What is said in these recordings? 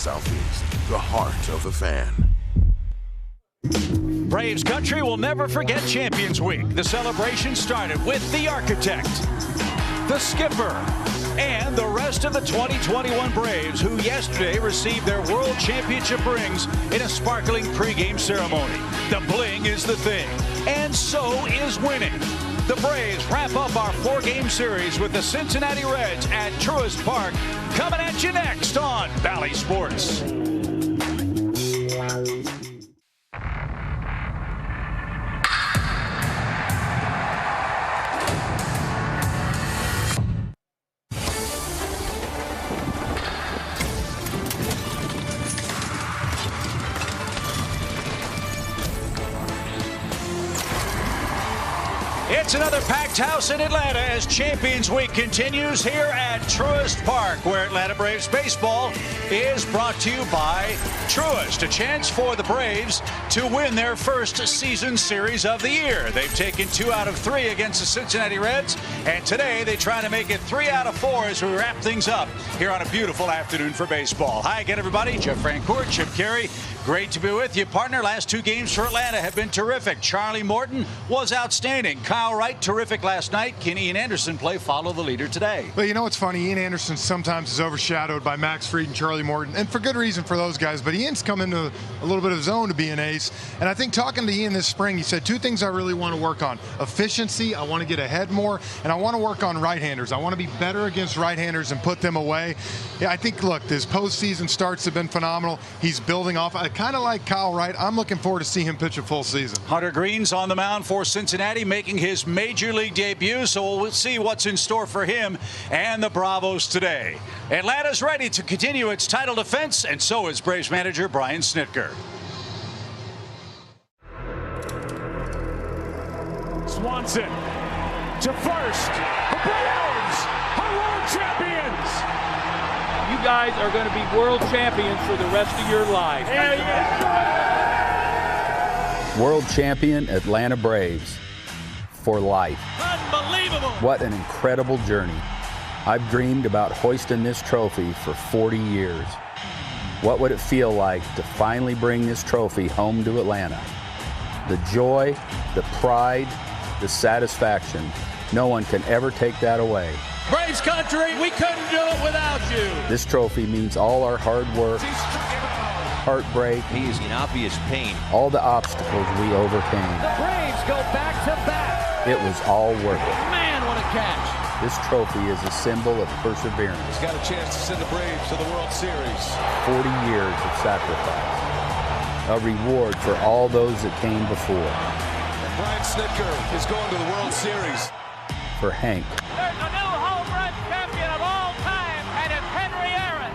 Southeast, the heart of the fan. Braves country will never forget Champions Week. The celebration started with the architect, the skipper, and the rest of the 2021 Braves, who yesterday received their World Championship rings in a sparkling pregame ceremony. The bling is the thing, and so is winning. The Braves wrap up our 4-game series with the Cincinnati Reds at Truist Park, coming at you next on Bally Sports. It's another packed house in Atlanta as Champions Week continues here at Truist Park, where Atlanta Braves baseball is brought to you by Truist. A chance for the Braves to win their first season series of the year. They've taken 2 out of 3 against the Cincinnati Reds, and today they try to make it 3 out of 4 as we wrap things up here on a beautiful afternoon for baseball. Hi again, everybody. Jeff Francourt, Chip Carey. Great to be with you, partner. Last 2 games for Atlanta have been terrific. Charlie Morton was outstanding. Kyle Wright, terrific last night. Can Ian Anderson play follow the leader today? Well, you know what's funny? Ian Anderson sometimes is overshadowed by Max Fried and Charlie Morton, and for good reason for those guys. But Ian's come into a little bit of his own to be an ace. And I think talking to Ian this spring, he said 2 things I really want to work on. Efficiency, I want to get ahead more, and I want to work on right-handers. I want to be better against right-handers and put them away. Yeah, I think, look, his postseason starts have been phenomenal. He's building off. Kind of like Kyle Wright, I'm looking forward to see him pitch a full season. Hunter Green's on the mound for Cincinnati, making his major league debut, so we'll see what's in store for him and the Bravos today. Atlanta's ready to continue its title defense, and so is Braves manager Brian Snitker. Swanson to first. The Braves are world champions. You guys are going to be world champions for the rest of your life. World champion Atlanta Braves for life. Unbelievable. What an incredible journey. I've dreamed about hoisting this trophy for 40 years. What would it feel like to finally bring this trophy home to Atlanta? The joy, the pride, the satisfaction. No one can ever take that away. Braves country, we couldn't do it without you. This trophy means all our hard work, heartbreak, he is in obvious pain. all the obstacles we overcame. The Braves go back to back. It was all worth it. Man, what a catch. This trophy is a symbol of perseverance. He's got a chance to send the Braves to the World Series. 40 years of sacrifice. A reward for all those that came before. And Brian Snitker is going to the World Series. For Hank. There's a new home run champion of all time, and it's Henry Aaron.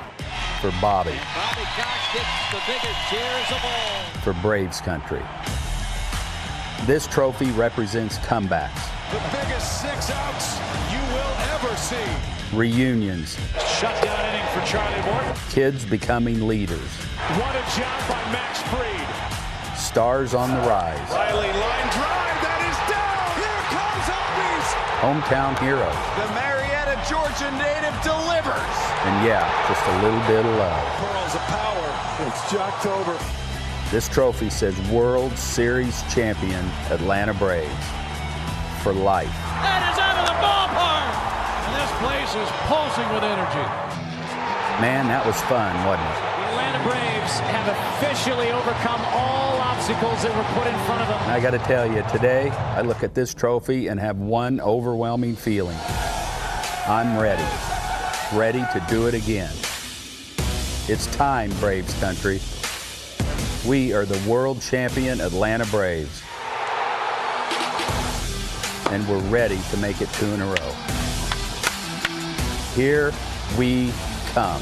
For Bobby. Bobby Cox gets the biggest cheers of all. For Braves country. This trophy represents comebacks. The biggest 6 outs you will ever see. Reunions. Shutdown inning for Charlie Morton. Kids becoming leaders. What a job by Max Fried. Stars on the rise. Riley line drive, that is down. Here comes Albies. Hometown heroes. The Marietta, Georgia native delivers. And yeah, just a little bit of love. Pearls of power. It's Jocktober. This trophy says World Series champion Atlanta Braves. For life. That is out of the ballpark. And this place is pulsing with energy. Man, that was fun, wasn't it? The Atlanta Braves have officially overcome all obstacles that were put in front of them. I got to tell you, today I look at this trophy and have one overwhelming feeling. I'm ready. Ready to do it again. It's time, Braves country. We are the world champion Atlanta Braves. And we're ready to make it 2 in a row. Here we come.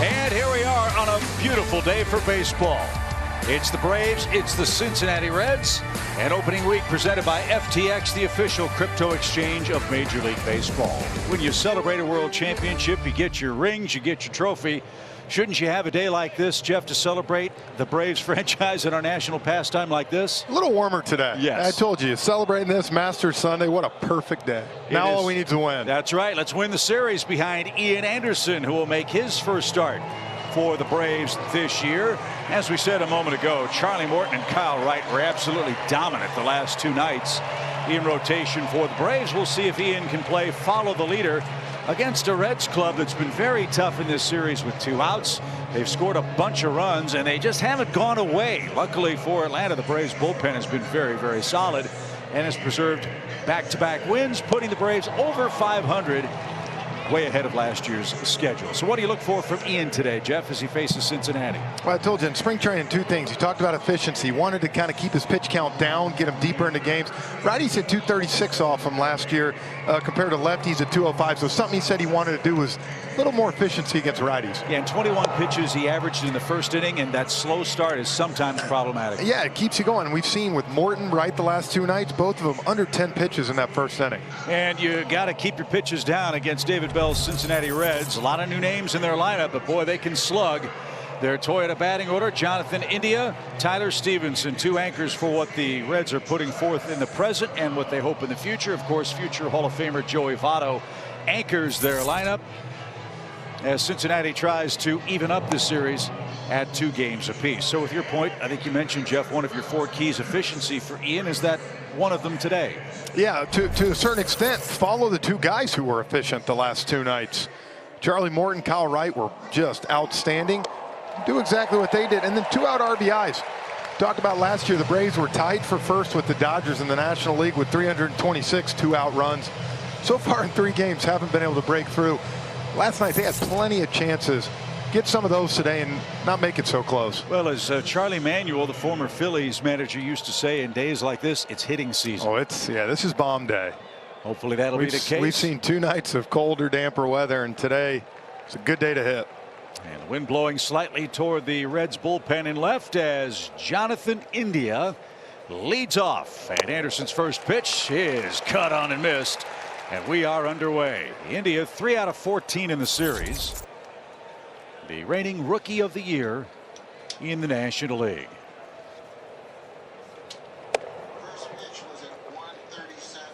And here we are on a beautiful day for baseball. It's the Braves, it's the Cincinnati Reds, and opening week presented by FTX, the official crypto exchange of Major League Baseball. When you celebrate a world championship, you get your rings, you get your trophy. Shouldn't you have a day like this, Jeff, to celebrate the Braves franchise in our national pastime like this? A little warmer today. Yes. I told you, celebrating this Masters Sunday, what a perfect day. Now all we need is a win. That's right. Let's win the series behind Ian Anderson, who will make his first start for the Braves this year. As we said a moment ago, Charlie Morton and Kyle Wright were absolutely dominant the last 2 nights in rotation for the Braves. We'll see if Ian can play follow the leader against a Reds club that's been very tough in this series with 2 outs. They've scored a bunch of runs and they just haven't gone away. Luckily for Atlanta, the Braves bullpen has been very, very solid and has preserved back-to-back wins, putting the Braves over 500, way ahead of last year's schedule. So what do you look for from Ian today, Jeff, as he faces Cincinnati? Well, I told you in spring training 2 things. He talked about efficiency. He wanted to kind of keep his pitch count down, get him deeper into games. Righties hit 236 off him last year compared to lefties at 205. So something he said he wanted to do was a little more efficiency against righties. Yeah, and 21 pitches he averaged in the first inning, and that slow start is sometimes problematic. Yeah, it keeps you going. We've seen with Morton, Wright the last 2 nights, both of them under 10 pitches in that first inning. And you got to keep your pitches down against David Bell's Cincinnati Reds. A lot of new names in their lineup, but boy, they can slug. Their Toyota batting order: Jonathan India, Tyler Stevenson, 2 anchors for what the Reds are putting forth in the present and what they hope in the future. Of course, future Hall of Famer Joey Votto anchors their lineup as Cincinnati tries to even up this series at 2 games apiece. So with your point, I think you mentioned, Jeff, one of your 4 keys, efficiency for Ian. Is that one of them today? Yeah, to a certain extent, follow the 2 guys who were efficient the last 2 nights. Charlie Morton, Kyle Wright were just outstanding. Do exactly what they did. And then 2 out RBIs. Talked about last year, the Braves were tied for first with the Dodgers in the National League with 326 2-out runs. So far in 3 games, haven't been able to break through. Last night, they had plenty of chances. Get some of those today and not make it so close. Well, as Charlie Manuel, the former Phillies manager, used to say, in days like this, it's hitting season. Oh, this is bomb day. Hopefully that'll be the case. We've seen 2 nights of colder, damper weather, and today it's a good day to hit. And wind blowing slightly toward the Reds bullpen in left as Jonathan India leads off. And Anderson's first pitch is cut on and missed. And we are underway. India 3 out of 14 in the series. The reigning Rookie of the Year in the National League. First pitch was at 137.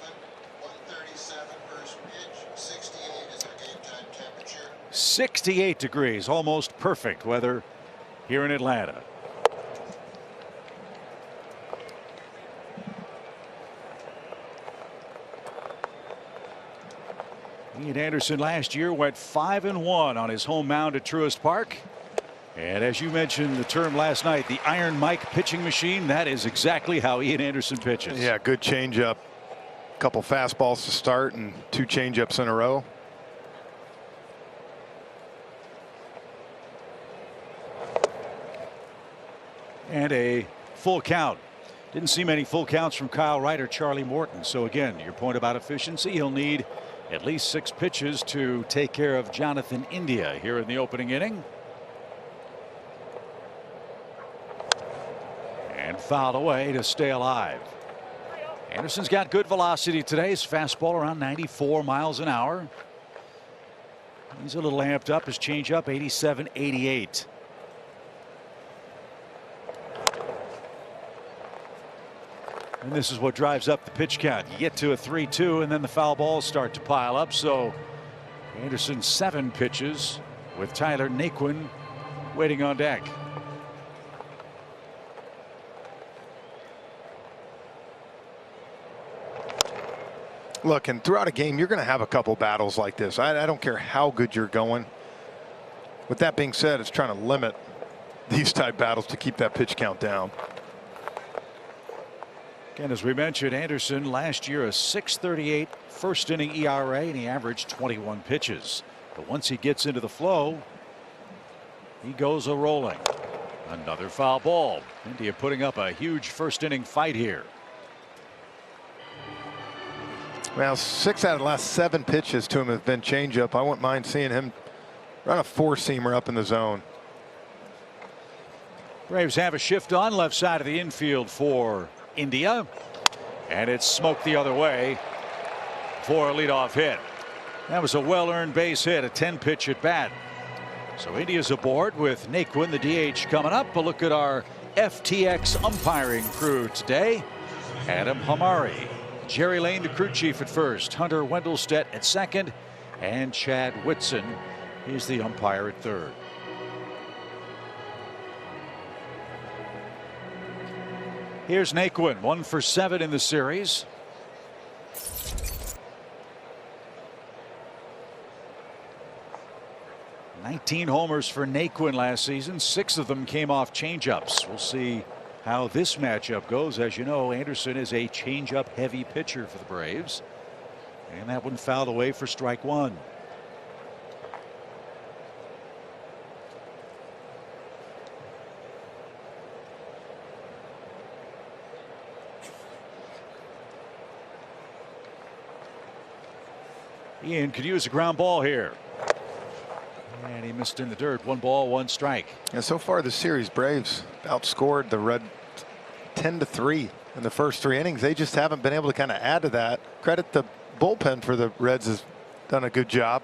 137 first pitch. 68 is our game time temperature. 68 degrees, almost perfect weather here in Atlanta. Ian Anderson last year went 5-1 on his home mound at Truist Park. And as you mentioned the term last night, the Iron Mike pitching machine, that is exactly how Ian Anderson pitches. Yeah, good changeup. Couple fastballs to start and 2 changeups in a row. And a full count. Didn't see many full counts from Kyle Wright or Charlie Morton. So again, your point about efficiency, he'll need at least 6 pitches to take care of Jonathan India here in the opening inning. And fouled away to stay alive. Anderson's got good velocity today. His fastball around 94 miles an hour. He's a little amped up. His changeup 87-88. And this is what drives up the pitch count. You get to a 3-2 and then the foul balls start to pile up. So Anderson 7 pitches with Tyler Naquin waiting on deck. Look, and throughout a game, you're going to have a couple battles like this. I don't care how good you're going. With that being said, it's trying to limit these type battles to keep that pitch count down. Again, as we mentioned, Anderson last year a 6.38 first inning ERA, and he averaged 21 pitches. But once he gets into the flow, he goes a rolling. Another foul ball. India putting up a huge first inning fight here. Well, 6 out of the last 7 pitches to him have been changeup. I wouldn't mind seeing him run a 4-seamer up in the zone. Braves have a shift on left side of the infield for India, and it's smoked the other way for a leadoff hit. That was a well-earned base hit, a 10-pitch at bat. So India's aboard with Naquin, the DH, coming up. A look at our FTX umpiring crew today. Adam Hamari, Jerry Lane, the crew chief at first, Hunter Wendelstedt at second, and Chad Whitson is the umpire at third. Here's Naquin, 1 for 7 in the series. "19 homers for Naquin last season. 6 of them came off changeups. We'll see how this matchup goes. As you know, Anderson is a changeup heavy pitcher for the Braves. And that one fouled away for strike 1. Ian could use a ground ball here. And he missed in the dirt. 1 ball, 1 strike. And so far this series, Braves outscored the Reds 10-3 in the first 3 innings. They just haven't been able to kind of add to that. Credit the bullpen for the Reds has done a good job.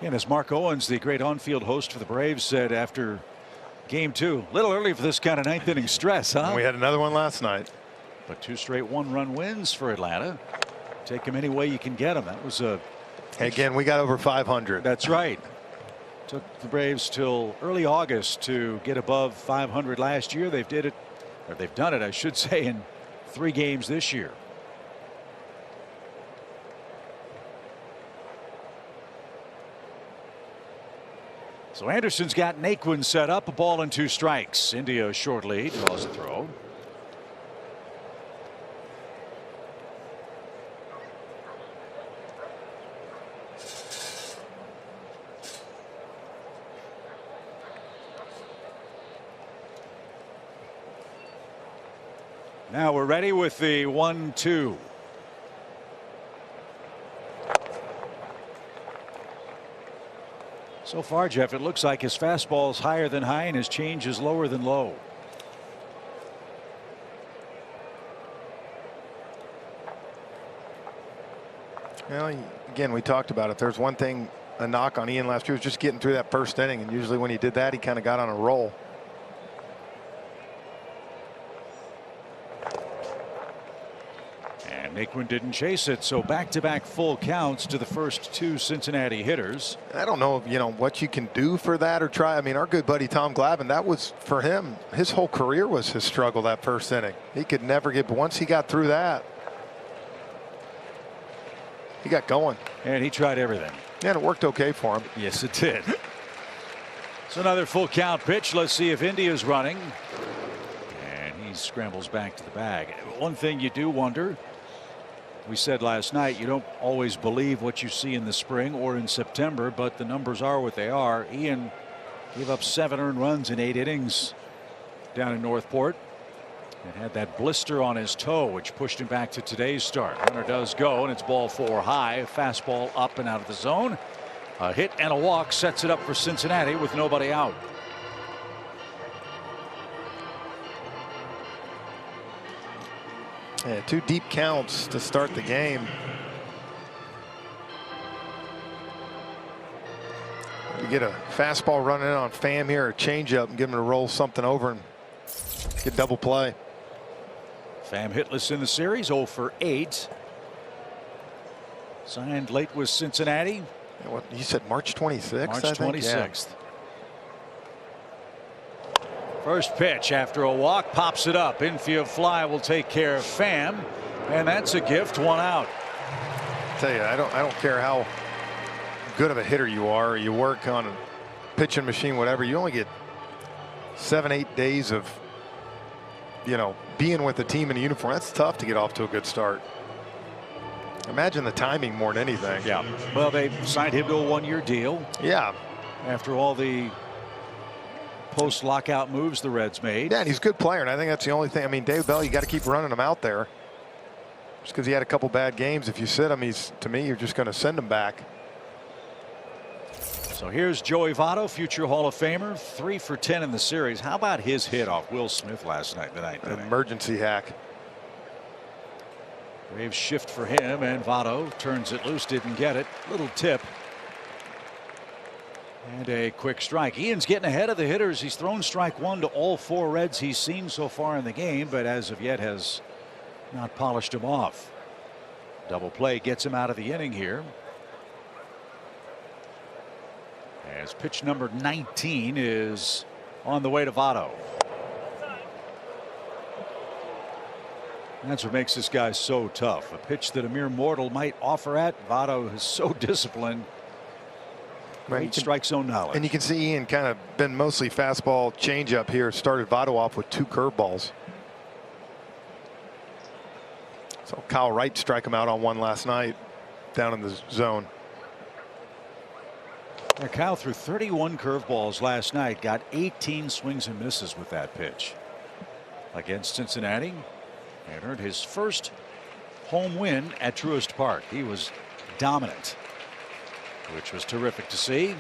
And as Mark Owens, the great on-field host for the Braves, said after game 2, a little early for this kind of 9th inning stress, huh? And we had another one last night. But 2 straight 1-run wins for Atlanta. Take them any way you can get them. That was a. Again, we got over 500. That's right. Took the Braves till early August to get above 500 last year. They've done it, I should say, in 3 games this year. So Anderson's got Naquin set up, a ball and 2 strikes. India short lead, draws a throw. Now we're ready with the 1-2. So far, Jeff, it looks like his fastball is higher than high and his change is lower than low. Well, again, we talked about it. There's one thing, a knock on Ian last year was just getting through that first inning, and usually when he did that, he kind of got on a roll. Naquin didn't chase it, so back-to-back full counts to the first 2 Cincinnati hitters. I don't know, what you can do for that or try. I mean, our good buddy Tom Glavine, that was for him. His whole career was his struggle that first inning. He could never get, but once he got through that, he got going. And he tried everything. Yeah, and it worked okay for him. Yes, it did. So another full count pitch. Let's see if India's running. And he scrambles back to the bag. One thing you do wonder. We said last night you don't always believe what you see in the spring or in September, but the numbers are what they are. Ian gave up 7 earned runs in 8 innings down in Northport and had that blister on his toe, which pushed him back to today's start. Runner does go, and it's ball 4 high. Fastball up and out of the zone. A hit and a walk sets it up for Cincinnati with nobody out. Yeah, 2 deep counts to start the game. You get a fastball running in on Pham here, a changeup, and give him to roll something over and get double play. Pham hitless in the series, 0 for 8. Signed late with Cincinnati. Yeah, what you said, March 26th? March 26th. First pitch after a walk, pops it up. Infield fly will take care of Pham, and that's a gift. 1 out. I tell you, I don't care how good of a hitter you are, or you work on a pitching machine, whatever. You only get 7-8 days of being with the team in a uniform. That's tough to get off to a good start. Imagine the timing more than anything. Yeah. Well, they signed him to a 1-year deal. Yeah. After all the post-lockout moves the Reds made. Yeah, and he's a good player, and I think that's the only thing. I mean, Dave Bell, you got to keep running him out there. Just because he had a couple bad games, if you sit him, to me, you're just going to send him back. So here's Joey Votto, future Hall of Famer, 3 for 10 in the series. How about his hit off Will Smith last night? An emergency hack. Braves shift for him, and Votto turns it loose, didn't get it. Little tip. And a quick strike. Ian's getting ahead of the hitters. He's thrown strike one to all 4 Reds he's seen so far in the game, but as of yet has not polished him off. Double play gets him out of the inning here. As pitch number 19 is on the way to Votto. That's what makes this guy so tough. A pitch that a mere mortal might offer at. Votto is so disciplined. Great strike zone knowledge. And you can see Ian kind of been mostly fastball changeup here. Started Votto off with 2 curveballs. So Kyle Wright strike him out on one last night down in the zone. Now, Kyle threw 31 curveballs last night, got 18 swings and misses with that pitch against Cincinnati, and earned his first home win at Truist Park. He was dominant, which was terrific to see.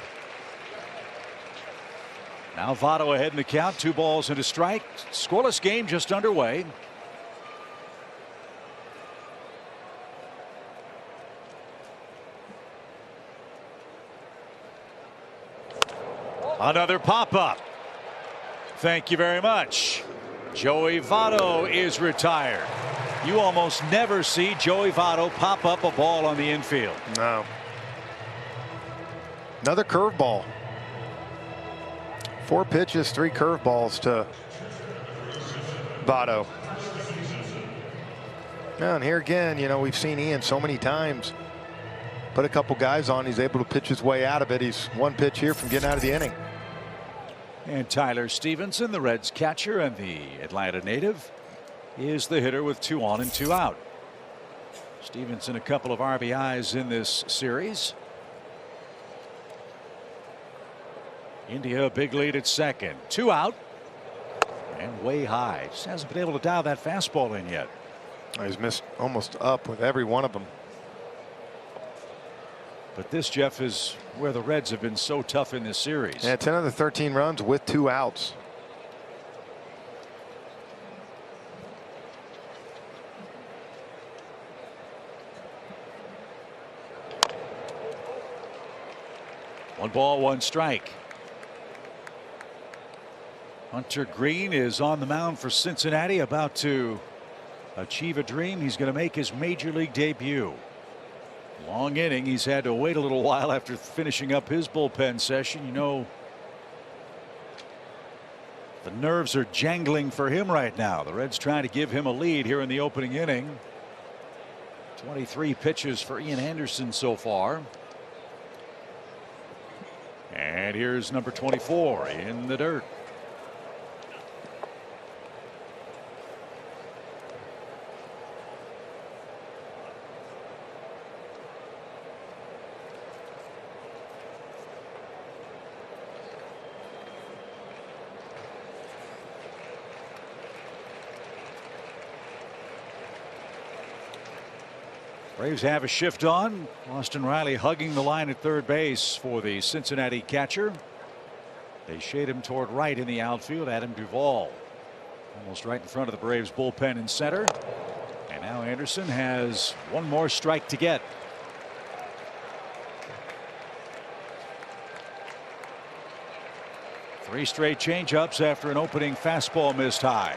Now Votto ahead in the count, 2 balls and a strike. Scoreless game just underway. Another pop-up. Thank you very much. Joey Votto is retired. You almost never see Joey Votto pop up a ball on the infield. No. Another curveball. 4 pitches, 3 curveballs to Votto. And here again, you know, we've seen Ian so many times put a couple guys on. He's able to pitch his way out of it. He's 1 pitch here from getting out of the inning. And Tyler Stevenson, the Reds catcher and the Atlanta native, is the hitter with 2 on and 2 out. Stevenson a couple of RBIs in this series. India a big lead at second. 2 out. And way high. Just hasn't been able to dial that fastball in yet. He's missed almost up with every one of them. But this, Jeff, is where the Reds have been so tough in this series. Yeah, 10 of the 13 runs with 2 outs. One ball, 1 strike. Hunter Green is on the mound for Cincinnati, about to achieve a dream. He's going to make his major league debut. Long inning. He's had to wait a little while after finishing up his bullpen session. You know, the nerves are jangling for him right now. The Reds trying to give him a lead here in the opening inning. 23 pitches for Ian Anderson so far. And here's number 24 in the dirt. Braves have a shift on. Austin Riley hugging the line at third base for the Cincinnati catcher. They shade him toward right in the outfield. Adam Duvall almost right in front of the Braves bullpen in center. And now Anderson has 1 more strike to get. Three straight changeups after an opening fastball missed high.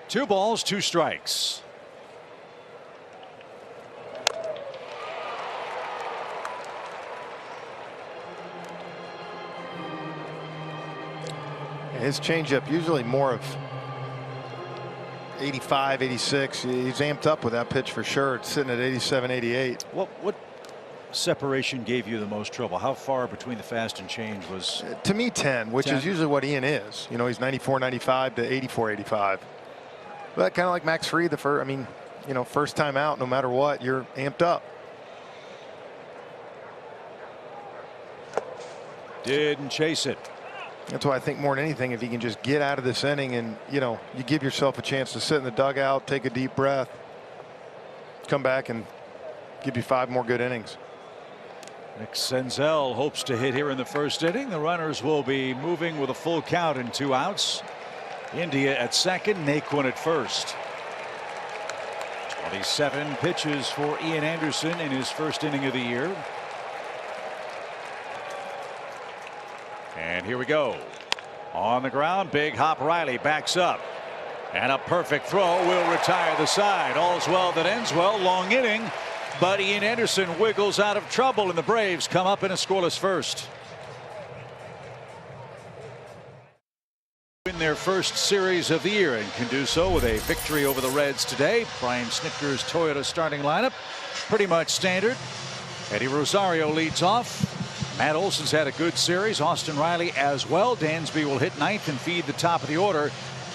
Two balls, 2 strikes. His changeup usually more of 85, 86. He's amped up with that pitch for sure. It's sitting at 87, 88. What separation gave you the most trouble? How far between the fast and change was? To me, 10, which 10? is usually what Ian is. You know, he's 94, 95 to 84, 85. But kind of like Max Fried, I mean, you know, first time out, no matter what, you're amped up. Didn't chase it. That's why I think more than anything, if he can just get out of this inning and, you know, you give yourself a chance to sit in the dugout, take a deep breath, come back and give you 5 more good innings. Nick Senzel hopes to hit here in the first inning. The runners will be moving with a full count and 2 outs. India at second, Naquin at first. 27 pitches for Ian Anderson in his first inning of the year. And here we go. On the ground, big hop. Riley backs up. And a perfect throw will retire the side. All's well that ends well. Long inning. But Ian Anderson wiggles out of trouble, and the Braves come up in a scoreless first. In their first series of the year, and can do so with a victory over the Reds today. Brian Snitker's Toyota starting lineup, pretty much standard. Eddie Rosario leads off. Matt Olson's had a good series. Austin Riley as well. Dansby will hit ninth and feed the top of the order.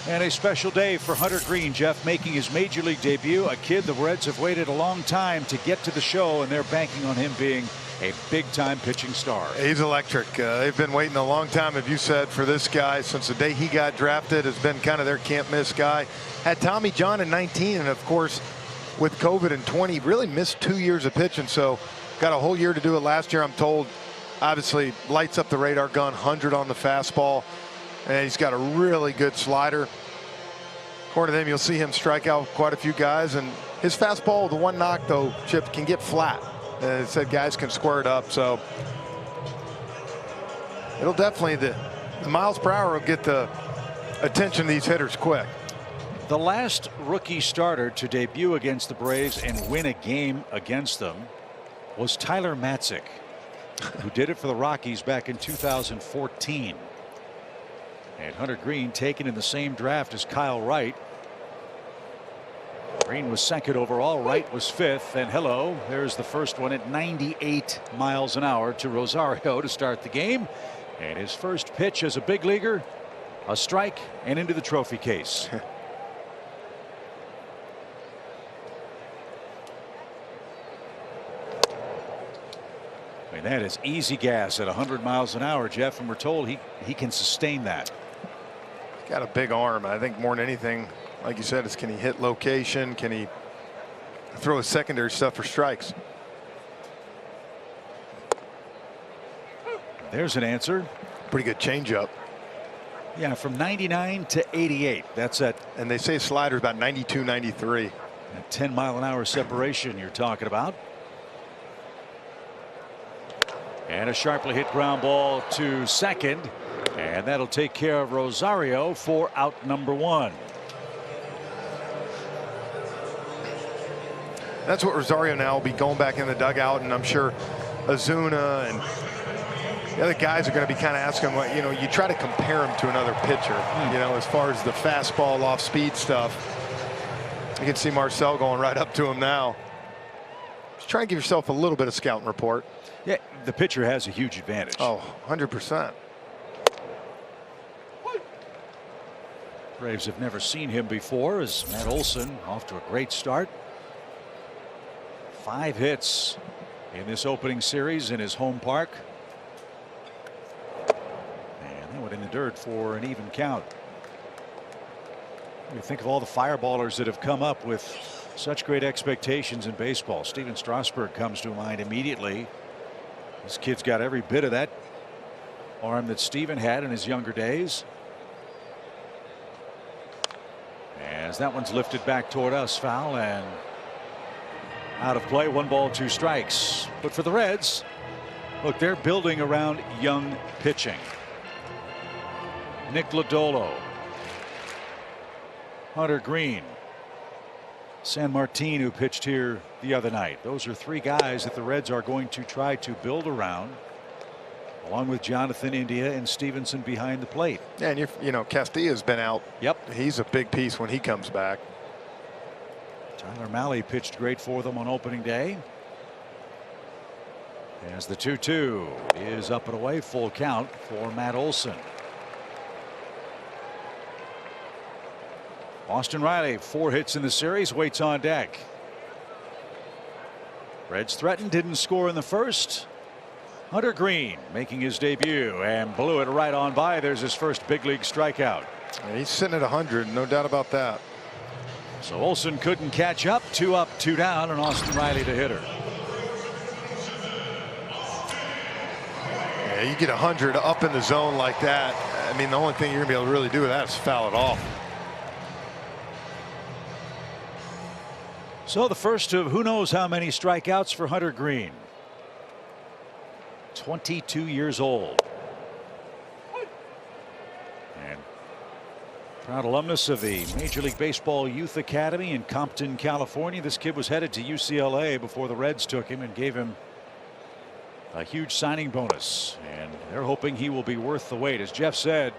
And a special day for Hunter Green, Jeff, making his major league debut. A kid the Reds have waited a long time to get to the show, and they're banking on him being a big-time pitching star. He's electric. They've been waiting a long time, as you said, for this guy since the day he got drafted. Has been kind of their can't-miss guy. Had Tommy John in 19, and of course, with COVID in 20, really missed 2 years of pitching. So, got a whole year to do it last year. I'm told, obviously, lights up the radar gun, 100 on the fastball. And he's got a really good slider. According to them, you'll see him strike out quite a few guys. And his fastball, the one knock, though, Chip, can get flat. And it said guys can square it up. So it'll definitely, the miles per hour will get the attention of these hitters quick. The last rookie starter to debut against the Braves and win a game against them was Tyler Matzik, who did it for the Rockies back in 2014. And Hunter Green taken in the same draft as Kyle Wright. Green was second overall. Wright was fifth. And hello, there's the first one at 98 miles an hour to Rosario to start the game. And his first pitch as a big leaguer, a strike, and into the trophy case. I mean, that is easy gas at 100 miles an hour, Jeff, and we're told he can sustain that. Got a big arm. I think more than anything, like you said, is can he hit location? Can he throw his secondary stuff for strikes? There's an answer. Pretty good changeup. Yeah, from 99 to 88. That's at. And they say slider's about 92, 93. A 10-mile-an-hour separation you're talking about. And a sharply hit ground ball to second. And that'll take care of Rosario for out number one. That's what Rosario now will be going back in the dugout, and I'm sure Ozuna and the other guys are going to be kind of asking what, you know, you try to compare him to another pitcher, you know, as far as the fastball off speed stuff. You can see Marcel going right up to him now. Just try and give yourself a little bit of scouting report. Yeah, the pitcher has a huge advantage. Oh, 100%. Braves have never seen him before as Matt Olson off to a great start. 5 hits in this opening series in his home park. And they went in the dirt for an even count. You think of all the fireballers that have come up with such great expectations in baseball. Steven Strasburg comes to mind immediately. This kid's got every bit of that arm that Steven had in his younger days. As that one's lifted back toward us, foul and out of play. 1 ball 2 strikes. But for the Reds, look, they're building around young pitching. Nick Lodolo, Hunter Green, San Martin, who pitched here the other night. Those are 3 guys that the Reds are going to try to build around, along with Jonathan India and Stevenson behind the plate. Yeah, and you know, Castilla's been out. Yep. He's a big piece when he comes back. Tyler Mahle pitched great for them on opening day. As the 2-2 is up and away, full count for Matt Olson. Austin Riley, 4 hits in the series, waits on deck. Reds threatened, didn't score in the first. Hunter Green making his debut and blew it right on by. There's his first big league strikeout. Yeah, he's sitting at 100, no doubt about that. So Olson couldn't catch up. 2 up, 2 down, and Austin Riley to hit her. Yeah, you get 100 up in the zone like that. I mean, the only thing you're going to be able to really do with that is foul it off. So the first of who knows how many strikeouts for Hunter Greene. 22 years old. And proud alumnus of the Major League Baseball Youth Academy in Compton, California. This kid was headed to UCLA before the Reds took him and gave him a huge signing bonus. And they're hoping he will be worth the wait. As Jeff said,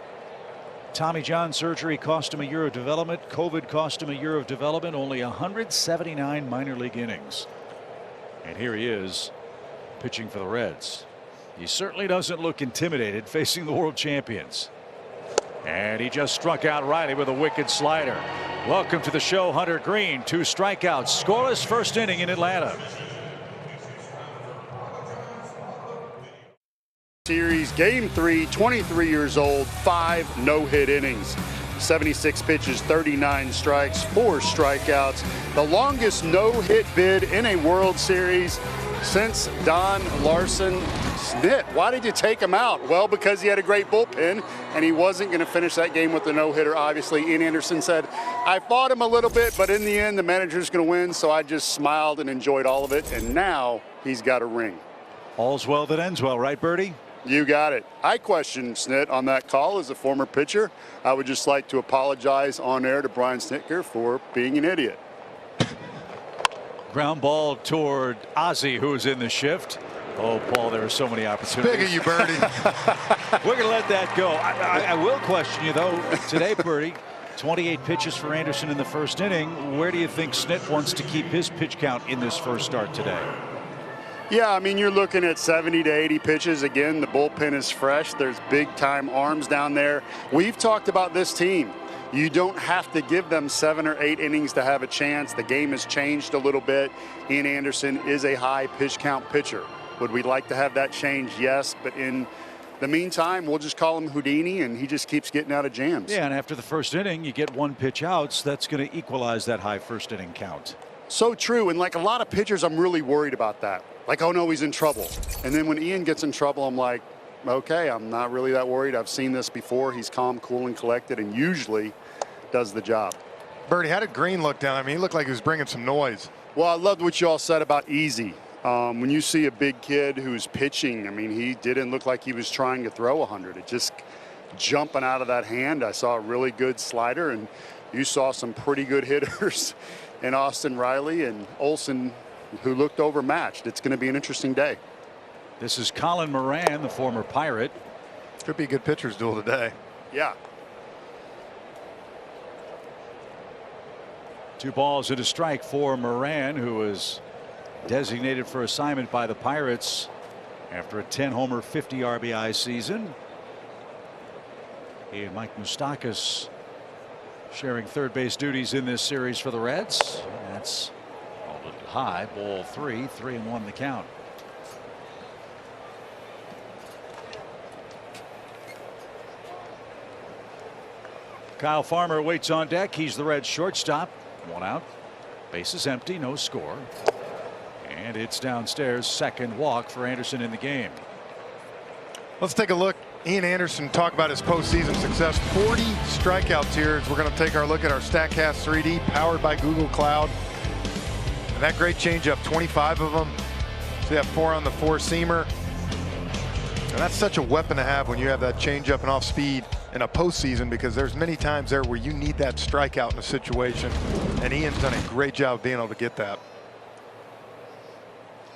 Tommy John surgery cost him a year of development. COVID cost him a year of development. Only 179 minor league innings. And here he is pitching for the Reds. He certainly doesn't look intimidated facing the world champions. And he just struck out Riley with a wicked slider. Welcome to the show, Hunter Greene. 2 strikeouts, scoreless first inning in Atlanta. Series game 3, 23 years old, 5 no-hit innings, 76 pitches, 39 strikes, 4 strikeouts, the longest no-hit bid in a World Series since Don Larson. Snit, why did you take him out? Well, because he had a great bullpen and he wasn't going to finish that game with a no-hitter. Obviously, Ian Anderson said, I fought him a little bit, but in the end the manager's going to win, so I just smiled and enjoyed all of it, and now he's got a ring. All's well that ends well, right, Birdie? You got it. I questioned Snit on that call as a former pitcher. I would just like to apologize on air to Brian Snitker for being an idiot. Ground ball toward Ozzie, who is in the shift. Oh, Paul, there are so many opportunities. Big of you, Birdie. We're going to let that go. I will question you, though, today, Birdie. 28 pitches for Anderson in the first inning. Where do you think Snit wants to keep his pitch count in this first start today? Yeah, I mean, you're looking at 70 to 80 pitches. Again, the bullpen is fresh. There's big-time arms down there. We've talked about this team. You don't have to give them 7 or 8 innings to have a chance. The game has changed a little bit. Ian Anderson is a high pitch count pitcher. Would we like to have that change? Yes, but in the meantime, we'll just call him Houdini, and he just keeps getting out of jams. Yeah, and after the first inning, you get 1 pitch outs. That's going to equalize that high first inning count. So true, and like a lot of pitchers, I'm really worried about that. Like, oh no, he's in trouble. And then when Ian gets in trouble, I'm like, okay, I'm not really that worried. I've seen this before. He's calm, cool, and collected, and usually does the job. Birdie, how did Greene look down? I mean, he looked like he was bringing some noise. Well, I loved what you all said about easy. When you see a big kid who's pitching, I mean, he didn't look like he was trying to throw 100. It just jumping out of that hand. I saw a really good slider, and you saw some pretty good hitters in Austin Riley and Olsen, who looked overmatched. It's going to be an interesting day. This is Colin Moran, the former Pirate. Could be a good pitcher's duel today. Yeah. 2 balls and a strike for Moran, who was designated for assignment by the Pirates after a 10-homer, 50 RBI season. He and Mike Moustakas sharing third base duties in this series for the Reds. That's a little high. Ball 3, 3-1 the count. Kyle Farmer waits on deck. He's the Reds shortstop. 1 out. Bases empty. No score. And it's downstairs. Second walk for Anderson in the game. Let's take a look. Ian Anderson talk about his postseason success. 40 strikeouts here as we're going to take our look at our StatCast 3D powered by Google Cloud. And that great changeup, 25 of them. So you have 4 on the 4-seamer. And that's such a weapon to have when you have that changeup and off speed in a postseason, because there's many times there where you need that strikeout in a situation. And Ian's done a great job of being able to get that.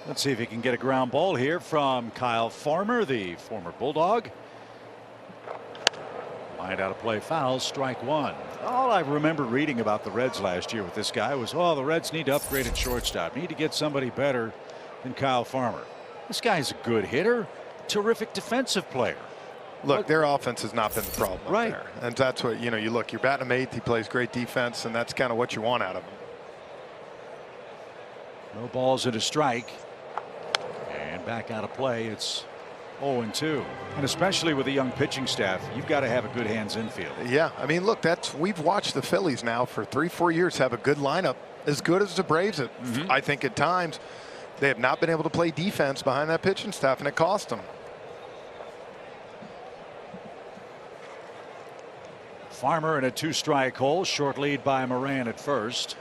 Let's see if he can get a ground ball here from Kyle Farmer, the former Bulldog. Lined out of play, foul, strike 1. All I remember reading about the Reds last year with this guy was, oh, the Reds need to upgrade at shortstop. Need to get somebody better than Kyle Farmer. This guy's a good hitter, terrific defensive player. Look, their offense has not been the problem up Right. there. And that's what, you know, you look, you're batting him 8th, he plays great defense, and that's kind of what you want out of him. No balls and a strike. And back out of play, it's 0-2. And especially with a young pitching staff, you've got to have a good hands infield. Yeah, I mean, look, we've watched the Phillies now for 3-4 years have a good lineup, as good as the Braves. I think at times they have not been able to play defense behind that pitching staff, and it cost them. Farmer in a 2-strike hole, short lead by Moran at first.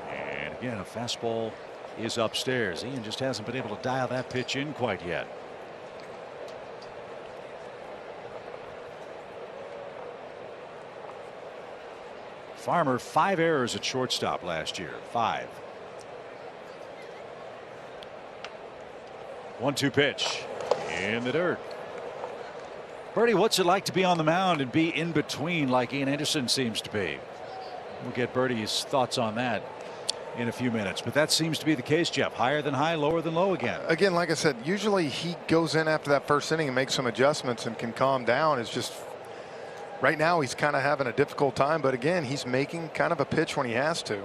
And again, a fastball is upstairs. Ian just hasn't been able to dial that pitch in quite yet. Farmer 5 errors at shortstop last year. 5. 1-2 pitch in the dirt. Bertie, what's it like to be on the mound and be in between like Ian Anderson seems to be? We'll get Bertie's thoughts on that in a few minutes, but that seems to be the case, Jeff. Higher than high, lower than low again. Again, like I said, usually he goes in after that first inning and makes some adjustments and can calm down. It's just right now he's kind of having a difficult time, but again, he's making kind of a pitch when he has to.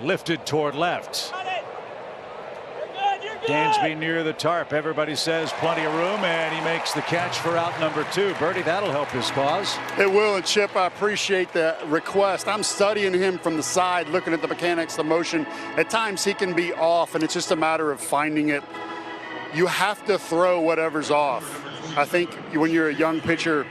Lifted toward left. Dansby near the tarp. Everybody says plenty of room, and he makes the catch for out number 2. Bertie, that'll help his cause. It will, and Chip, I appreciate the request. I'm studying him from the side, looking at the mechanics, the motion. At times he can be off, and it's just a matter of finding it. You have to throw whatever's off. I think when you're a young pitcher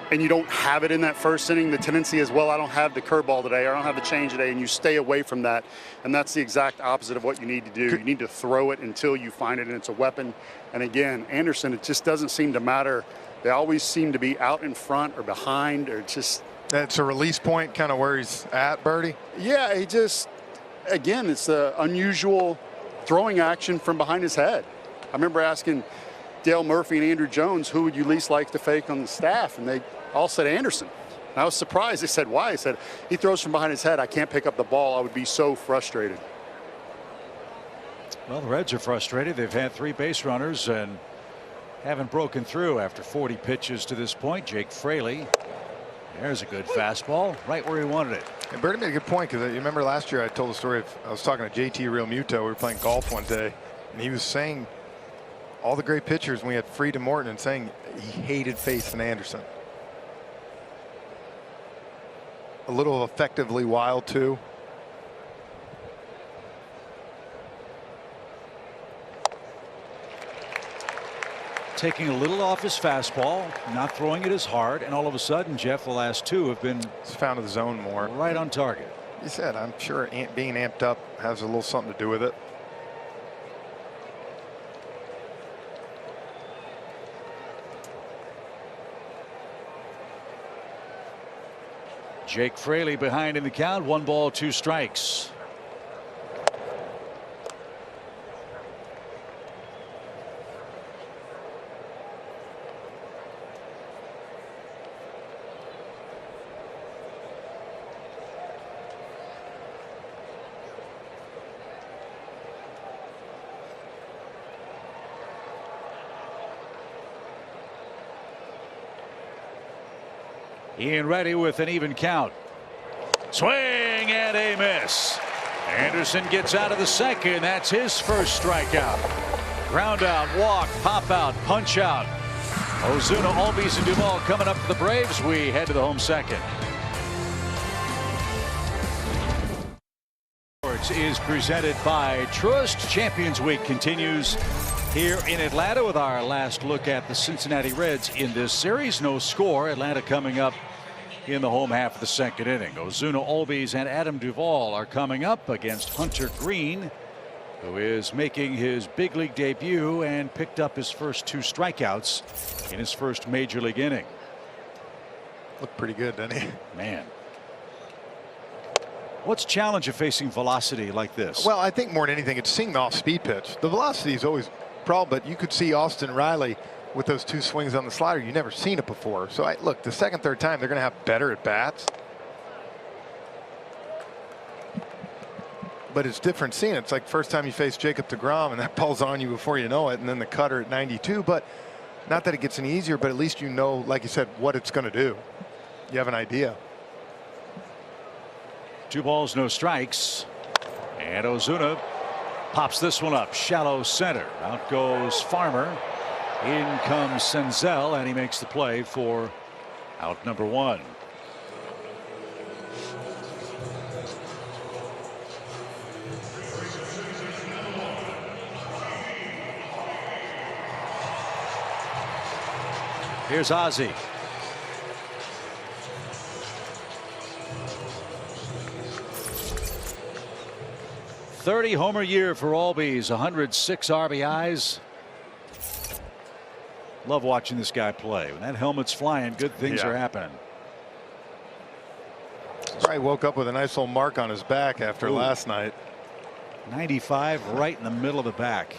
and you don't have it in that first inning, the tendency is, well, I don't have the curveball today, or I don't have the change today, and you stay away from that. And that's the exact opposite of what you need to do. You need to throw it until you find it, and it's a weapon. And again, Anderson, it just doesn't seem to matter. They always seem to be out in front or behind, or just. That's a release point, kind of where he's at, Bertie? Yeah, he just, again, it's the unusual throwing action from behind his head. I remember asking Dale Murphy and Andrew Jones, who would you least like to fake on the staff? And they all said Anderson. And I was surprised. They said, why? He said, he throws from behind his head. I can't pick up the ball. I would be so frustrated. Well, the Reds are frustrated. They've had 3 base runners and haven't broken through after 40 pitches to this point. Jake Fraley. There's a good fastball right where he wanted it. And Bertie made a good point, because you remember last year I told the story of, I was talking to JT Realmuto. We were playing golf one day, and he was saying all the great pitchers, when we had Fried and Morton, and saying he hated facing Anderson. A little effectively wild too. Taking a little off his fastball, not throwing it as hard, and all of a sudden, Jeff, the last 2 have been found the zone more. Right on target. You said, I'm sure being amped up has a little something to do with it. Jake Fraley behind in the count. 1 ball, 2 strikes. Ian ready with an even count. Swing and a miss. Anderson gets out of the second. That's his first strikeout. Ground out, walk, pop out, punch out. Ozuna, Albies, and Duvall coming up for the Braves. We head to the home second. Sports is presented by Truist. Champions Week continues here in Atlanta with our last look at the Cincinnati Reds in this series. No score. Atlanta coming up in the home half of the second inning. Ozuna, Albies, and Adam Duvall are coming up against Hunter Green, who is making his big league debut and picked up his first 2 strikeouts in his first major league inning. Looked pretty good, didn't he? Man. What's the challenge of facing velocity like this? Well, I think more than anything, it's seeing the off-speed pitch. The velocity is always a problem, but you could see Austin Riley with those 2 swings on the slider. You've never seen it before. So look, the second, third time, they're going to have better at bats. But it's different seeing it. It's like first time you face Jacob deGrom, and that ball's on you before you know it, and then the cutter at 92. But not that it gets any easier, but at least you know, like you said, what it's going to do. You have an idea. 2 balls, no strikes. And Ozuna pops this one up. Shallow center. Out goes Farmer. In comes Senzel, and he makes the play for out number 1. Here's Ozzie. .30 homer year for Albies, 106 RBIs. Love watching this guy play. When that helmet's flying, good things are happening. Probably woke up with a nice little mark on his back after last night. 95 right in the middle of the back.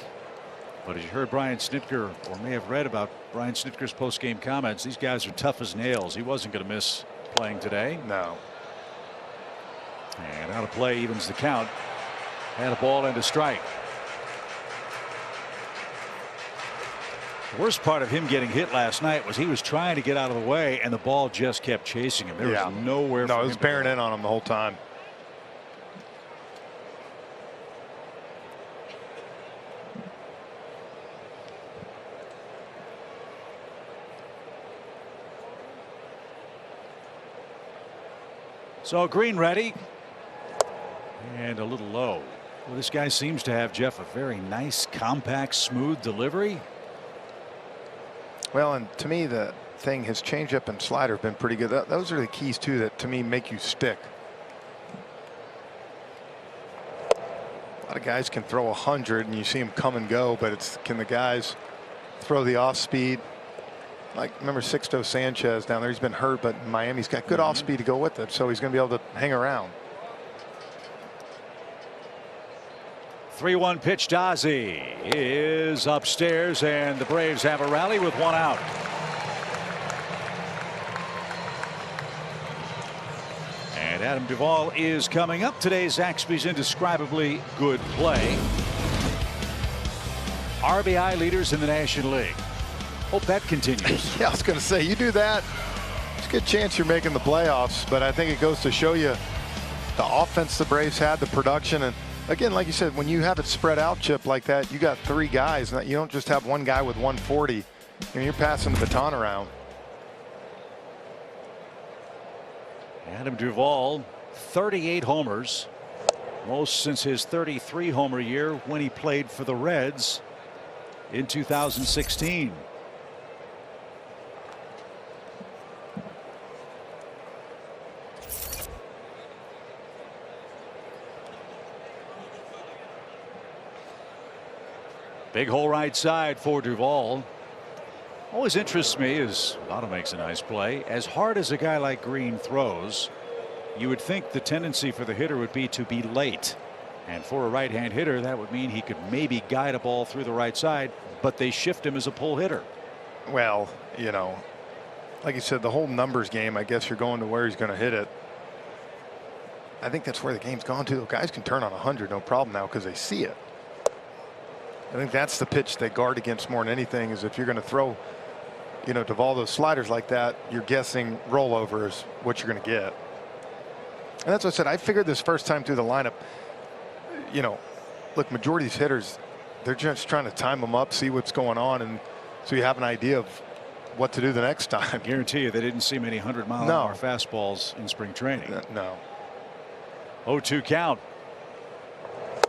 But as you heard Brian Snitker, or may have read about Brian Snitker's post-game comments, these guys are tough as nails. He wasn't going to miss playing today. No. And out of play evens the count. Had a ball and a strike. The worst part of him getting hit last night was he was trying to get out of the way and the ball just kept chasing him. There was nowhere for him. No, it was bearing in on him the whole time. So Green ready. And a little low. Well, this guy seems to have, Jeff, a very nice, compact, smooth delivery. Well, and to me, the thing, his changeup and slider have been pretty good. Those are the keys, too, that to me make you stick. A lot of guys can throw 100 and you see them come and go, but it's can the guys throw the off speed? Like, remember Sixto Sanchez down there? He's been hurt, but Miami's got good off speed to go with it, so he's going to be able to hang around. 3-1 pitch to Ozzie is upstairs, and the Braves have a rally with one out. And Adam Duvall is coming up. Today, Zaxby's indescribably good play. RBI leaders in the National League. Hope that continues. Yeah, I was going to say, you do that, it's a good chance you're making the playoffs, but I think it goes to show you the offense the Braves had, the production, and again, like you said, when you have it spread out, Chip, like that, you got three guys. You don't just have one guy with 140. And you're passing the baton around. Adam Duvall, 38 homers, most since his 33 homer year when he played for the Reds in 2016. Big hole right side for Duvall. Always interests me as Otto makes a nice play. As hard as a guy like Green throws, you would think the tendency for the hitter would be to be late. And for a right-hand hitter, that would mean he could maybe guide a ball through the right side, but they shift him as a pull hitter. Well, you know, like you said, the whole numbers game, I guess you're going to where he's going to hit it. I think that's where the game's gone to. Guys can turn on 100 no problem now because they see it. I think that's the pitch they guard against more than anything, is if you're going to throw, you know, Duvall those sliders like that, you're guessing rollover is what you're going to get. And that's what I said. I figured this first time through the lineup, you know, look, majority of these hitters, they're just trying to time them up, see what's going on, and so you have an idea of what to do the next time. I guarantee you they didn't see many 100-mile-an-hour fastballs in spring training. No. 0-2 count.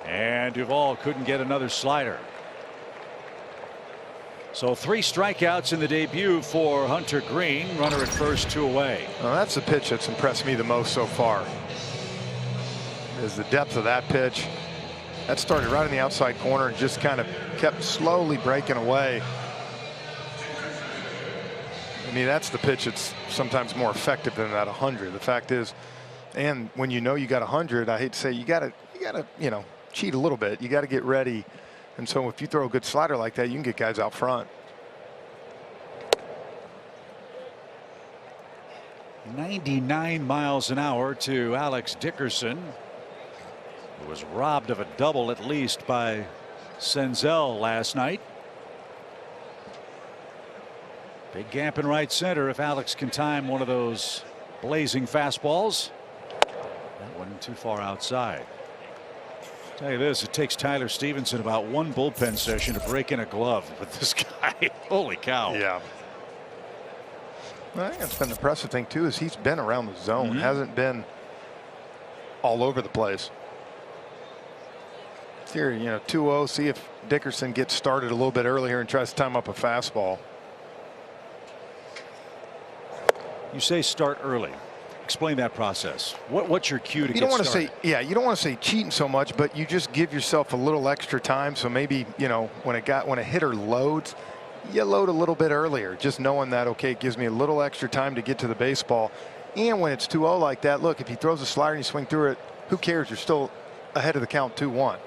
And Duvall couldn't get another slider. So 3 strikeouts in the debut for Hunter Green. Runner at first, 2 away. Well, that's the pitch that's impressed me the most so far. Is the depth of that pitch. That started right in the outside corner and just kind of kept slowly breaking away. I mean, that's the pitch that's sometimes more effective than that 100. The fact is, and when you know you got 100, I hate to say, you gotta you know, cheat a little bit. You got to get ready. And so if you throw a good slider like that, you can get guys out front. 99 miles an hour to Alex Dickerson, who was robbed of a double at least by Senzel last night. Big gap in right center if Alex can time one of those blazing fastballs. That one too far outside. Tell you this, it takes Tyler Stevenson about 1 bullpen session to break in a glove with this guy. Holy cow. Yeah. Well, I think that's been the impressive thing too, is he's been around the zone, hasn't been all over the place. Here, you know, 2-0, see if Dickerson gets started a little bit earlier and tries to time up a fastball. You say start early. Explain that process. What's your cue to You don't get want to started? say, you don't want to say cheating so much, but you just give yourself a little extra time. So maybe, when a hitter loads, you load a little bit earlier, just knowing that, okay, it gives me a little extra time to get to the baseball. And when it's 2-0 like that, look, if he throws a slider and you swing through it, who cares? You're still ahead of the count 2-1.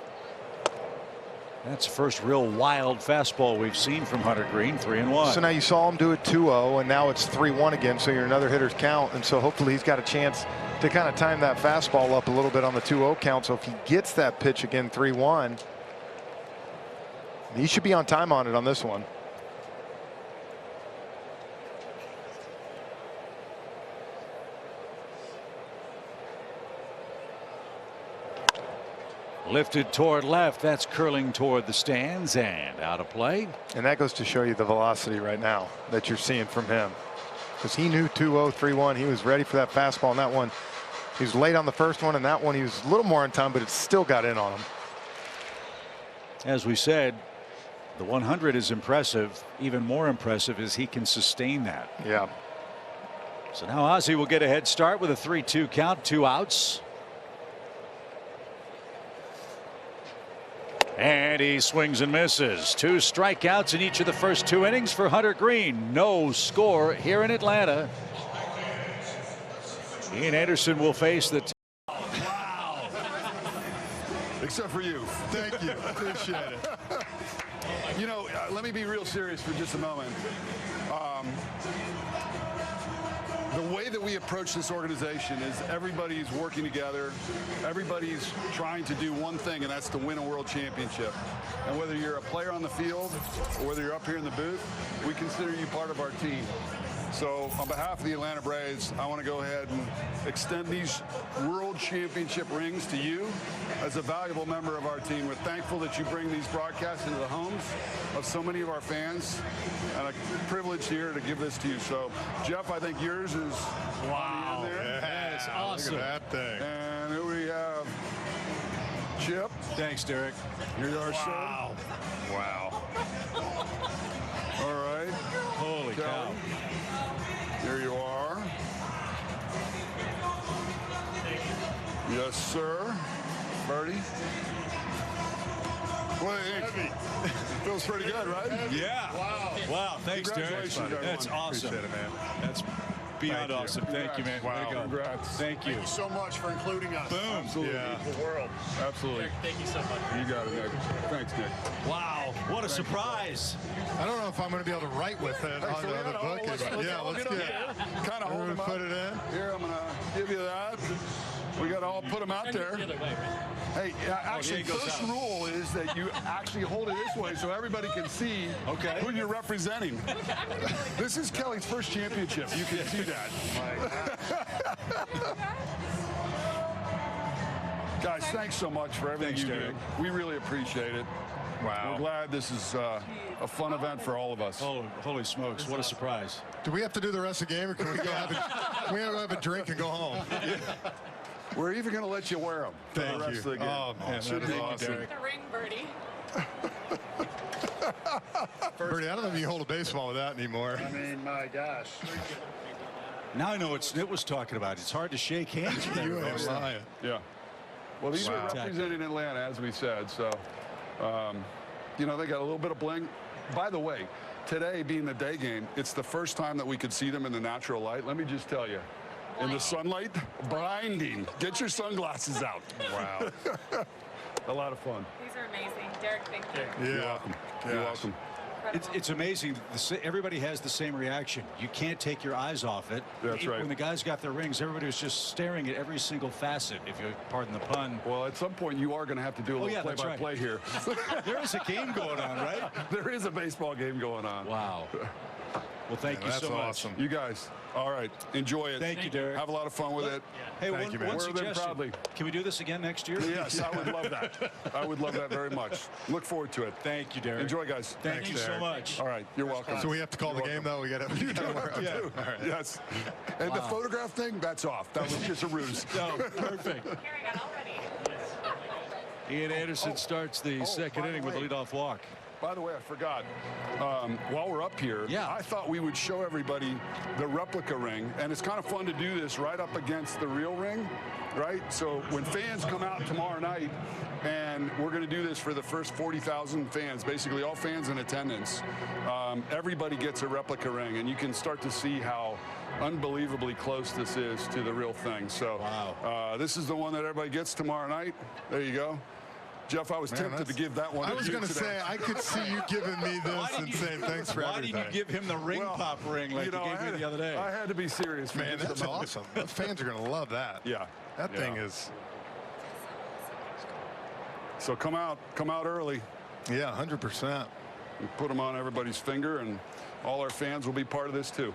That's the first real wild fastball we've seen from Hunter Greene, 3-1. So now you saw him do it 2-0, and now it's 3-1 again, so you're another hitter's count. And so hopefully he's got a chance to kind of time that fastball up a little bit on the 2-0 count. So if he gets that pitch again, 3-1, he should be on time on it on this one. Lifted toward left. That's curling toward the stands and out of play. And that goes to show you the velocity right now that you're seeing from him. Because he knew 2-0, 3-1. He was ready for that fastball on that one. He was late on the first one, and that one he was a little more on time, but it still got in on him. As we said, the 100 is impressive. Even more impressive is he can sustain that. Yeah. So now Ozzie will get a head start with a 3-2 count, 2 outs. And he swings and misses. 2 strikeouts in each of the first 2 innings for Hunter Greene. No score here in Atlanta. Ian Anderson will face the. Wow. Except for you. Thank you. Appreciate it. Let me be real serious for just a moment. The way that we approach this organization is everybody's working together. Everybody's trying to do one thing, and that's to win a world championship. And whether you're a player on the field or whether you're up here in the booth, we consider you part of our team. So on behalf of the Atlanta Braves, I want to go ahead and extend these world championship rings to you as a valuable member of our team. We're thankful that you bring these broadcasts into the homes of so many of our fans, and a privilege here to give this to you. So, Jeff, I think yours is Wow. on the end there. Yeah, That's awesome. Look at that thing. And here we have Chip. Thanks, Derek. Here's our Wow. Wow. son. All right. Holy cow. Kelly. Here you are. Yes, sir. Birdie. Wait, feels pretty good, right? Yeah. Wow. Wow. Thanks, Derek. Congratulations, That's everyone. awesome. Appreciate it, man. That's beyond awesome. Thank you, man. Wow. Way to go. Congrats. Thank you. so much for including us. Boom. Absolutely. Yeah. The world. Absolutely. Thank you so much. You got it, Nick. Thanks, Nick. Wow. What a surprise. I don't know if I'm going to be able to write with it on the other book. Yeah, let's get it. Kind of hold them Put up. it in. Here, I'm going to give you that. We got to all put them out there. The other way, right? Hey, actually, it goes first out. rule is that you actually hold it this way so everybody can see who you're representing. This is Kelly's first championship. You can see that. Guys, thanks so much for everything Thanks, you Derek. do. We really appreciate it. Wow. We're glad this is a fun event for all of us. Oh, holy smokes. What a surprise. Do we have to do the rest of the game, or can we go have a drink and go home? We're even going to let you wear them for Thank the rest you. of the game. Oh, man, that Should is be awesome. The ring, Birdie. Birdie, I don't know if you can hold a baseball with that anymore. I mean, my gosh. Now I know what Snit was talking about. It's hard to shake hands with You ain't everybody. lying. Yeah. Well, these Wow. are representing Atlanta, as we said. So, they got a little bit of bling. By the way, today being the day game, it's the first time that we could see them in the natural light. Let me just tell you, in the sunlight, blinding. Get your sunglasses out. Wow. A lot of fun. These are amazing. Derek, thank you. Yeah. You're welcome. You're welcome. It's amazing. Everybody has the same reaction. You can't take your eyes off it. That's right. When the guys got their rings, everybody was just staring at every single facet, if you pardon the pun. Well, at some point, you are going to have to do a little that's right. play-by-play here. There is a game going on, right? There is a baseball game going on. Wow. Well, thank you That's so much. awesome. You guys, all right, enjoy it. Thank you, Derek. Have a lot of fun with it. Hey, Thank one, you, man. one Wear them suggestion. proudly. Can we do this again next year? Yes, I would love that. I would love that very much. Look forward to it. Thank you, Derek. Enjoy, guys. Thank you so Derek. much. All right, you're welcome. So we have to call the game, though? We got to Yeah. Yes. And the photograph thing, that's off. That was just a ruse. No, perfect. Here I got already. Ian Anderson starts the second inning with a leadoff walk. By the way, I forgot. While we're up here, I thought we would show everybody the replica ring. And it's kind of fun to do this right up against the real ring, right? So when fans come out tomorrow night, and we're going to do this for the first 40,000 fans, basically all fans in attendance, everybody gets a replica ring. And you can start to see how unbelievably close this is to the real thing. So this is the one that everybody gets tomorrow night. There you go. Jeff, I was tempted to give that one to you. I was going to say, I could see you giving me this and saying thanks for everything. Why didn't you give him the ring pop ring like you gave me the other day? I had to be serious. Man, that's awesome. The fans are going to love that. Yeah. That thing is. So come out early. Yeah, 100%. Put them on everybody's finger, and all our fans will be part of this too.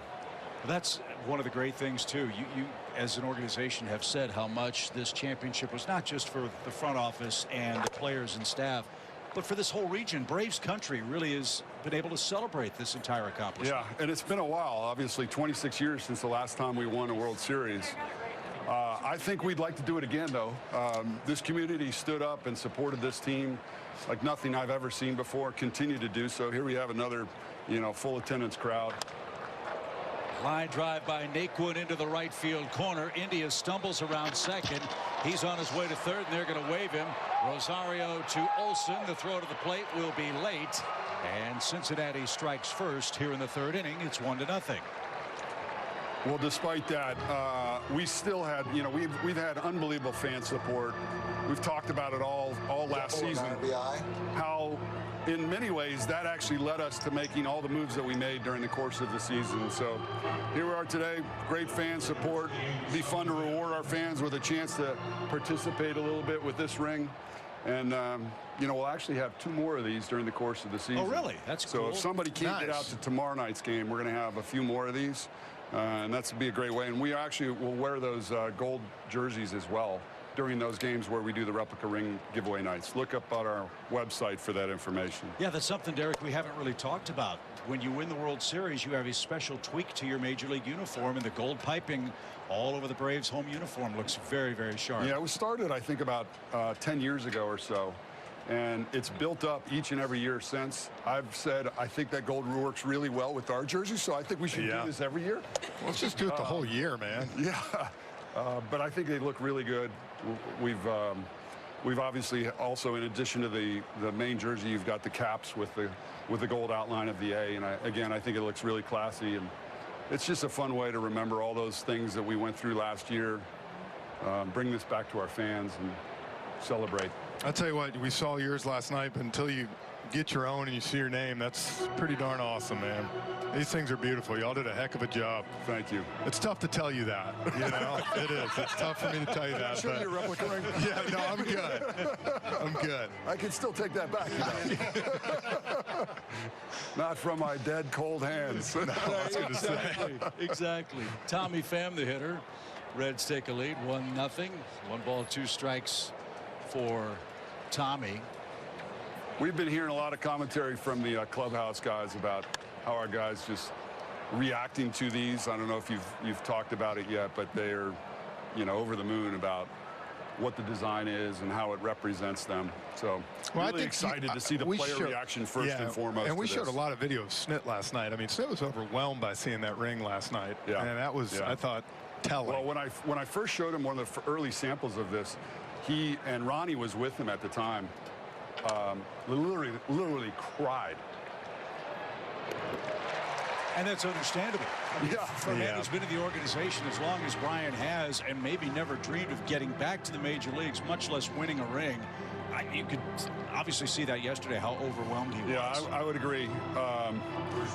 That's one of the great things too. You as an organization have said how much this championship was not just for the front office and the players and staff, but for this whole region. Braves country really has been able to celebrate this entire accomplishment. Yeah, and it's been a while. Obviously 26 years since the last time we won a World Series. I think we'd like to do it again, though. This community stood up and supported this team like nothing I've ever seen before. Continue to do so. Here we have another, full attendance crowd. Line drive by Naquin into the right field corner. India stumbles around second. He's on his way to third, and they're going to wave him. Rosario to Olsen. The throw to the plate will be late, and Cincinnati strikes first here in the third inning. It's 1-0. Well, despite that, we still had, we've had unbelievable fan support. We've talked about it all last season. How, in many ways, that actually led us to making all the moves that we made during the course of the season. So here we are today, great fan support. It'd be fun to reward our fans with a chance to participate a little bit with this ring. And, we'll actually have 2 more of these during the course of the season. Oh, really? That's cool. So if somebody can't get out to tomorrow night's game, we're going to have a few more of these. And that's be a great way. And we actually will wear those gold jerseys as well during those games where we do the replica ring giveaway nights. Look up on our website for that information. Yeah, that's something, Derek, we haven't really talked about. When you win the World Series, you have a special tweak to your Major League uniform, and the gold piping all over the Braves home uniform looks very, very sharp. Yeah, it was started, I think, about 10 years ago or so. And it's built up each and every year since. I've said I think that gold works really well with our jerseys, so I think we should do this every year. Well, let's just do it the whole year, man. Yeah, but I think they look really good. We've obviously also, in addition to the main jersey, you've got the caps with the gold outline of the A. And I think it looks really classy, and it's just a fun way to remember all those things that we went through last year. Bring this back to our fans and celebrate. I'll tell you what, we saw yours last night, but until you get your own and you see your name, that's pretty darn awesome, man. These things are beautiful. Y'all did a heck of a job. Thank you. It's tough to tell you that, It is. It's tough for me to tell you that. Show you a replica ring. Yeah, no, I'm good. I'm good. I can still take that back. Not from my dead, cold hands. No, I was going to say. Exactly. Tommy Pham, the hitter. Reds take a lead, 1-0. 1 ball, 2 strikes for Tommy. We've been hearing a lot of commentary from the clubhouse guys about how our guys just reacting to these. I don't know if you've talked about it yet, but they're, over the moon about what the design is and how it represents them. So really excited to see the player reaction first and foremost. And we showed a lot of video of Snit last night. I mean, Snit was overwhelmed by seeing that ring last night. Yeah. And that was, I thought, telling. Well, when I first showed him one of the early samples of this, he and Ronnie was with him at the time. Literally cried. And that's understandable. For a man who's been in the organization as long as Brian has and maybe never dreamed of getting back to the major leagues, much less winning a ring, you could obviously see that yesterday, how overwhelmed he was. Yeah, I would agree.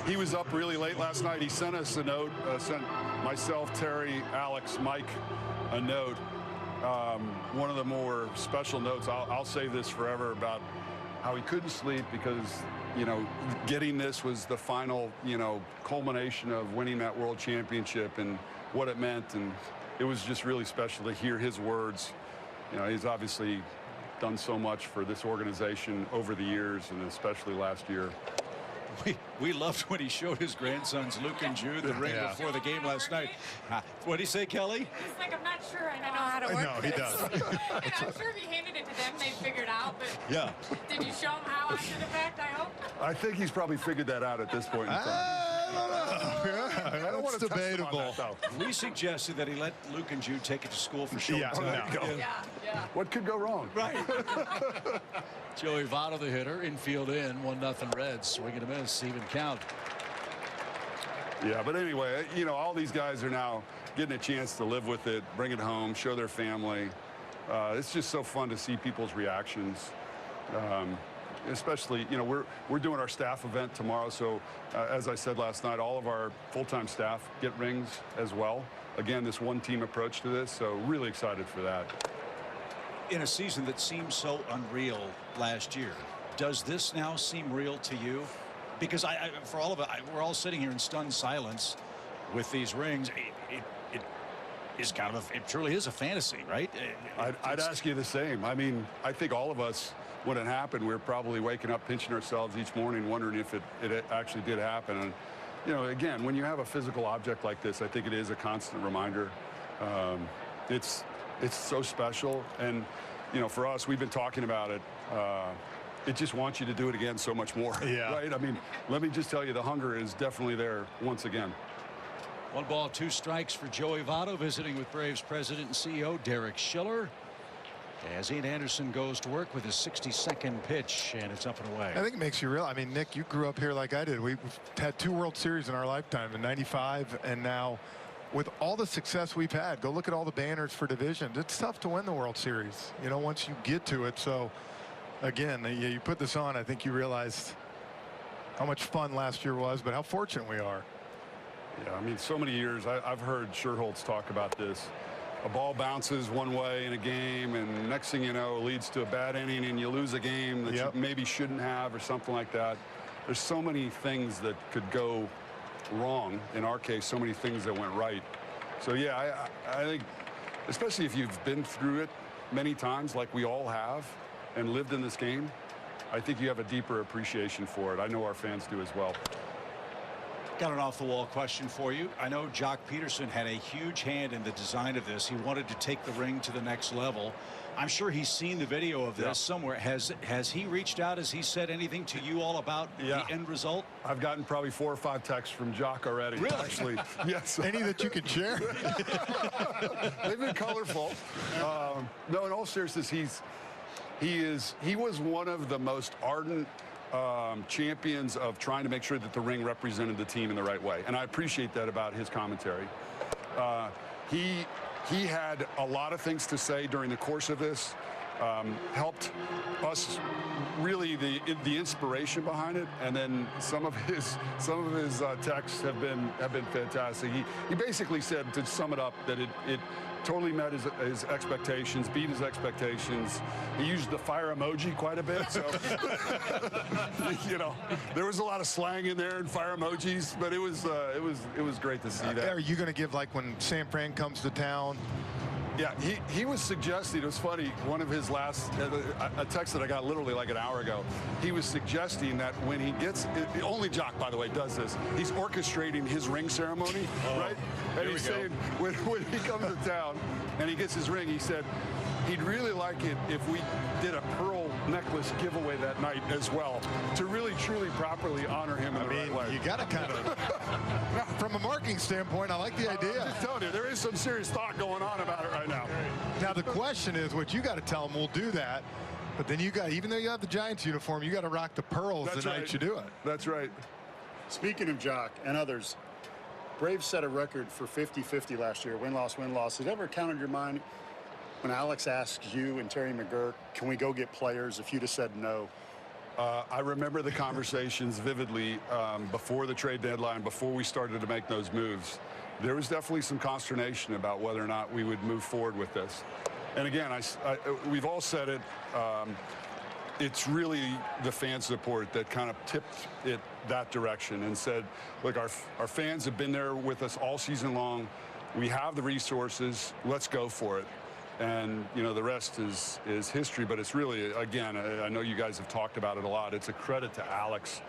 He was up really late last night. He sent us a note, sent myself, Terry, Alex, Mike a note. One of the more special notes, I'll save this forever, about how he couldn't sleep because, getting this was the final, culmination of winning that world championship and what it meant. And it was just really special to hear his words. He's obviously done so much for this organization over the years, and especially last year. We loved when he showed his grandsons, Luke and Jude, the ring before the game last night. What did he say, Kelly? He's like, I'm not sure I know how to work No, he does. I'm sure if he handed it to them, they'd figure it out. But did you show him how after the fact, I hope? I think he's probably figured that out at this point in time. I don't want to debatable. We suggested that he let Luke and Jude take it to school for sure. What could go wrong? Right. Joey Votto, the hitter, infield in, 1-0 Reds. Swing and a miss, even count. Yeah, but anyway, you know, all these guys are now getting a chance to live with it, bring it home, show their family. It's just so fun to see people's reactions. Especially, you know, we're doing our staff event tomorrow, so as I said last night, all of our full-time staff get rings as well. Again, this one-team approach to this, so really excited for that. In a season that seemed so unreal last year, does this now seem real to you? Because for all of it, we're all sitting here in stunned silence with these rings. It is kind of it truly is a fantasy, right? I'd ask you the same. I mean, I think all of us, when it happened, we were probably waking up, pinching ourselves each morning, wondering if it actually did happen. And, you know, again, when you have a physical object like this, I think it is a constant reminder. It's so special. And, you know, for us, we've been talking about it. It just wants you to do it again so much more. Yeah. Right? I mean, let me just tell you, the hunger is definitely there once again. 1 ball, 2 strikes for Joey Votto, visiting with Braves president and CEO Derek Schiller. As Ian Anderson goes to work with his 62nd pitch, and it's up and away. I think it makes you real. I mean, Nick, you grew up here like I did. We've had 2 World Series in our lifetime, in '95 and now. With all the success we've had, go look at all the banners for divisions. It's tough to win the World Series, you know, once you get to it. So, again, you put this on, I think you realized how much fun last year was, but how fortunate we are. Yeah, I mean, so many years. I've heard Scherholtz talk about this. A ball bounces one way in a game, and next thing you know, it leads to a bad inning, and you lose a game that you maybe shouldn't have or something like that. There's so many things that could go wrong. In our case, so many things that went right. So, yeah, I think, especially if you've been through it many times like we all have and lived in this game, I think you have a deeper appreciation for it. I know our fans do as well. Got an off-the-wall question for you. I know Jock Peterson had a huge hand in the design of this. He wanted to take the ring to the next level. I'm sure he's seen the video of this somewhere. Has he reached out? Has he said anything to you all about the end result? I've gotten probably 4 or 5 texts from Jock already. Really? Actually, yes. Any that you could share? They've been colorful. No, in all seriousness, he was one of the most ardent champions of trying to make sure that the ring represented the team in the right way. And I appreciate that about his commentary. He had a lot of things to say during the course of this, helped us really the inspiration behind it, and then some of his texts have been fantastic. He basically said, to sum it up, that it totally met his expectations, beat his expectations. He used the fire emoji quite a bit, so you know, there was a lot of slang in there and fire emojis, but it was great to see that. Are you going to give, like, when San Fran comes to town? Yeah, he was suggesting, it was funny, one of his last, a text that I got literally like an hour ago, he was suggesting that when he gets, only Jock, by the way, does this, he's orchestrating his ring ceremony, right? And he's saying, when he comes to town and he gets his ring, he said, he'd really like it if we did a pearl necklace giveaway that night as well, to really, truly, properly honor him in the right way. You got to kind of, from a marketing standpoint, I like the idea. I'm just telling you, there is some serious thought going on about it right now. Now, the question is, what you got to tell them, we'll do that, but then you got, even though you have the Giants uniform, you got to rock the pearls the night you do it. That's right. Speaking of Jock and others, Braves set a record for 50-50 last year, win-loss, win-loss. Has it ever counted your mind when Alex asked you and Terry McGurk, can we go get players, if you'd have said no? I remember the conversations vividly before the trade deadline, before we started to make those moves. There was definitely some consternation about whether or not we would move forward with this. And again, we've all said it. It's really the fan support that kind of tipped it that direction and said, look, our fans have been there with us all season long. We have the resources. Let's go for it. And, you know, the rest is history, but it's really, again, I know you guys have talked about it a lot. It's a credit to Alex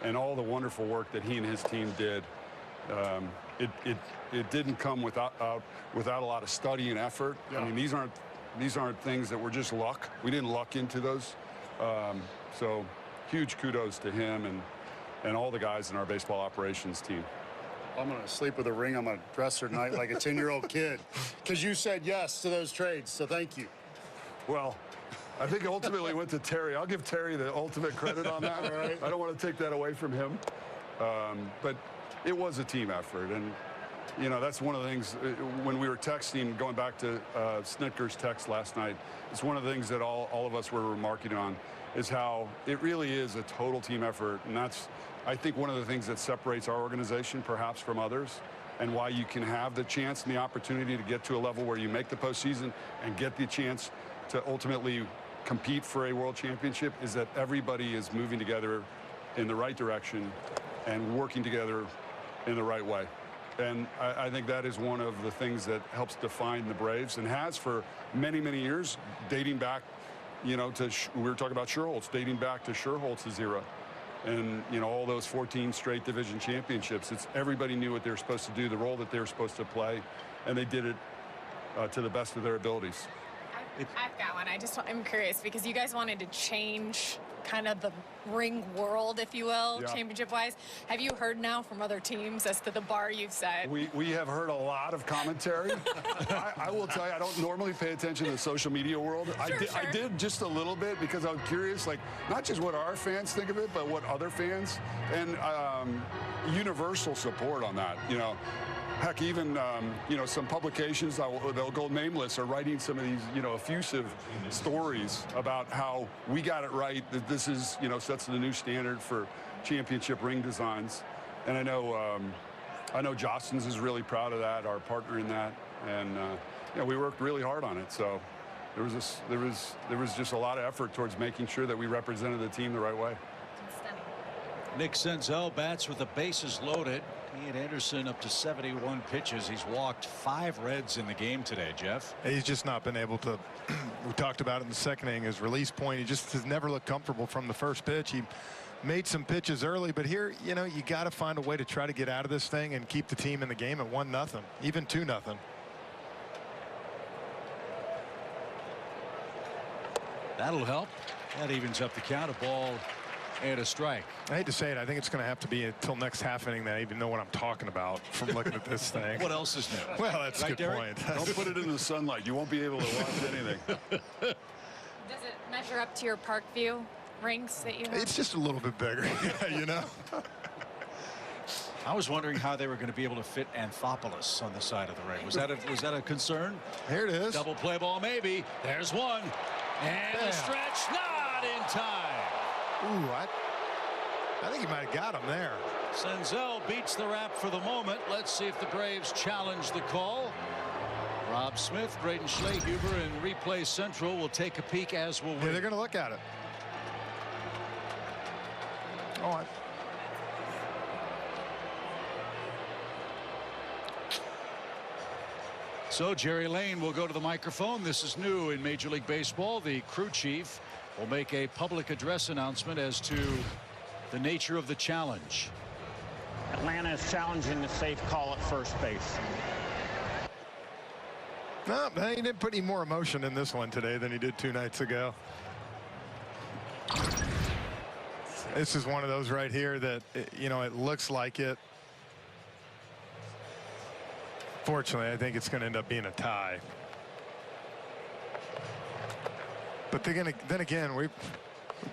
and all the wonderful work that he and his team did. It didn't come without a lot of study and effort. Yeah. I mean, these aren't things that were just luck. We didn't luck into those. So huge kudos to him and all the guys in our baseball operations team. I'm going to sleep with a ring on my dresser tonight like a 10-year-old kid because you said yes to those trades, so thank you. Well, I think ultimately it went to Terry. I'll give Terry the ultimate credit on that. All right. I don't want to take that away from him. But it was a team effort. And, you know, that's one of the things when we were texting, going back to Snitker's text last night, it's one of the things that all of us were remarking on is how it really is a total team effort. And that's, I think, one of the things that separates our organization perhaps from others and why you can have the chance and the opportunity to get to a level where you make the postseason and get the chance to ultimately compete for a world championship is that everybody is moving together in the right direction and working together in the right way. And I think that is one of the things that helps define the Braves and has for many, many years, dating back, you know, to, we were talking about Sherholtz, dating back to Sherholtz's era. And, you know, all those 14 straight division championships, it's everybody knew what they were supposed to do, the role that they were supposed to play, and they did it to the best of their abilities. I've got one. I'm curious because you guys wanted to change kind of the ring world, if you will, Yeah. championship-wise. Have you heard now from other teams as to the bar you've set? We have heard a lot of commentary. I will tell you, I don't normally pay attention to the social media world. I did just a little bit because I'm curious, like, not just what our fans think of it, but what other fans, and universal support on that, you know. Heck, even, you know, some publications, they'll go nameless, are writing some of these, you know, effusive stories about how we got it right, that this is, you know, sets the new standard for championship ring designs. And I know Jostens is really proud of that, our partner in that. And, you know, we worked really hard on it. So there was just a lot of effort towards making sure that we represented the team the right way. Nick Senzel bats with the bases loaded. He and Anderson up to 71 pitches. He's walked 5 Reds in the game today, Jeff. He's just not been able to. We talked about it in the second inning, his release point. He just has never looked comfortable from the first pitch. He made some pitches early, but here, you know, you got to find a way to try to get out of this thing and keep the team in the game at 1-0, even 2-0. That'll help. That evens up the count. A ball and a strike. I hate to say it, I think it's going to have to be until next half inning that I even know what I'm talking about from looking at this thing. What else is new? Well, that's right, a good Derek? point. Don't put it in the sunlight. You won't be able to watch anything. Does it measure up to your Parkview rings that you have? It's just a little bit bigger, you know. I was wondering how they were going to be able to fit Anthopoulos on the side of the ring. Was that a concern? Here it is. Double play ball, maybe. There's one. And the stretch, not in time. Ooh, I think he might have got him there. Senzel beats the rap for the moment. Let's see if the Braves challenge the call. Rob Smith, Braden Schlehuber, and Replay Central will take a peek as will we. Yeah, they're going to look at it. Oh, So Jerry Lane will go to the microphone. This is new in Major League Baseball. The crew chief will make a public address announcement as to the nature of the challenge. Atlanta is challenging the safe call at first base. no, he didn't put any more emotion in this one today than he did 2 nights ago. This is one of those right here that, you know, it looks like it. Fortunately, I think it's going to end up being a tie. But then again, we've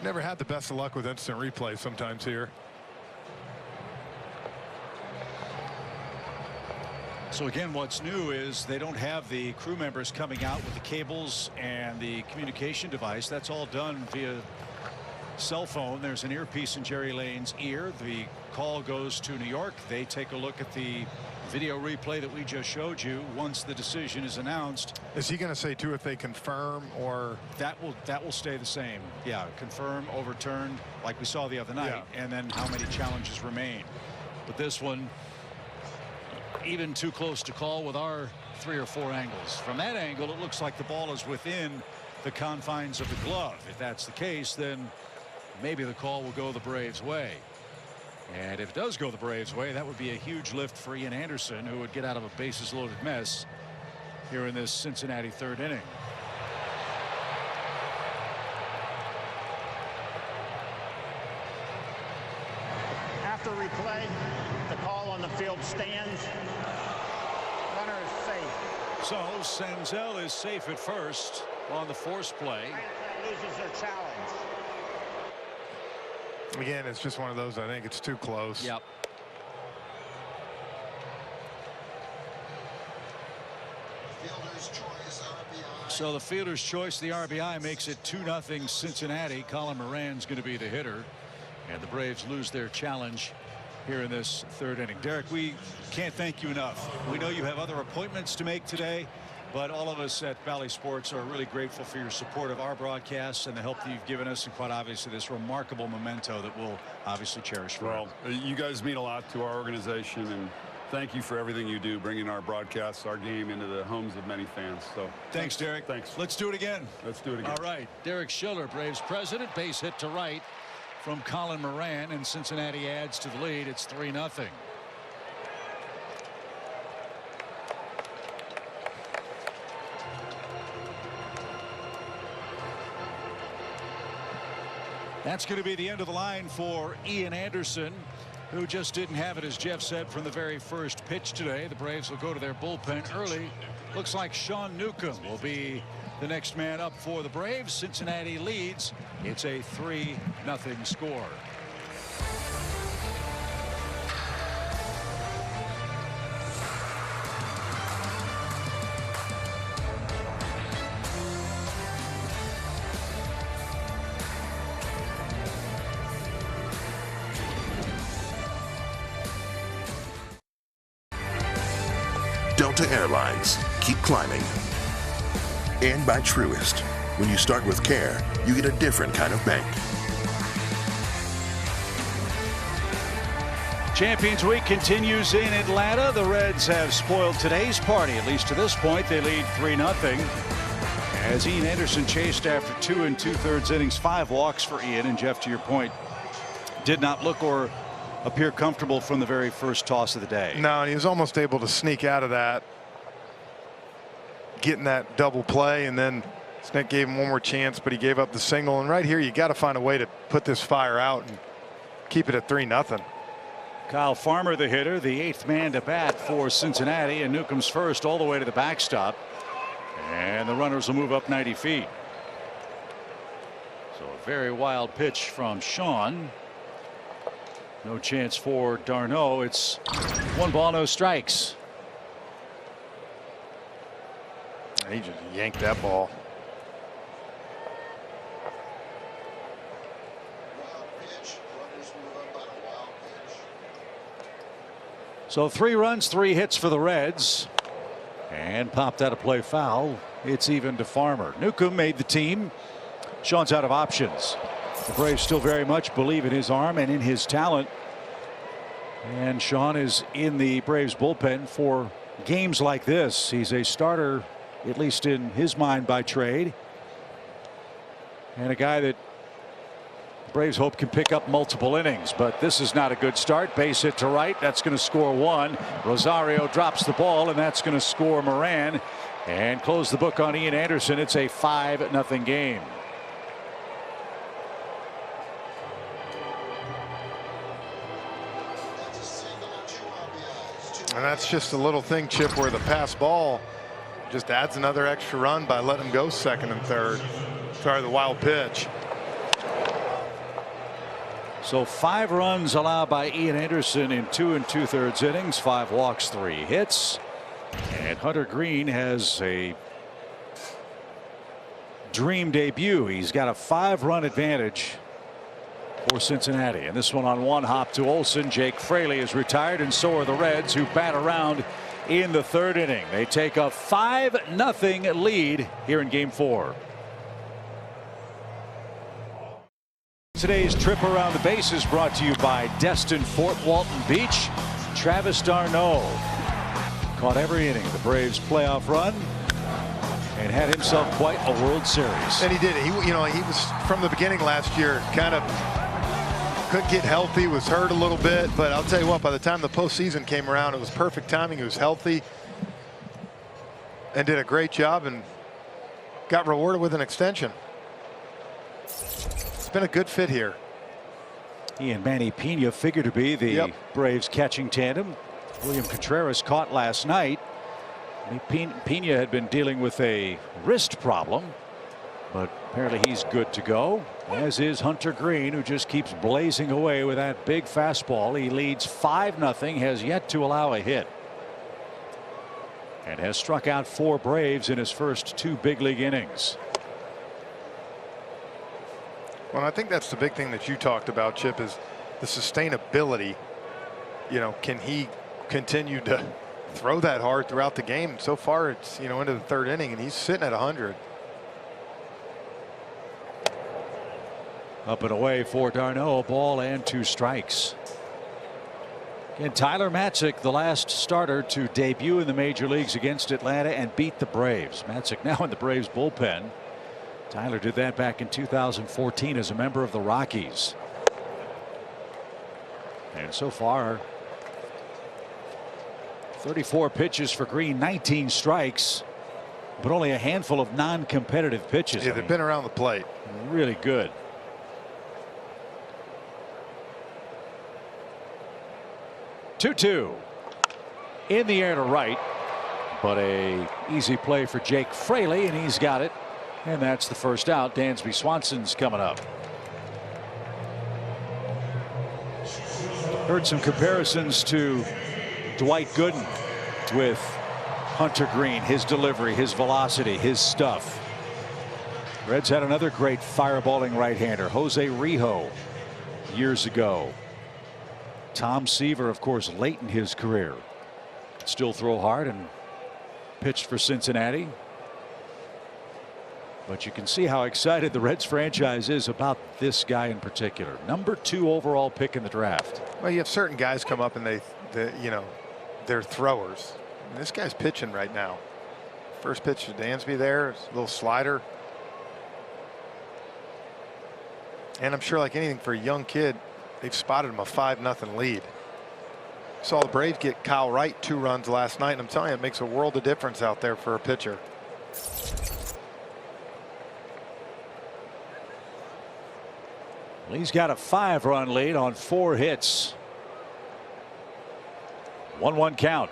never had the best of luck with instant replay sometimes here. So again, what's new is they don't have the crew members coming out with the cables and the communication device. That's all done via cell phone. There's an earpiece in Jerry Lane's ear. The call goes to New York. They take a look at the video replay that we just showed you. Once the decision is announced, is he going to say too if they confirm, or that will stay the same? Yeah, confirm, overturn, like we saw the other night, yeah. And then how many challenges remain. But this one, even too close to call with our 3 or 4 angles. From that angle, it looks like the ball is within the confines of the glove. If that's the case, then maybe the call will go the Braves' way. And if it does go the Braves' way, that would be a huge lift for Ian Anderson, who would get out of a bases-loaded mess here in this Cincinnati 3rd inning. After replay, the call on the field stands. Runner is safe. So Senzel is safe at first on the force play. Loses their challenge. Again, it's just one of those. I think it's too close. Yep. Fielder's choice, RBI. So the fielder's choice, the RBI, makes it 2-0 Cincinnati. Colin Moran's going to be the hitter, and the Braves lose their challenge here in this third inning. Derek, we can't thank you enough. We know you have other appointments to make today, but all of us at Bally Sports are really grateful for your support of our broadcasts and the help that you've given us, and quite obviously this remarkable memento that we'll obviously cherish forever. Well, you guys mean a lot to our organization, and thank you for everything you do, bringing our broadcasts, our game into the homes of many fans. So thanks, Derek. Thanks. Let's do it again. Let's do it again. All right. Derek Schiller, Braves president, base hit to right from Colin Moran, and Cincinnati adds to the lead. It's 3-0. That's going to be the end of the line for Ian Anderson, who just didn't have it, as Jeff said, from the very first pitch today. The Braves will go to their bullpen early. Looks like Sean Newcomb will be the next man up for the Braves. Cincinnati leads. It's a 3-0 score. Delta Airlines. Keep climbing. And by Truist. When you start with care, you get a different kind of bank. Champions Week continues in Atlanta. The Reds have spoiled today's party. At least to this point, they lead 3-0. As Ian Anderson chased after 2 2/3 innings, 5 walks for Ian. And Jeff, to your point, did not look or appear comfortable from the very first toss of the day. No, and he was almost able to sneak out of that, getting that double play, and then Snit gave him one more chance, but he gave up the single. And right here, you got to find a way to put this fire out and keep it at 3-0. Kyle Farmer, the hitter, the 8th man to bat for Cincinnati, and Newcomb's first all the way to the backstop, and the runners will move up 90 feet. So a very wild pitch from Sean. No chance for Darno. It's 1 ball, no strikes. He just yanked that ball. So 3 runs, 3 hits for the Reds, and popped out of play foul. It's even to Farmer. Newcomb made the team. Sean's out of options. The Braves still very much believe in his arm and in his talent. And Sean is in the Braves bullpen for games like this. He's a starter, at least in his mind, by trade. And a guy that the Braves hope can pick up multiple innings. But this is not a good start. Base hit to right. That's going to score 1. Rosario drops the ball, and that's going to score Moran and close the book on Ian Anderson. It's a 5-0 game. And that's just a little thing, Chip, where the pass ball just adds another extra run by letting him go second and third. Sorry, the wild pitch. So 5 runs allowed by Ian Anderson in 2 2/3 innings, 5 walks, 3 hits. And Hunter Green has a dream debut. He's got a 5-run advantage for Cincinnati, and this one on 1 hop to Olsen. Jake Fraley is retired, and so are the Reds, who bat around in the 3rd inning. They take a 5-0 lead here in Game 4. Today's trip around the bases brought to you by Destin Fort Walton Beach. Travis d'Arnaud caught every inning of the Braves playoff run and had himself quite a World Series. And he did. He was from the beginning last year kind of couldn't get healthy, was hurt a little bit, but I'll tell you what, by the time the postseason came around, it was perfect timing. He was healthy and did a great job and got rewarded with an extension. It's been a good fit here. He and Manny Pena figure to be the Braves catching tandem. William Contreras caught last night. Pena had been dealing with a wrist problem, but apparently he's good to go, as is Hunter Green, who just keeps blazing away with that big fastball. He leads 5-0, has yet to allow a hit, and has struck out 4 Braves in his first 2 big league innings. Well, I think that's the big thing that you talked about, Chip, is the sustainability. You know, can he continue to throw that hard throughout the game? So far, it's, you know, into the 3rd inning, and he's sitting at 100. Up and away for d'Arnaud, ball and 2 strikes. And Tyler Matzik, the last starter to debut in the major leagues against Atlanta and beat the Braves. Matzik now in the Braves bullpen. Tyler did that back in 2014 as a member of the Rockies. And so far, 34 pitches for Green, 19 strikes, but only a handful of non-competitive pitches. Yeah, they've been around the plate. Really good. Two in the air to right, but a easy play for Jake Fraley, and he's got it, and that's the first out. Dansby Swanson's coming up. Heard some comparisons to Dwight Gooden with Hunter Green, his delivery, his velocity, his stuff. Reds had another great fireballing right-hander, Jose Rijo, years ago. Tom Seaver, of course, late in his career. Still throw hard and pitched for Cincinnati. But you can see how excited the Reds franchise is about this guy in particular. Number 2 overall pick in the draft. Well, you have certain guys come up and you know, they're throwers. And this guy's pitching right now. First pitch to Dansby there, a little slider. And I'm sure, like anything for a young kid, they've spotted him a 5-0 lead. Saw the Braves get Kyle Wright 2 runs last night, and I'm telling you, it makes a world of difference out there for a pitcher. He's got a 5-run lead on 4 hits. 1-1 count.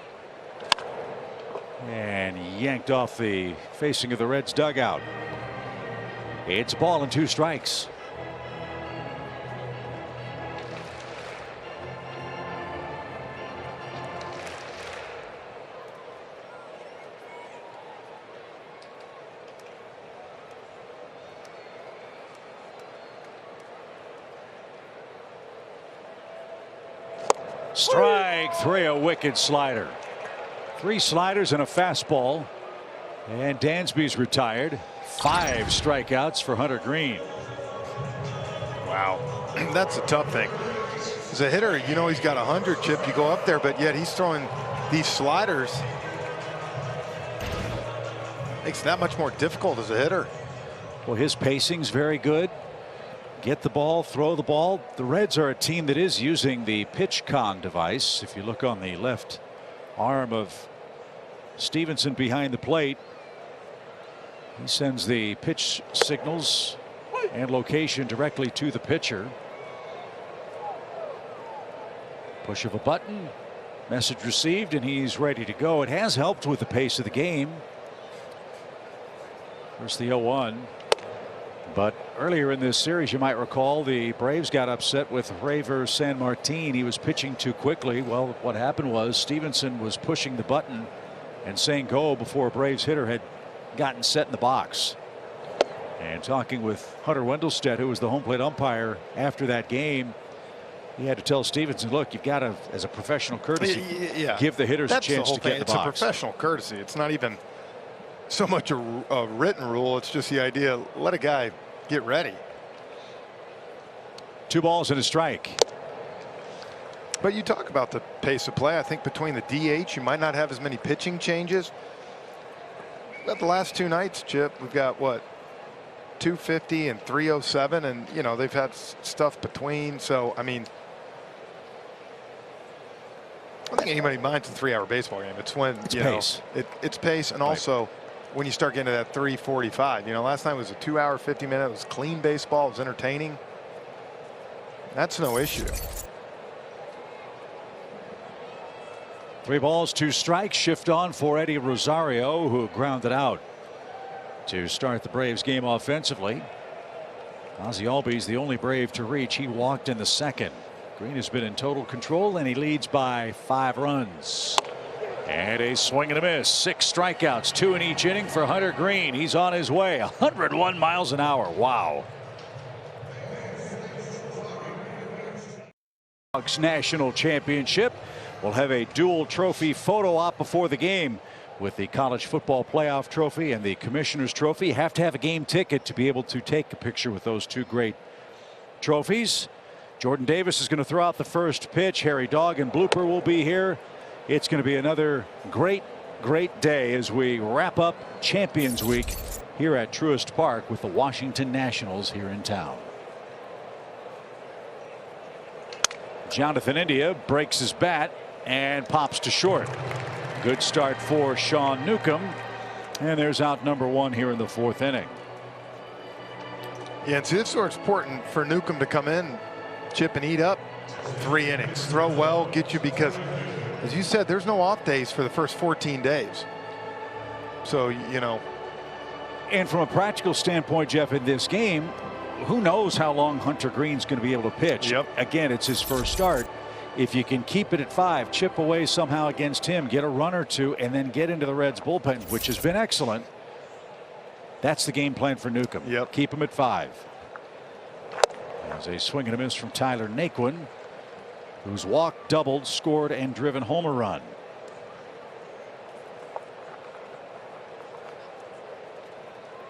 And yanked off the facing of the Reds dugout. It's a ball and 2 strikes. Strike 3, a wicked slider. 3 sliders and a fastball. And Dansby's retired. 5 strikeouts for Hunter Green. Wow. That's a tough thing. As a hitter, you know he's got 100, Chip. You go up there, but yet he's throwing these sliders. Makes it that much more difficult as a hitter. Well, his pacing's very good. Get the ball, throw the ball. The Reds are a team that is using the PitchCom device. If you look on the left arm of Stevenson behind the plate, he sends the pitch signals and location directly to the pitcher. Push of a button, message received, and he's ready to go. It has helped with the pace of the game. First the 0-1. But earlier in this series, you might recall, the Braves got upset with Reiver Sanmartin. He was pitching too quickly. Well, what happened was Stevenson was pushing the button and saying go before a Braves hitter had gotten set in the box. And talking with Hunter Wendelstedt, who was the home plate umpire after that game, he had to tell Stevenson, look, you've got to, as a professional courtesy, give the hitters a chance to get in the box. It's a professional courtesy. It's not even so much a written rule. It's just the idea, let a guy get ready. 2 balls and a strike. But you talk about the pace of play. I think between the DH, you might not have as many pitching changes. But the last 2 nights, Chip, we've got what, 250 and 307, and you know they've had stuff between. So I mean, I don't think anybody minds a 3-hour baseball game. It's when it's you pace. know it's pace, and also when you start getting to that 3:45. You know, last night was a 2-hour 50-minute. It was clean baseball. It was entertaining. That's no issue. 3 balls, 2 strikes. Shift on for Eddie Rosario, who grounded out to start the Braves game offensively. Ozzie Albies the only Brave to reach. He walked in the second. Green has been in total control, and he leads by 5 runs. And a swing and a miss. 6 strikeouts, 2 in each inning for Hunter Green. He's on his way. 101 miles an hour. Wow. National Championship will have a dual trophy photo op before the game with the college football playoff trophy and the commissioner's trophy. You have to have a game ticket to be able to take a picture with those 2 great trophies. Jordan Davis is going to throw out the first pitch. Harry Dog and Blooper will be here. It's going to be another great day as we wrap up Champions Week here at Truist Park with the Washington Nationals here in town. Jonathan India breaks his bat and pops to short. Good start for Sean Newcomb, and there's out number 1 here in the 4th inning. Yeah, and see, this is where it's important for Newcomb to come in, chip and eat up 3 innings, throw well, get you, because as you said, there's no off days for the first 14 days. So, you know. And from a practical standpoint, Jeff, in this game, who knows how long Hunter Green's going to be able to pitch. Yep. Again, it's his first start. If you can keep it at 5, chip away somehow against him, get a run or 2, and then get into the Reds bullpen, which has been excellent. That's the game plan for Newcomb. Yep. Keep him at 5. There's a swing and a miss from Tyler Naquin, who's walked, doubled, scored, and driven home a run.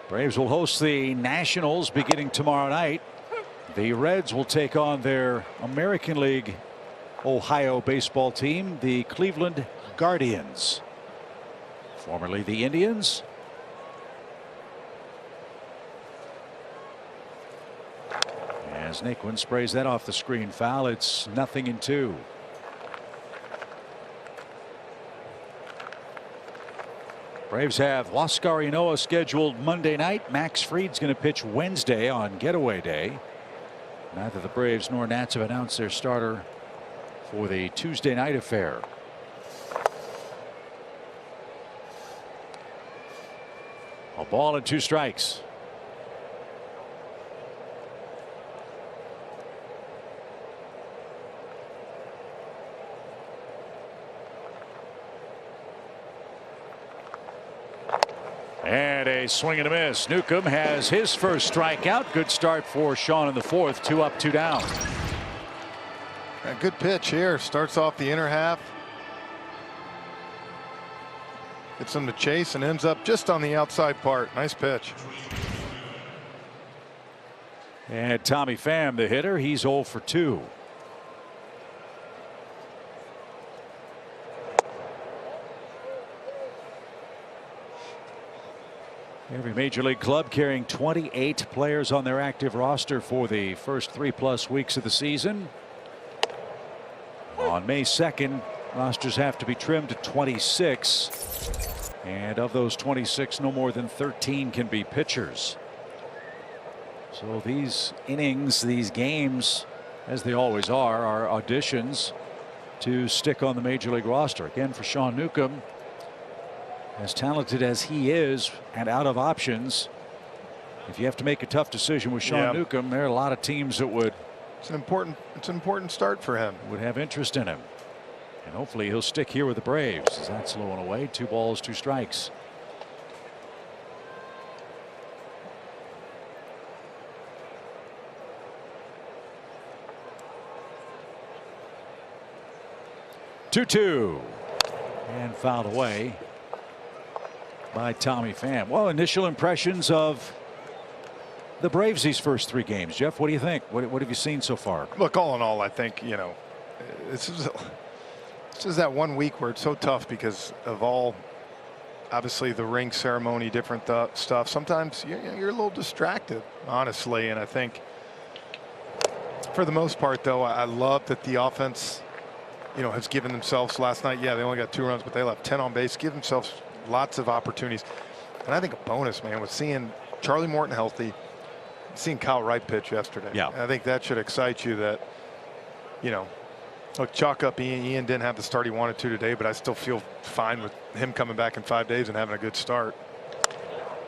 Braves will host the Nationals beginning tomorrow night. The Reds will take on their American League Ohio baseball team, the Cleveland Guardians, formerly the Indians. As Naquin sprays that off the screen foul, it's 0-2. Braves have Huascar Ynoa scheduled Monday night. Max Fried's going to pitch Wednesday on getaway day. Neither the Braves nor Nats have announced their starter for the Tuesday night affair. A ball and 2 strikes. And a swing and a miss. Newcomb has his first strikeout. Good start for Sean in the 4th. 2 up, 2 down. A good pitch here. Starts off the inner half. Gets him to chase and ends up just on the outside part. Nice pitch. And Tommy Pham, the hitter, he's 0 for 2. Every major league club carrying 28 players on their active roster for the first 3+ weeks of the season. On May 2nd, rosters have to be trimmed to 26. And of those 26, no more than 13 can be pitchers. So these innings, these games, as they always are auditions to stick on the major league roster. Again, for Sean Newcomb, as talented as he is and out of options, if you have to make a tough decision with Sean Newcomb, there are a lot of teams that would. It's an important start for him. Would have interest in him. And hopefully he'll stick here with the Braves. As that's low and away. 2 balls, 2 strikes. Two and fouled away by Tommy Pham. Well, initial impressions of the Braves these first 3 games. Jeff, what do you think? What have you seen so far? Look, all in all, I think, you know, this is that 1 week where it's so tough because of all, obviously, the ring ceremony, different stuff. Sometimes you're a little distracted, honestly, and I think for the most part, though, I love that the offense, you know, has given themselves last night. Yeah, they only got 2 runs, but they left 10 on base, give themselves lots of opportunities. And I think a bonus, man, was seeing Charlie Morton healthy, seeing Kyle Wright pitch yesterday. Yeah. And I think that should excite you that, you know, look, chalk up Ian. Ian didn't have the start he wanted to today, but I still feel fine with him coming back in 5 days and having a good start.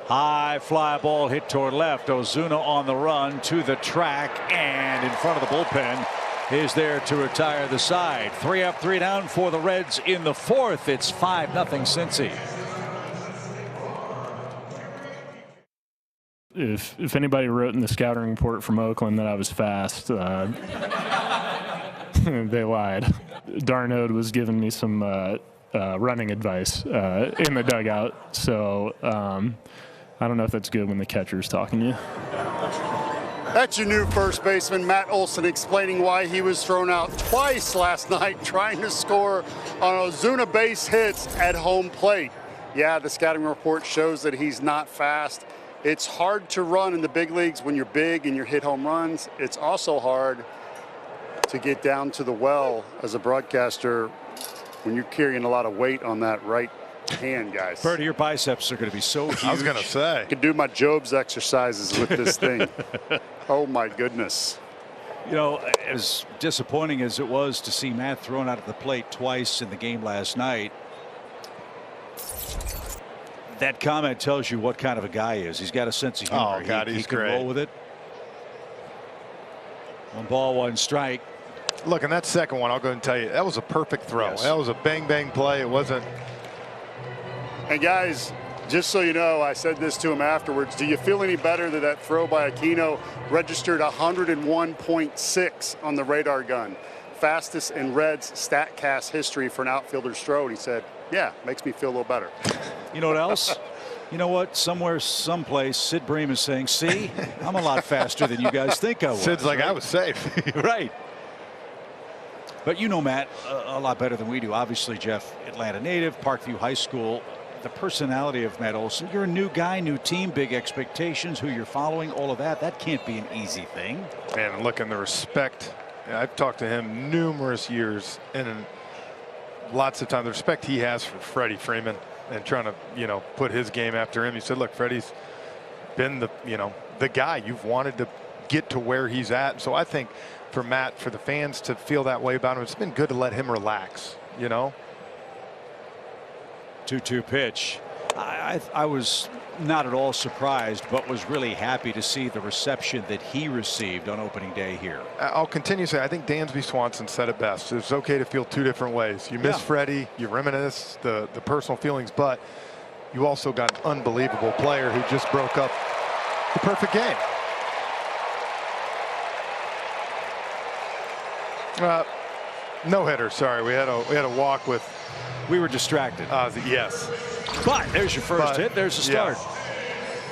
High fly ball hit toward left. Ozuna on the run to the track and in front of the bullpen is there to retire the side. 3 up, 3 down for the Reds in the 4th. It's 5-0 Cincy. If anybody wrote in the scouting report from Oakland that I was fast, they lied. Darnode was giving me some running advice in the dugout, so I don't know if that's good when the catcher's talking to you. That's your new first baseman, Matt Olson, explaining why he was thrown out twice last night trying to score on Ozuna base hits at home plate. Yeah, the scouting report shows that he's not fast. It's hard to run in the big leagues when you're big and you hit home runs. It's also hard to get down to the well as a broadcaster when you're carrying a lot of weight on that right hand, guys. Bertie, your biceps are going to be so huge. I was going to say. I could do my Job's exercises with this thing. Oh, my goodness. You know, as disappointing as it was to see Matt thrown out of the plate twice in the game last night, that comment tells you what kind of a guy he is. He's got a sense of humor. Oh, God, he he's can great. roll with it. 1 ball, 1 strike. Look, and that second one, I'll go and tell you, that was a perfect throw. Yes. That was a bang-bang play. It wasn't. And guys, just so you know, I said this to him afterwards. Do you feel any better that that throw by Aquino registered 101.6 on the radar gun? Fastest in Reds StatCast history for an outfielder's throw. And he said, yeah, makes me feel a little better. You know what else? You know what? Somewhere, someplace, Sid Bream is saying, see, I'm a lot faster than you guys think I was. Sid's like, right? I was safe. Right. But you know Matt a lot better than we do. Obviously, Jeff, Atlanta native, Parkview High School. The personality of Matt Olson. You're a new guy, new team, big expectations, who you're following, all of that. That can't be an easy thing. Man, look, and the respect. I've talked to him numerous years, and lots of time. The respect he has for Freddie Freeman and trying to, you know, put his game after him. He said, look, Freddie's been the, you know, the guy you've wanted to get to where he's at. So I think for Matt, for the fans to feel that way about him, it's been good to let him relax, you know. 2-2 pitch. I was not at all surprised, but was really happy to see the reception that he received on opening day here. I'll continue to say, I think Dansby Swanson said it best. It's okay to feel 2 different ways. You miss Freddie, you reminisce the personal feelings, but you also got an unbelievable player who just broke up the perfect game. No hitter. Sorry, we had a walk with. We were distracted. Yes. But there's your first hit. There's the start. Yeah.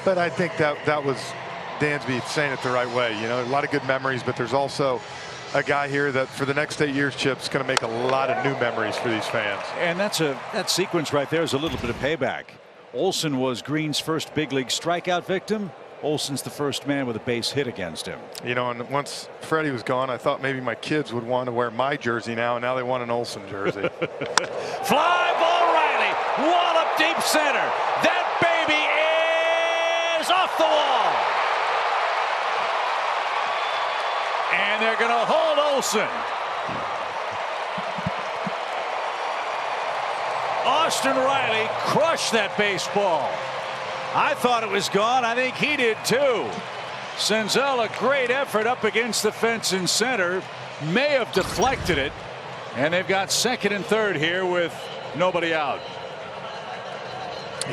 But I think that was Dansby saying it the right way. You know, a lot of good memories, but there's also a guy here that for the next 8 years, Chip's going to make a lot of new memories for these fans. And that sequence right there is a little bit of payback. Olson was Green's first big league strikeout victim. Olson's the first man with a base hit against him. You know, and once Freddie was gone, I thought maybe my kids would want to wear my jersey now, and now they want an Olson jersey. Fly ball, Riley. Wall up deep center. That baby is off the wall. And they're going to hold Olson. Austin Riley crushed that baseball. I thought it was gone. I think he did too. Senzel, a great effort up against the fence in center. May have deflected it. And they've got second and third here with nobody out.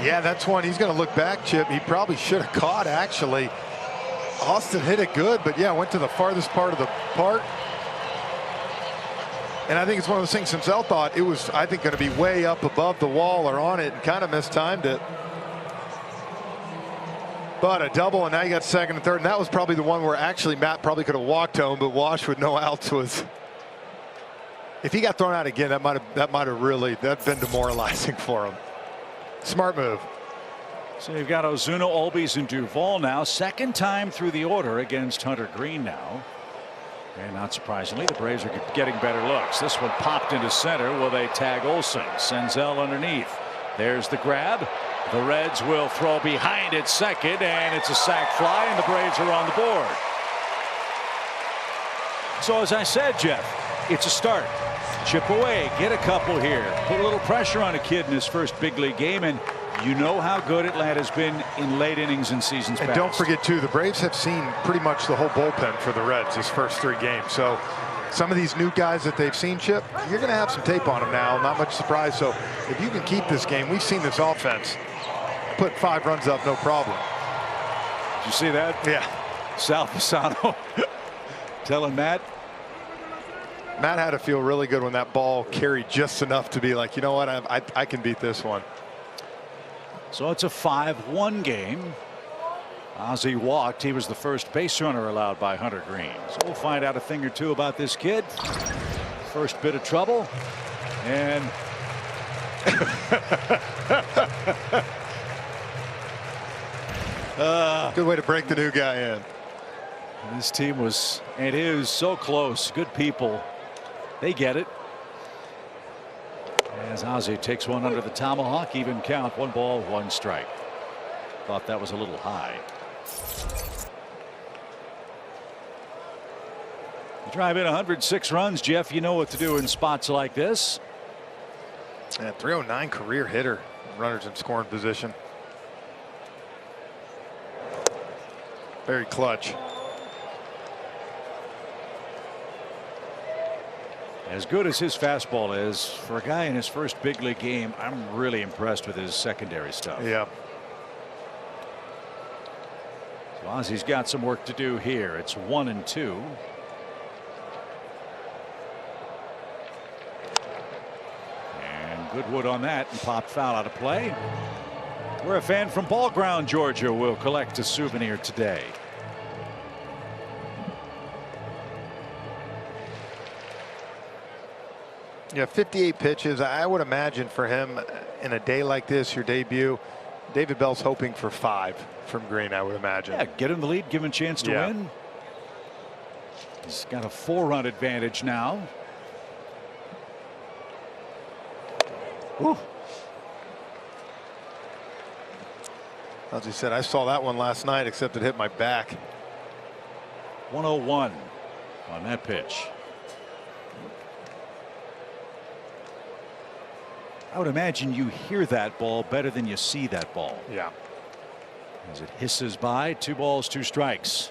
Yeah, that's one he's going to look back, Chip. He probably should have caught, actually. Austin hit it good, but yeah, went to the farthest part of the park. And I think it's one of those things Senzel thought it was, I think, going to be way up above the wall or on it and kind of mistimed it. But a double, and now you got second and third, and that was probably the one where actually Matt probably could have walked home, but Wash with no outs was. If he got thrown out again, that might have really been demoralizing for him. Smart move. So you've got Ozuna, Olbies, and Duvall now. Second time through the order against Hunter Green now. And not surprisingly, the Braves are getting better looks. This one popped into center. Will they tag Olson? Senzel underneath. There's the grab. The Reds will throw behind at second, and it's a sac fly, and the Braves are on the board. So as I said, Jeff, it's a start. Chip away, get a couple here, put a little pressure on a kid in his first big league game, and you know how good Atlanta's been in late innings in seasons past. And don't forget, too, the Braves have seen pretty much the whole bullpen for the Reds this first 3 games. So some of these new guys that they've seen, Chip, you're going to have some tape on them now. Not much surprise. So if you can keep this game, we've seen this offense put 5 runs up, no problem. Did you see that? Yeah. Sal Fasano telling Matt. Matt had to feel really good when that ball carried just enough to be like, you know what, I can beat this one. So it's a 5-1 game. Ozzie walked. He was the first base runner allowed by Hunter Green. So we'll find out a thing or two about this kid. First bit of trouble. And good way to break the new guy in. This team was and is so close. Good people. They get it. As Ozzie takes one under the tomahawk, even count, 1 ball, 1 strike. Thought that was a little high. You drive in 106 runs, Jeff. You know what to do in spots like this. And 309 career hitter, runners in scoring position. Very clutch. As good as his fastball is, for a guy in his first big league game, I'm really impressed with his secondary stuff. Yeah. So Ozzie's got some work to do here. It's 1-2. And Goodwood on that and popped foul out of play. Where a fan from Ball Ground, Georgia, will collect a souvenir today. Yeah, 58 pitches. I would imagine for him in a day like this, your debut, David Bell's hoping for 5 from Green, I would imagine. Yeah, get him the lead, give him a chance to win. He's got a 4-run advantage now. Whew. As he said, I saw that one last night, except it hit my back. 101 on that pitch. I would imagine you hear that ball better than you see that ball. Yeah. As it hisses by, 2 balls, 2 strikes.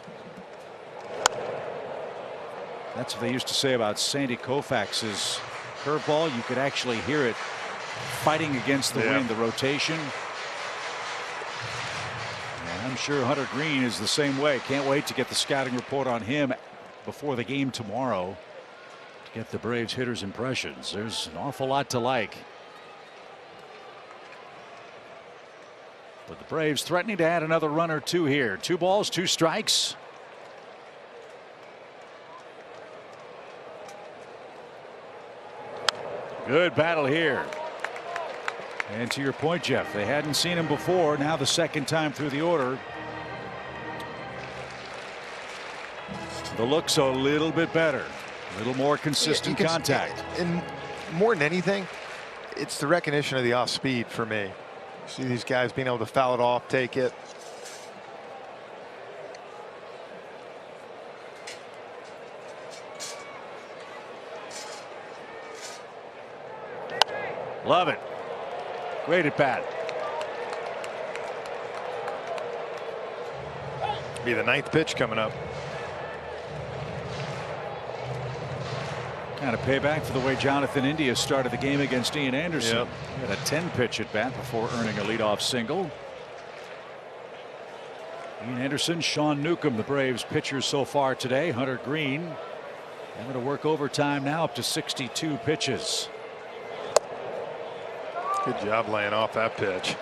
That's what they used to say about Sandy Koufax's curveball. You could actually hear it fighting against the wind, the rotation. And I'm sure Hunter Green is the same way. Can't wait to get the scouting report on him before the game tomorrow to get the Braves hitters' impressions. There's an awful lot to like. But the Braves threatening to add another run or 2 here. 2 balls, 2 strikes. Good battle here. And to your point, Jeff, they hadn't seen him before. Now the second time through the order. The look's a little bit better. A little more consistent contact. And more than anything, it's the recognition of the off speed for me. See these guys being able to foul it off, take it. Love it. Great at bat. Be the 9th pitch coming up. Kind of payback for the way Jonathan India started the game against Ian Anderson. Yep. He had a 10-pitch at bat before earning a leadoff single. Ian Anderson, Sean Newcomb, the Braves pitchers so far today. Hunter Green having to work overtime now up to 62 pitches. Good job laying off that pitch.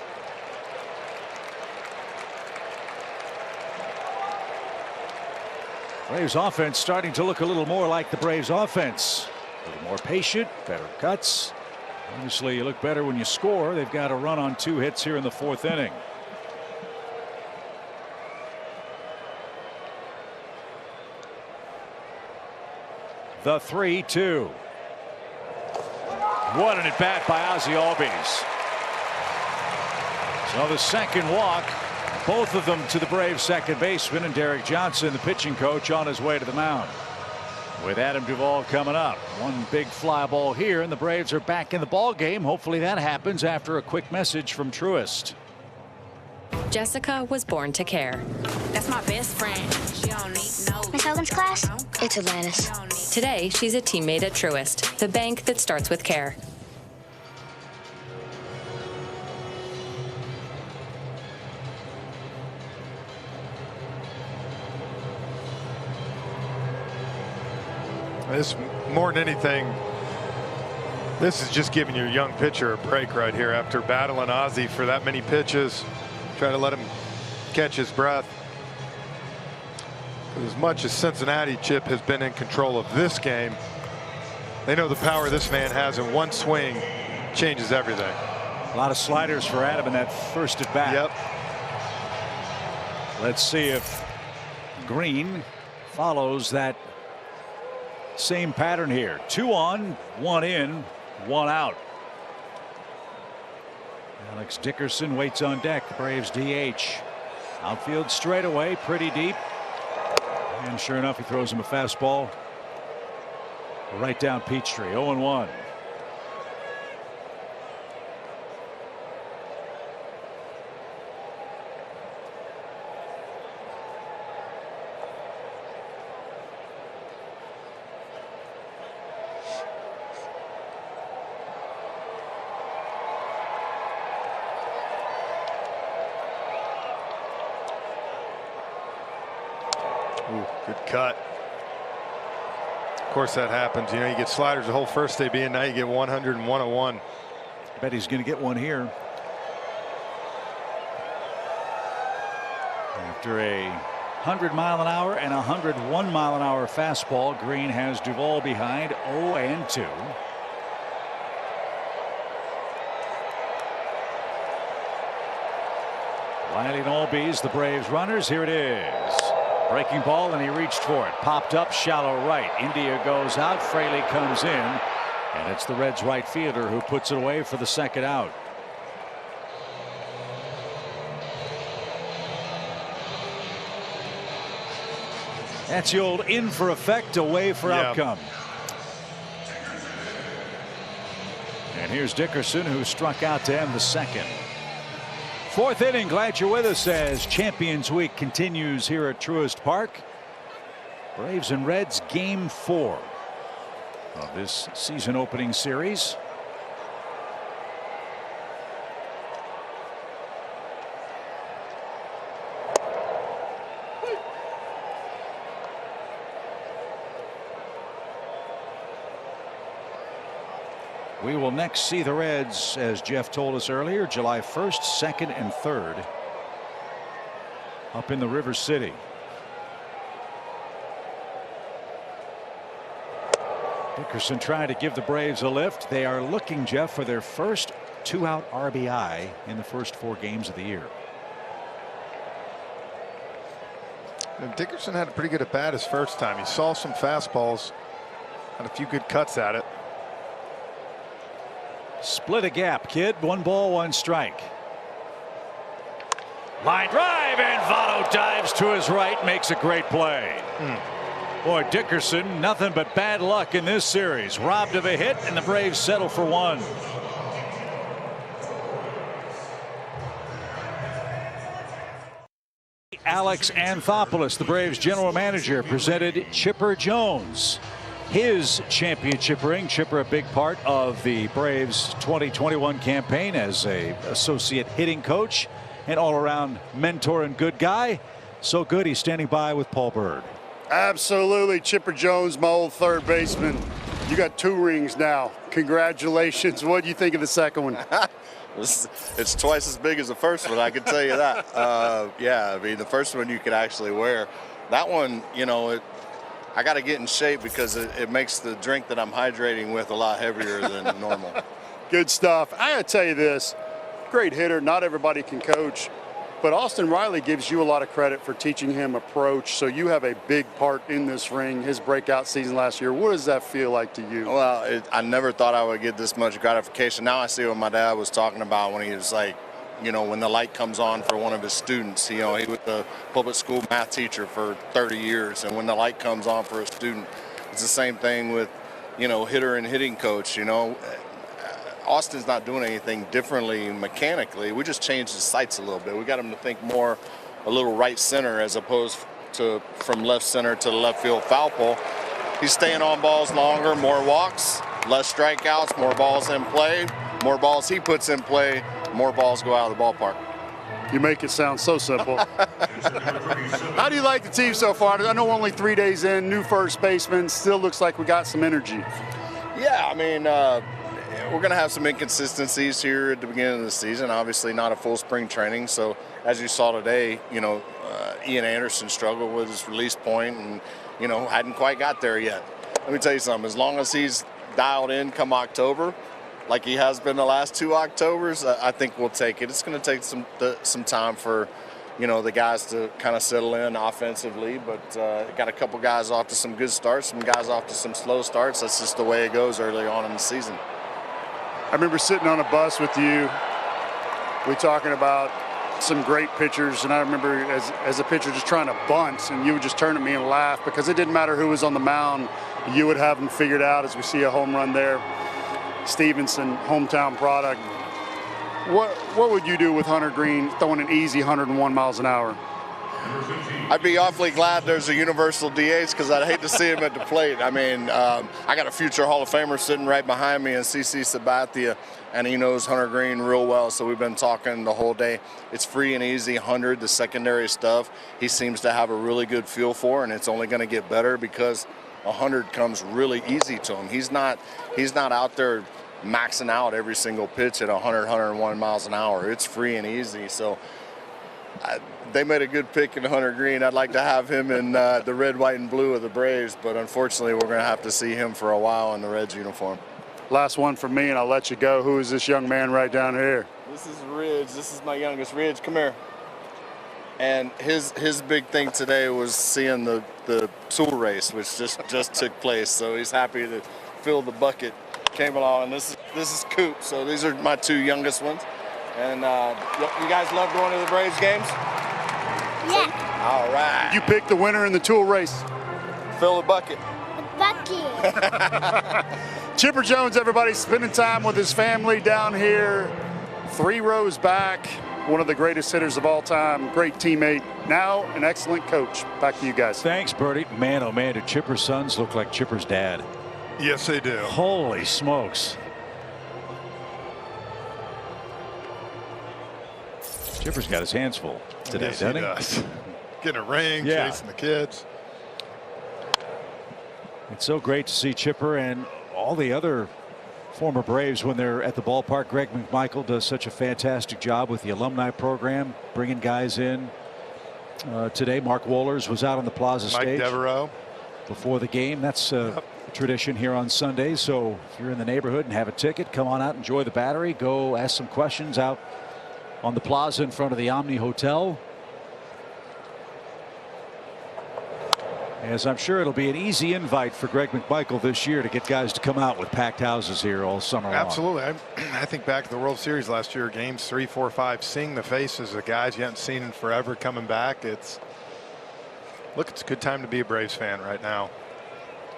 Braves offense starting to look a little more like the Braves offense. A little more patient, better cuts. Obviously, you look better when you score. They've got a run on 2 hits here in the 4th inning. The 3-2. What an at bat by Ozzie Albies. So the second walk, both of them to the Braves second baseman, and Derek Johnson, the pitching coach, on his way to the mound. With Adam Duvall coming up, one big fly ball here, and the Braves are back in the ball game. Hopefully that happens after a quick message from Truist. Jessica was born to care. That's my best friend. She don't need no. Miss Hogan's class? It's Atlantis. Today, she's a teammate at Truist, the bank that starts with care. This, more than anything, this is just giving your young pitcher a break right here after battling Ozzie for that many pitches. Try to let him catch his breath. As much as Cincinnati, Chip, has been in control of this game, they know the power this man has, and one swing changes everything. A lot of sliders for Adam in that first at bat. Yep. Let's see if Green follows that same pattern here. 2 on, 1 in, 1 out. Alex Dickerson waits on deck. The Braves DH. Outfield straightaway, pretty deep. And sure enough, he throws him a fastball right down Peachtree. 0-1. Ooh, good cut. Of course that happens. You know, you get sliders the whole first day being, now you get 100 and 101. I bet he's going to get one here. After a 100-mile-an-hour and 101-mile-an-hour fastball, Green has Duvall behind 0-2. Wiley and Albies, the Braves runners. Here it is. Breaking ball, and he reached for it. Popped up, shallow right. India goes out. Fraley comes in, and it's the Reds right fielder who puts it away for the second out. That's the old in for effect, away for outcome. And here's Dickerson, who struck out to end the second. Fourth inning. Glad you're with us as Champions Week continues here at Truist Park. Braves and Reds game 4 of this season opening series. We will next see the Reds, as Jeff told us earlier, July 1st, 2nd, and 3rd up in the River City. Dickerson trying to give the Braves a lift. They are looking, Jeff, for their first 2-out RBI in the first 4 games of the year. And Dickerson had a pretty good at bat his first time. He saw some fastballs, had a few good cuts at it. Split a gap, kid. 1 ball, 1 strike. Line drive, and Votto dives to his right, makes a great play. Boy, Dickerson, nothing but bad luck in this series. Robbed of a hit, and the Braves settle for 1. Alex Anthopoulos, the Braves general manager, presented Chipper Jones his championship ring. Chipper, a big part of the Braves 2021 campaign as a associate hitting coach and all-around mentor and good guy. So good, he's standing by with Paul Bird. Absolutely. Chipper Jones, my old third baseman. You got 2 rings now. Congratulations. What do you think of the second one? It's twice as big as the first one, I can tell you that. Yeah, I mean, the first one you could actually wear. That one, you know, I got to get in shape because it makes the drink that I'm hydrating with a lot heavier than normal. Good stuff. I got to tell you this. Great hitter. Not everybody can coach. But Austin Riley gives you a lot of credit for teaching him approach. So you have a big part in this ring, his breakout season last year. What does that feel like to you? Well, I never thought I would get this much gratification. Now I see what my dad was talking about when he was like, when the light comes on for one of his students. He was a public school math teacher for 30 years, and when the light comes on for a student, it's the same thing with, hitter and hitting coach. Austin's not doing anything differently mechanically. We just changed the sights a little bit. We got him to think more a little right center as opposed to from left center to the left field foul pole. He's staying on balls longer, more walks, less strikeouts, more balls in play, more balls he puts in play, more balls go out of the ballpark. You make it sound so simple. How do you like the team so far? I know we're only 3 days in, new first baseman, still looks like we got some energy. Yeah, I mean, we're going to have some inconsistencies here at the beginning of the season. Obviously not a full spring training, so as you saw today, Ian Anderson struggled with his release point and, hadn't quite got there yet. Let me tell you something, as long as he's dialed in come October, like he has been the last 2 Octobers, I think we'll take it. It's going to take some time for, the guys to kind of settle in offensively, but got a couple guys off to some good starts, some guys off to some slow starts. That's just the way it goes early on in the season. I remember sitting on a bus with you, we talking about some great pitchers, and I remember as a pitcher just trying to bunt, and you would just turn at me and laugh because it didn't matter who was on the mound, you would have them figured out. As we see a home run there, Stevenson, hometown product. What would you do with Hunter Green throwing an easy 101 miles an hour? I'd be awfully glad there's a universal DH because I'd hate to see him at the plate. I mean, I got a future Hall of Famer sitting right behind me, and CC Sabathia, and he knows Hunter Green real well, so we've been talking the whole day. It's free and easy, 100, the secondary stuff, he seems to have a really good feel for, and it's only going to get better because 100 comes really easy to him. He's not out there maxing out every single pitch at 100, 101 miles an hour. It's free and easy, so they made a good pick in Hunter Green. I'd like to have him in the red, white, and blue of the Braves, but unfortunately we're going to have to see him for a while in the Reds uniform. Last one from me, and I'll let you go. Who is this young man right down here? This is Ridge. This is my youngest. Ridge, come here. And his big thing today was seeing the tool race, which just took place. So he's happy to fill the bucket. Came along, and this is Coop. So these are my 2 youngest ones. And you guys love going to the Braves games? Yeah. All right. You picked the winner in the tool race. Fill the bucket. Bucket. Chipper Jones, everybody, spending time with his family down here, 3 rows back. One of the greatest hitters of all time, great teammate, now an excellent coach. Back to you guys. Thanks, Bertie. Man, oh man, do Chipper's sons look like Chipper's dad. Yes, they do. Holy smokes. Chipper's got his hands full today, yes, doesn't he? Does. Getting a ring, Yeah. chasing the kids. It's so great to see Chipper and all the other former Braves when they're at the ballpark. Greg McMichael does such a fantastic job with the alumni program, bringing guys in. Today, Mark Wohlers was out on the plaza stage. Mike Devereaux. Before the game. That's tradition here on Sundays. So if you're in the neighborhood and have a ticket, come on out, enjoy the Battery, go ask some questions out on the plaza in front of the Omni Hotel. As I'm sure it'll be an easy invite for Greg McMichael this year to get guys to come out with packed houses here all summer long. Absolutely. I think back to the World Series last year, games 3, 4, 5, seeing the faces of guys you haven't seen in forever coming back. It's a good time to be a Braves fan right now.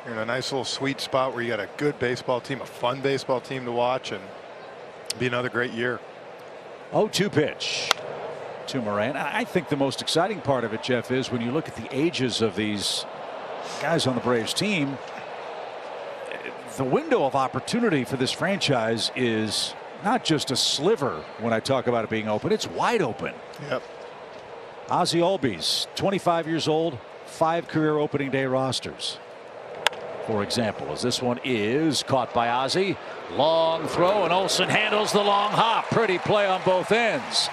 You're in a nice little sweet spot where you got a good baseball team, a fun baseball team to watch, and be another great year. 0-2 pitch to Moran. I think the most exciting part of it, Jeff, is when you look at the ages of these guys on the Braves team, the window of opportunity for this franchise is not just a sliver when I talk about it being open, it's wide open. Yep. Ozzie Albies, 25 years old, 5 career opening day rosters. For example, as this one is caught by Ozzie. Long throw, and Olsen handles the long hop. Pretty play on both ends.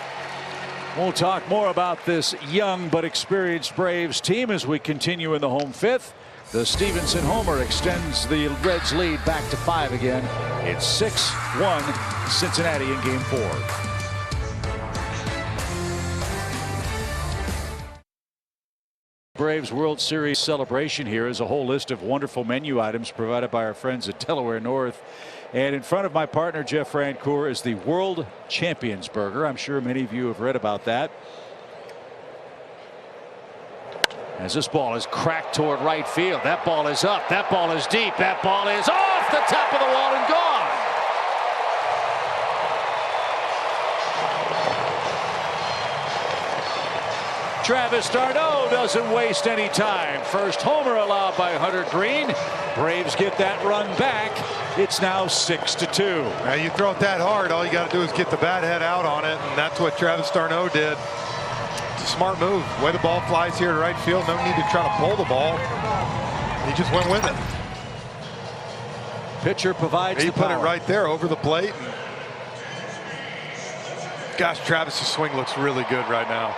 We'll talk more about this young but experienced Braves team as we continue in the home 5th. The Stevenson homer extends the Reds lead back to 5 again. It's 6-1 Cincinnati in game 4. Braves World Series celebration here is a whole list of wonderful menu items provided by our friends at Delaware North. And in front of my partner, Jeff Francoeur, is the World Champions Burger. I'm sure many of you have read about that. As this ball is cracked toward right field. That ball is up. That ball is deep. That ball is off the top of the wall and gone. Travis d'Arnaud doesn't waste any time. First homer allowed by Hunter Green. Braves get that run back. It's now 6-2. Now you throw it that hard, all you got to do is get the bat head out on it, and that's what Travis d'Arnaud did. It's a smart move. The way the ball flies here to right field, no need to try to pull the ball. He just went with it. Pitcher provides he the put power. it right there over the plate. And gosh, Travis's swing looks really good right now.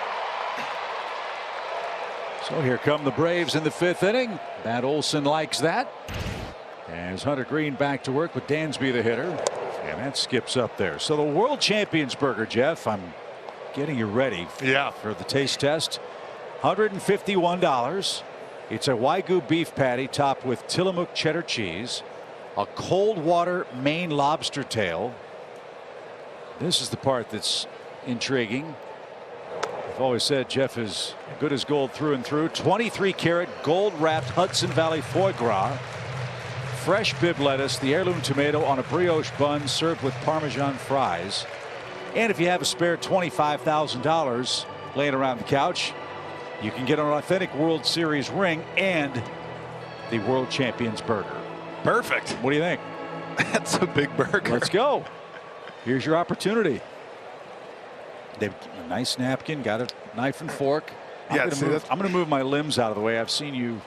So here come the Braves in the 5th inning. Matt Olson likes that. As Hunter Green back to work with Dansby the hitter. And that skips up there. So the World Champions Burger, Jeff, I'm getting you ready for the taste test. $151. It's a Wagyu beef patty topped with Tillamook cheddar cheese, a cold water Maine lobster tail. This is the part that's intriguing. I've always said Jeff is good as gold through and through. 23-karat gold-wrapped Hudson Valley foie gras, fresh bib lettuce, the heirloom tomato on a brioche bun served with Parmesan fries. And if you have a spare $25,000 laying around the couch, you can get an authentic World Series ring and the World Champions Burger. Perfect. What do you think? That's a big burger. Let's go. Here's your opportunity. They've a nice napkin, got a knife and fork. I'm going to move my limbs out of the way. I've seen you.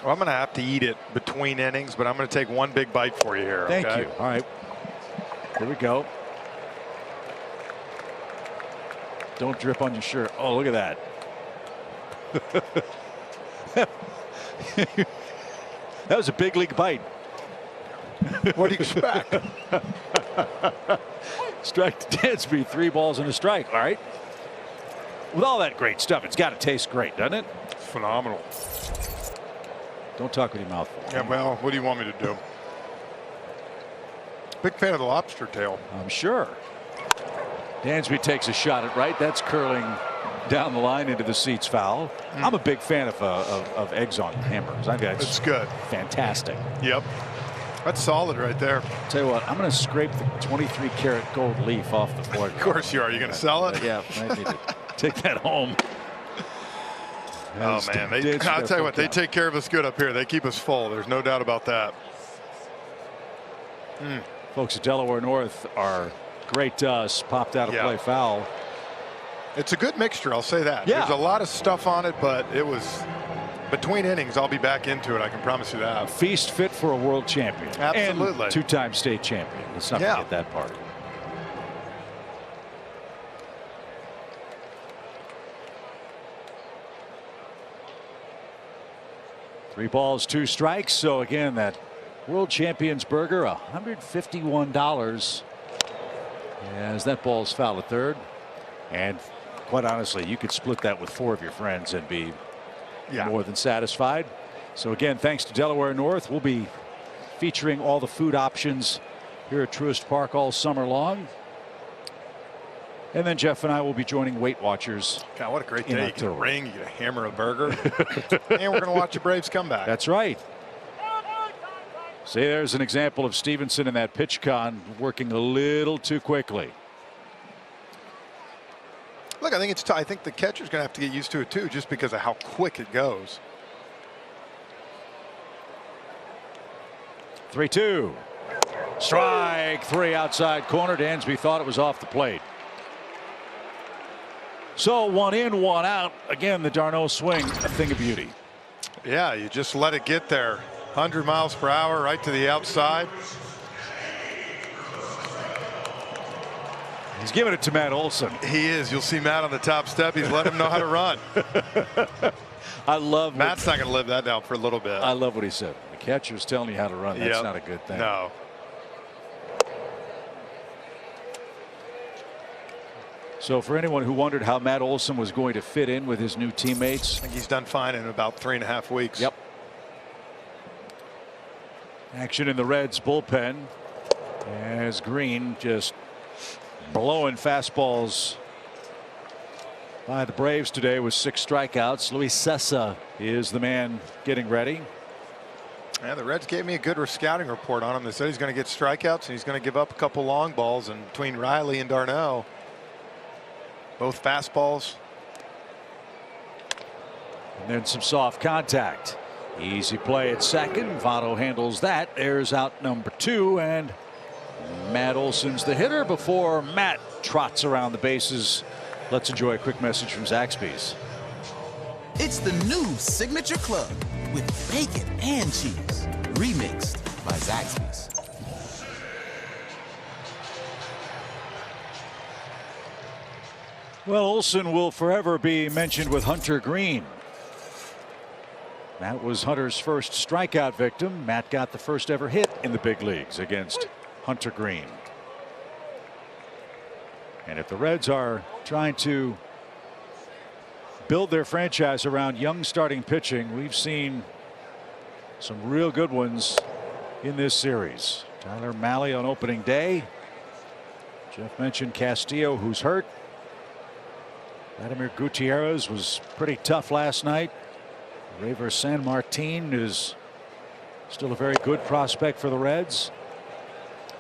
Well, I'm going to have to eat it between innings, but I'm going to take one big bite for you here. Thank okay? you. All right. Here we go. Don't drip on your shirt. Oh, look at that. That was a big league bite. What do you expect? Strike to Dansby, 3 balls and a strike. All right. With all that great stuff, it's got to taste great, doesn't it? Phenomenal. Don't talk with your mouth full. Yeah, well, what do you want me to do? Big fan of the lobster tail. I'm sure. Dansby takes a shot at right. That's curling down the line into the seats foul. I'm a big fan of eggs on hamburgers. I think it's good. Fantastic. Yep. That's solid right there. Tell you what, I'm going to scrape the 23-karat gold leaf off the floor. Of course you are. You going to sell it? Yeah, I need to take that home. Oh, man. I'll tell you what, they take care of us good up here. They keep us full. There's no doubt about that. Folks at Delaware North are great to us. Popped out of play foul. It's a good mixture, I'll say that. Yeah. There's a lot of stuff on it, but it was between innings. I'll be back into it. I can promise you that. Feast fit for a world champion. Absolutely. And 2-time state champion. Let's not forget that part. Three balls, 2 strikes. So again, that World Champions Burger, $151. As that ball's foul at third. And quite honestly, you could split that with 4 of your friends and be more than satisfied. So again, thanks to Delaware North. We'll be featuring all the food options here at Truist Park all summer long. And then Jeff and I will be joining Weight Watchers. God, what a great day. You get a ring, you get a hammer, a burger. And we're going to watch the Braves come back. That's right. See, there's an example of Stevenson in that pitch con working a little too quickly. Look, I think it's I think the catcher's going to have to get used to it too, just because of how quick it goes. 3-2. Strike 3 outside corner. Dansby thought it was off the plate. So 1 in, 1 out. Again, the d'Arnaud swing, a thing of beauty. Yeah, you just let it get there. 100 miles per hour right to the outside. He's giving it to Matt Olson. He is. You'll see Matt on the top step. He's let him know how to run. I love Matt's not going to live that down for a little bit. I love what he said. The catcher's telling you how to run. That's not a good thing. No. So for anyone who wondered how Matt Olson was going to fit in with his new teammates, I think he's done fine in about 3.5 weeks. Yep. Action in the Reds bullpen as Green just blowing fastballs by the Braves today with 6 strikeouts. Luis Sessa is the man getting ready. Yeah, the Reds gave me a good scouting report on him. They said he's going to get strikeouts and he's going to give up a couple long balls. And between Riley and Darno, both fastballs. And then some soft contact. Easy play at second. Votto handles that. There's out number 2, and Matt Olson's the hitter before Matt trots around the bases. Let's enjoy a quick message from Zaxby's. It's the new Signature Club with bacon and cheese, remixed by Zaxby's. Well, Olson will forever be mentioned with Hunter Green. That was Hunter's first strikeout victim. Matt got the first ever hit in the big leagues against Hunter Green. And if the Reds are trying to build their franchise around young starting pitching, we've seen some real good ones in this series. Tyler Mahle on opening day. Jeff mentioned Castillo, who's hurt. Vladimir Gutierrez was pretty tough last night. Raver San Martin is still a very good prospect for the Reds.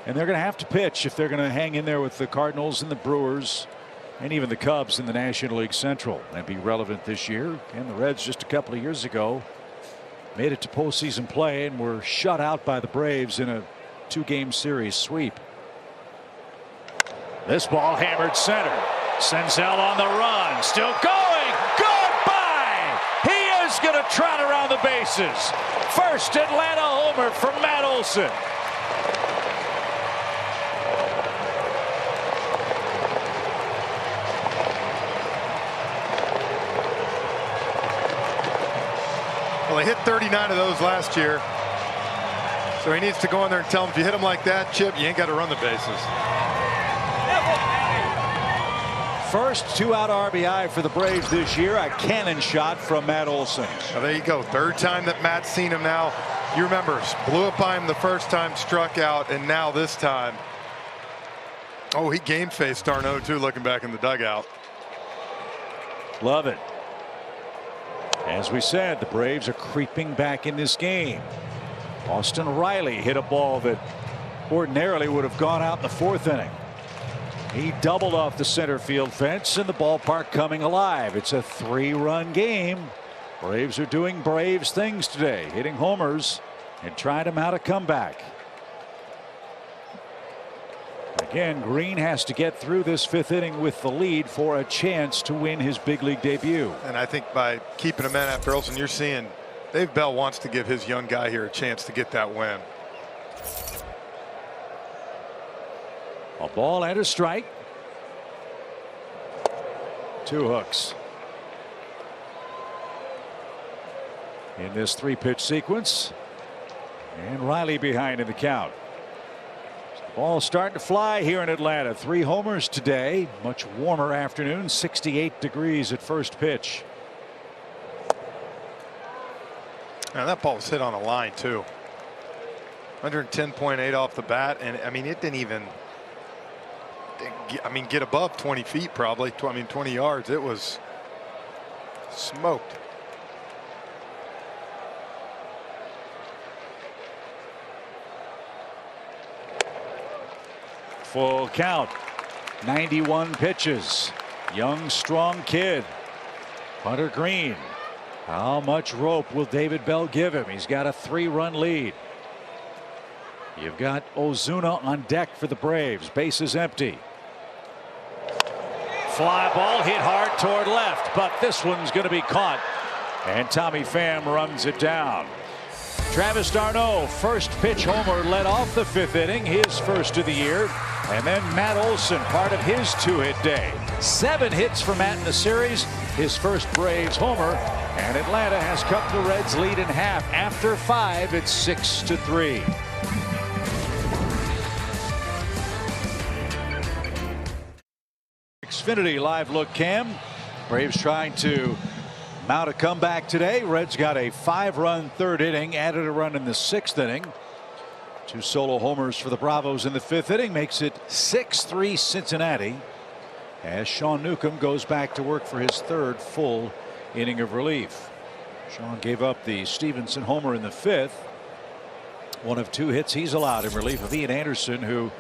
And they're going to have to pitch if they're going to hang in there with the Cardinals and the Brewers and even the Cubs in the National League Central and be relevant this year. And the Reds just a couple of years ago made it to postseason play and were shut out by the Braves in a 2-game series sweep. This ball hammered center. Senzel on the run, still going. Goodbye. He is going to trot around the bases. First Atlanta homer from Matt Olson. Well, he hit 39 of those last year. So he needs to go in there and tell him, if you hit him like that, Chip, you ain't got to run the bases. First 2-out RBI for the Braves this year. A cannon shot from Matt Olson. Well, there you go. Third time that Matt's seen him now. You remember, blew up by him the first time, struck out, and now this time. Oh, he game-faced Darno, too, looking back in the dugout. Love it. As we said, the Braves are creeping back in this game. Austin Riley hit a ball that ordinarily would have gone out in the 4th inning. He doubled off the center field fence and the ballpark coming alive. It's a 3-run game. Braves are doing Braves things today, hitting homers and trying to mount a comeback. Again, Green has to get through this 5th inning with the lead for a chance to win his big league debut. And I think by keeping him in after Olson, you're seeing Dave Bell wants to give his young guy here a chance to get that win. A ball and a strike. 2 hooks in this 3-pitch sequence, and Riley behind in the count. Ball starting to fly here in Atlanta. 3 homers today. Much warmer afternoon. 68 degrees at first pitch. Now that ball was hit on a line too. 110.8 off the bat, and I mean it didn't even. Get above 20 feet probably. 20 yards. It was smoked. Full count. 91 pitches. Young, strong kid. Hunter Green. How much rope will David Bell give him? He's got a 3-run lead. You've got Ozuna on deck for the Braves. Bases empty. Fly ball hit hard toward left, but this one's going to be caught. And Tommy Pham runs it down. Travis d'Arnaud, first pitch homer, led off the 5th inning, his first of the year. And then Matt Olson, part of his 2-hit day. 7 hits for Matt in the series, his first Braves homer. And Atlanta has cut the Reds' lead in half. After 5, it's 6-3. Xfinity Live Look Cam. Braves trying to mount a comeback today. Reds got a 5-run third inning, added a run in the 6th inning. 2 solo homers for the Bravos in the 5th inning makes it 6-3 Cincinnati, as Sean Newcomb goes back to work for his 3rd full inning of relief. Sean gave up the Stevenson homer in the 5th. One of 2 hits he's allowed in relief of Ian Anderson, who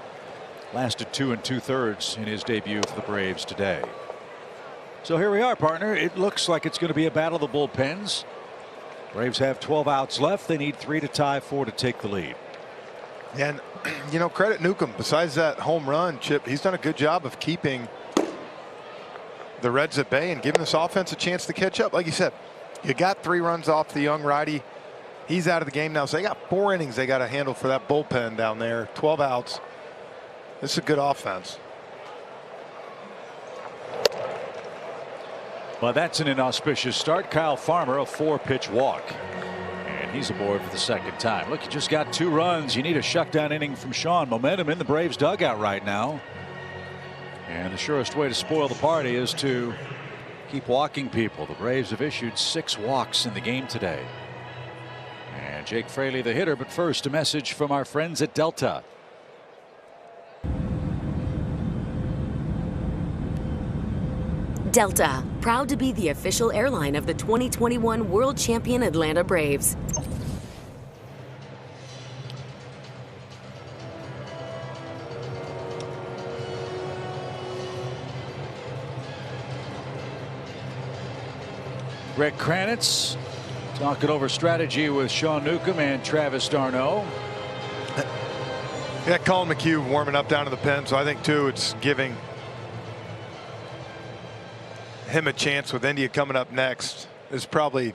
lasted 2 2/3 in his debut for the Braves today. So here we are, partner. It looks like it's going to be a battle of the bullpens. Braves have 12 outs left. They need 3 to tie, 4 to take the lead. And you know, credit Newcomb. Besides that home run, Chip, he's done a good job of keeping the Reds at bay and giving this offense a chance to catch up. Like you said, you got 3 runs off the young righty. He's out of the game now, so they got 4 innings they got to handle for that bullpen down there. 12 outs. This is a good offense. Well, that's an inauspicious start. Kyle Farmer, a 4-pitch walk. And he's aboard for the 2nd time. Look, you just got 2 runs. You need a shutdown inning from Sean. Momentum in the Braves dugout right now. And the surest way to spoil the party is to keep walking people. The Braves have issued 6 walks in the game today. And Jake Fraley, the hitter. But first, a message from our friends at Delta. Delta, proud to be the official airline of the 2021 World Champion Atlanta Braves. Greg Kranitz talking over strategy with Sean Newcomb and Travis d'Arnaud. Yeah, Colin McHugh warming up down to the pen, so I think too it's giving him a chance with India coming up next. Is probably,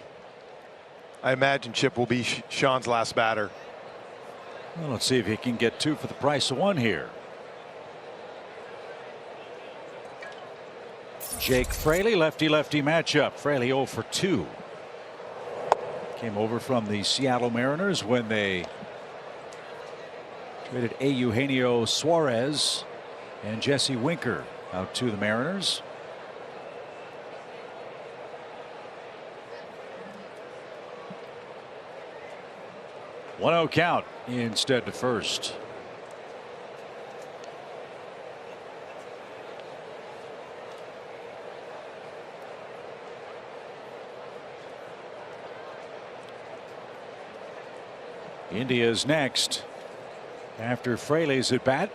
I imagine, Chip will be Sean's last batter. Well, let's see if he can get 2 for the price of 1 here. Jake Fraley, lefty-lefty matchup. Fraley 0 for 2. Came over from the Seattle Mariners when they traded Eugenio Suarez and Jesse Winker out to the Mariners. One 0 count instead to first. India's next after Fraley's at bat.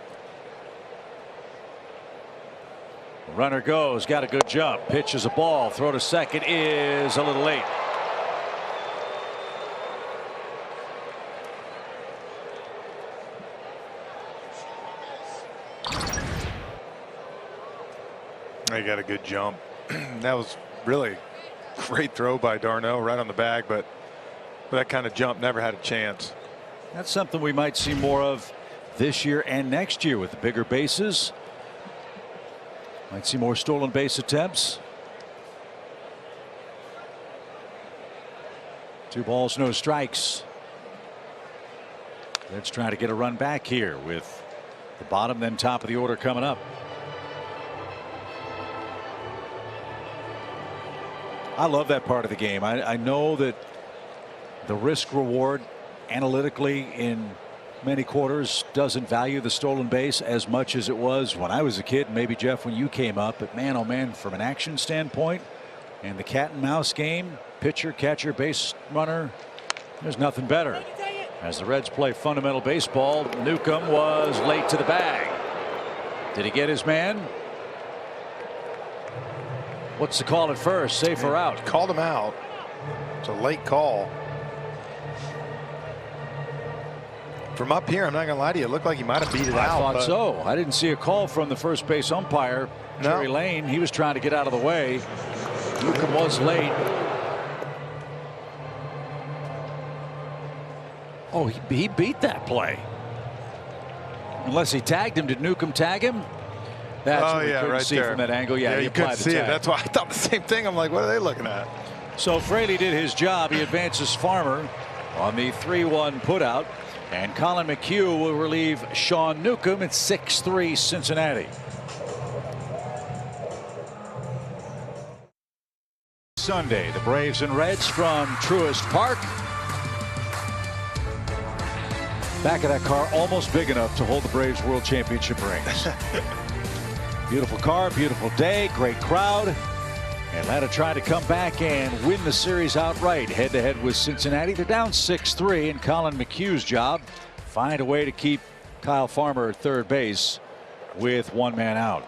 Runner goes, got a good jump, pitches a ball, throw to second is a little late. They got a good jump. That was really great throw by d'Arnaud right on the bag, but that kind of jump never had a chance. That's something we might see more of this year and next year with the bigger bases. Might see more stolen base attempts. 2 balls, no strikes. Let's try to get a run back here with the bottom then top of the order coming up. I love that part of the game. I know that the risk reward analytically in many quarters doesn't value the stolen base as much as it was when I was a kid, and maybe Jeff when you came up. But man, oh man, from an action standpoint and the cat and mouse game, pitcher, catcher, base runner, there's nothing better. As the Reds play fundamental baseball, Newcomb was late to the bag. Did he get his man? What's the call at first? Safe or out? Called him out. It's a late call. From up here, I'm not going to lie to you, it looked like he might have beat it out. I thought so. I didn't see a call from the first base umpire, Jerry Lane. He was trying to get out of the way. Newcomb was late. Oh, he beat that play. Unless he tagged him. Did Newcomb tag him? That's what we couldn't see from that angle. Yeah, he you couldn't see it. That's why I thought the same thing. I'm like, what are they looking at? So Fraley did his job. He advances Farmer on the 3-1 putout. And Colin McHugh will relieve Sean Newcomb at 6-3 Cincinnati. Sunday. The Braves and Reds from Truist Park. Back of that car almost big enough to hold the Braves World Championship rings. Beautiful car, beautiful day, great crowd. Atlanta trying to come back and win the series outright head-to-head with Cincinnati. They're down 6-3, and Colin McHugh's job, find a way to keep Kyle Farmer at third base with one man out.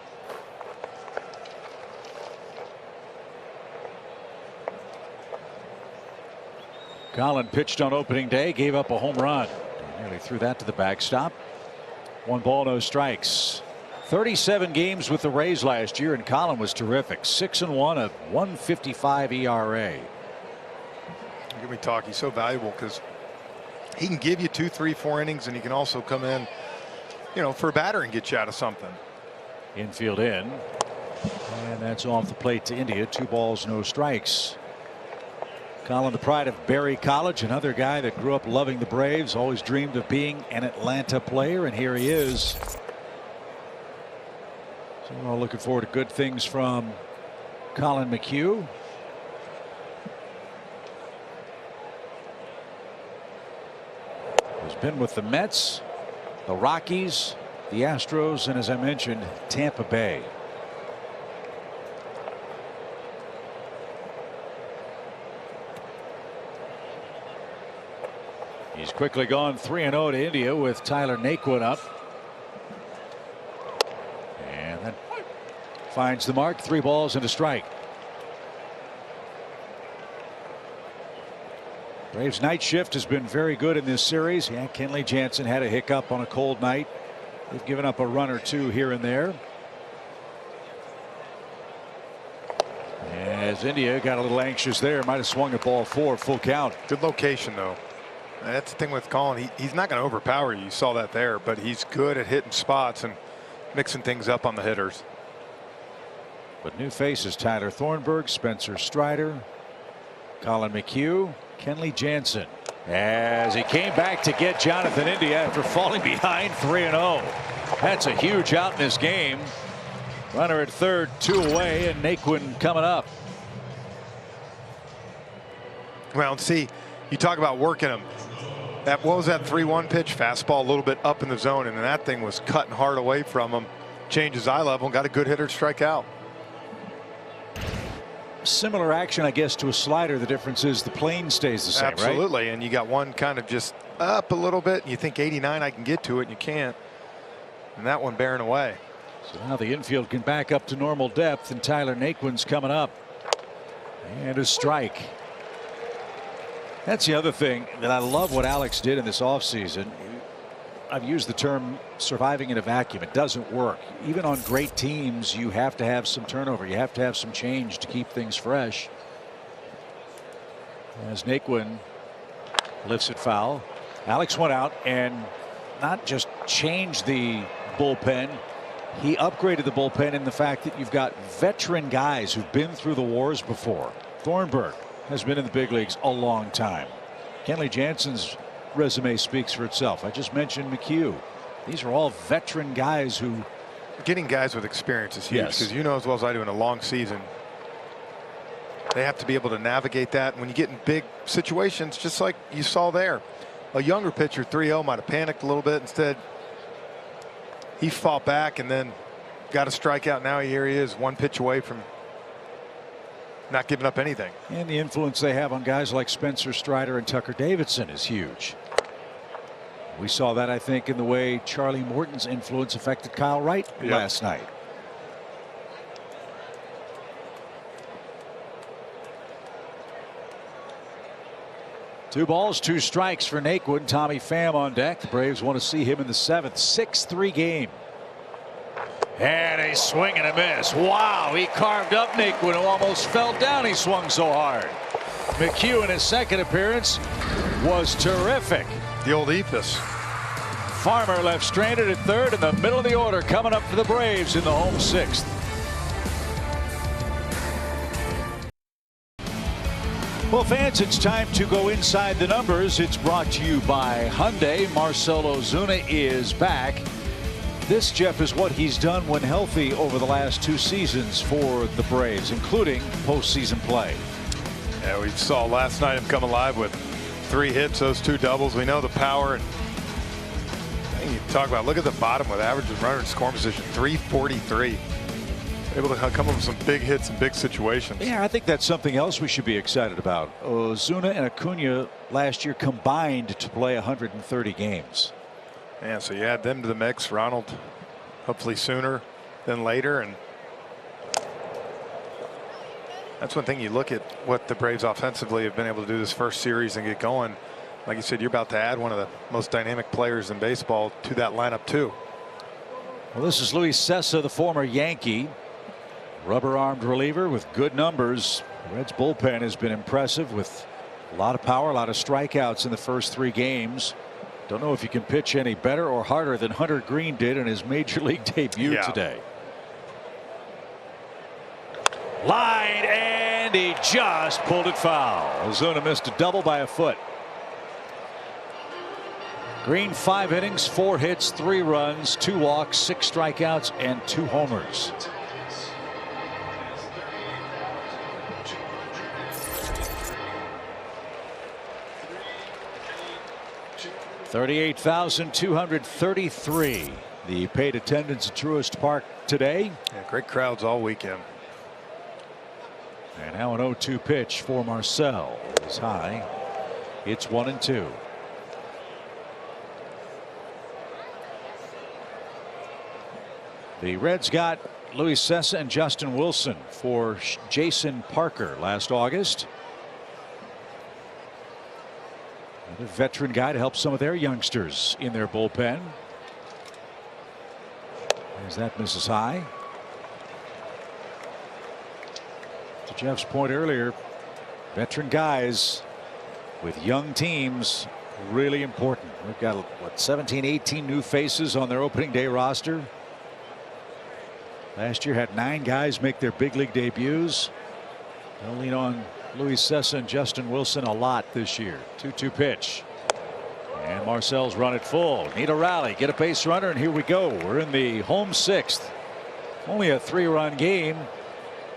Colin pitched on opening day, gave up a home run. Nearly threw that to the backstop. 1 ball, no strikes. 37 games with the Rays last year, and Colin was terrific. 6-1, a 1.55 ERA. Give me talk. He's so valuable because he can give you 2, 3, 4 innings, and he can also come in, you know, for a batter and get you out of something. Infield in, and that's off the plate to India. 2 balls, no strikes. Colin, the pride of Berry College, another guy that grew up loving the Braves, always dreamed of being an Atlanta player, and here he is. So we're all looking forward to good things from Colin McHugh. He's been with the Mets, the Rockies, the Astros, and as I mentioned, Tampa Bay. He's quickly gone 3-0 to India with Tyler Naquin up. And then finds the mark. 3 balls and a strike. Braves night shift has been very good in this series. Yeah, Kenley Jansen had a hiccup on a cold night. They've given up a run or 2 here and there. As India got a little anxious there, might have swung the ball 4, full count. Good location though. That's the thing with Colin. He's not going to overpower you. You saw that there, but he's good at hitting spots and mixing things up on the hitters. But new faces: Tyler Thornburg, Spencer Strider, Colin McHugh, Kenley Jansen. As he came back to get Jonathan India after falling behind 3-0. That's a huge out in this game. Runner at third, 2 away, and Naquin coming up. Well, see, you talk about working him. What was that 3-1 pitch? Fastball a little bit up in the zone, and then that thing was cutting hard away from him. Changed his eye level and got a good hitter to strike out. Similar action, I guess, to a slider. The difference is the plane stays the same. Absolutely, right? And you got one kind of just up a little bit, and you think 89, I can get to it, and you can't. And that one bearing away. So now the infield can back up to normal depth, and Tyler Naquin's coming up. And a strike. That's the other thing that I love what Alex did in this offseason. I've used the term surviving in a vacuum. It doesn't work. Even on great teams, you have to have some turnover. You have to have some change to keep things fresh. As Naquin lifts it foul, Alex went out and not just changed the bullpen. He upgraded the bullpen in the fact that you've got veteran guys who've been through the wars before. Thornburg has been in the big leagues a long time. Kenley Jansen's resume speaks for itself. I just mentioned McHugh. These are all veteran guys who. Getting guys with experience is huge, because you know as well as I do, in a long season, they have to be able to navigate that. When you get in big situations, just like you saw there, a younger pitcher 3-0 might have panicked a little bit. Instead, he fought back and then got a strikeout. Now here he is, 1 pitch away from not giving up anything. And the influence they have on guys like Spencer Strider and Tucker Davidson is huge. We saw that, I think, in the way Charlie Morton's influence affected Kyle Wright last night. Two balls, 2 strikes for Naquin. Tommy Pham on deck. The Braves want to see him in the 7th. 6-3 game. And a swing and a miss. Wow, he carved up Naquin, who almost fell down. He swung so hard. McHugh in his 2nd appearance was terrific. The old ethos. Farmer left stranded at 3rd in the middle of the order, coming up for the Braves in the home 6th. Well, fans, it's time to go inside the numbers. It's brought to you by Hyundai. Marcell Ozuna is back. This, Jeff, is what he's done when healthy over the last 2 seasons for the Braves, including postseason play. Yeah, we saw last night him come alive with 3 hits, those 2 doubles. We know the power. And you talk about, look at the bottom with average runner in scoring position, 343. Able to come up with some big hits in big situations. Yeah, I think that's something else we should be excited about. Ozuna and Acuna last year combined to play 130 games. Yeah, so you add them to the mix. Ronald, hopefully sooner than later. And that's one thing you look at what the Braves offensively have been able to do this first series and get going. Like you said, you're about to add one of the most dynamic players in baseball to that lineup too. Well, this is Luis Cessa, the former Yankee. Rubber-armed reliever with good numbers. The Reds bullpen has been impressive with a lot of power, a lot of strikeouts in the first 3 games. Don't know if you can pitch any better or harder than Hunter Green did in his major league debut today. Line, and he just pulled it foul. Ozuna missed a double by a foot. Green 5 innings, 4 hits, 3 runs, 2 walks, 6 strikeouts, and 2 homers. 38,233 the paid attendance at Truist Park today. Yeah, great crowds all weekend. And now an 0-2 pitch for Marcel is high. It's 1-2. The Reds got Luis Cessa and Justin Wilson for Jason Parker last August. Another veteran guy to help some of their youngsters in their bullpen. As that misses high. To Jeff's point earlier, veteran guys with young teams really important. We've got what 17, 18 new faces on their opening day roster. Last year had 9 guys make their big league debuts. They'll lean on Luis Cessa and Justin Wilson a lot this year. 2-2 pitch. And Marcel's run it full. Need a rally, get a base runner, and here we go. We're in the home 6th. Only a 3-run game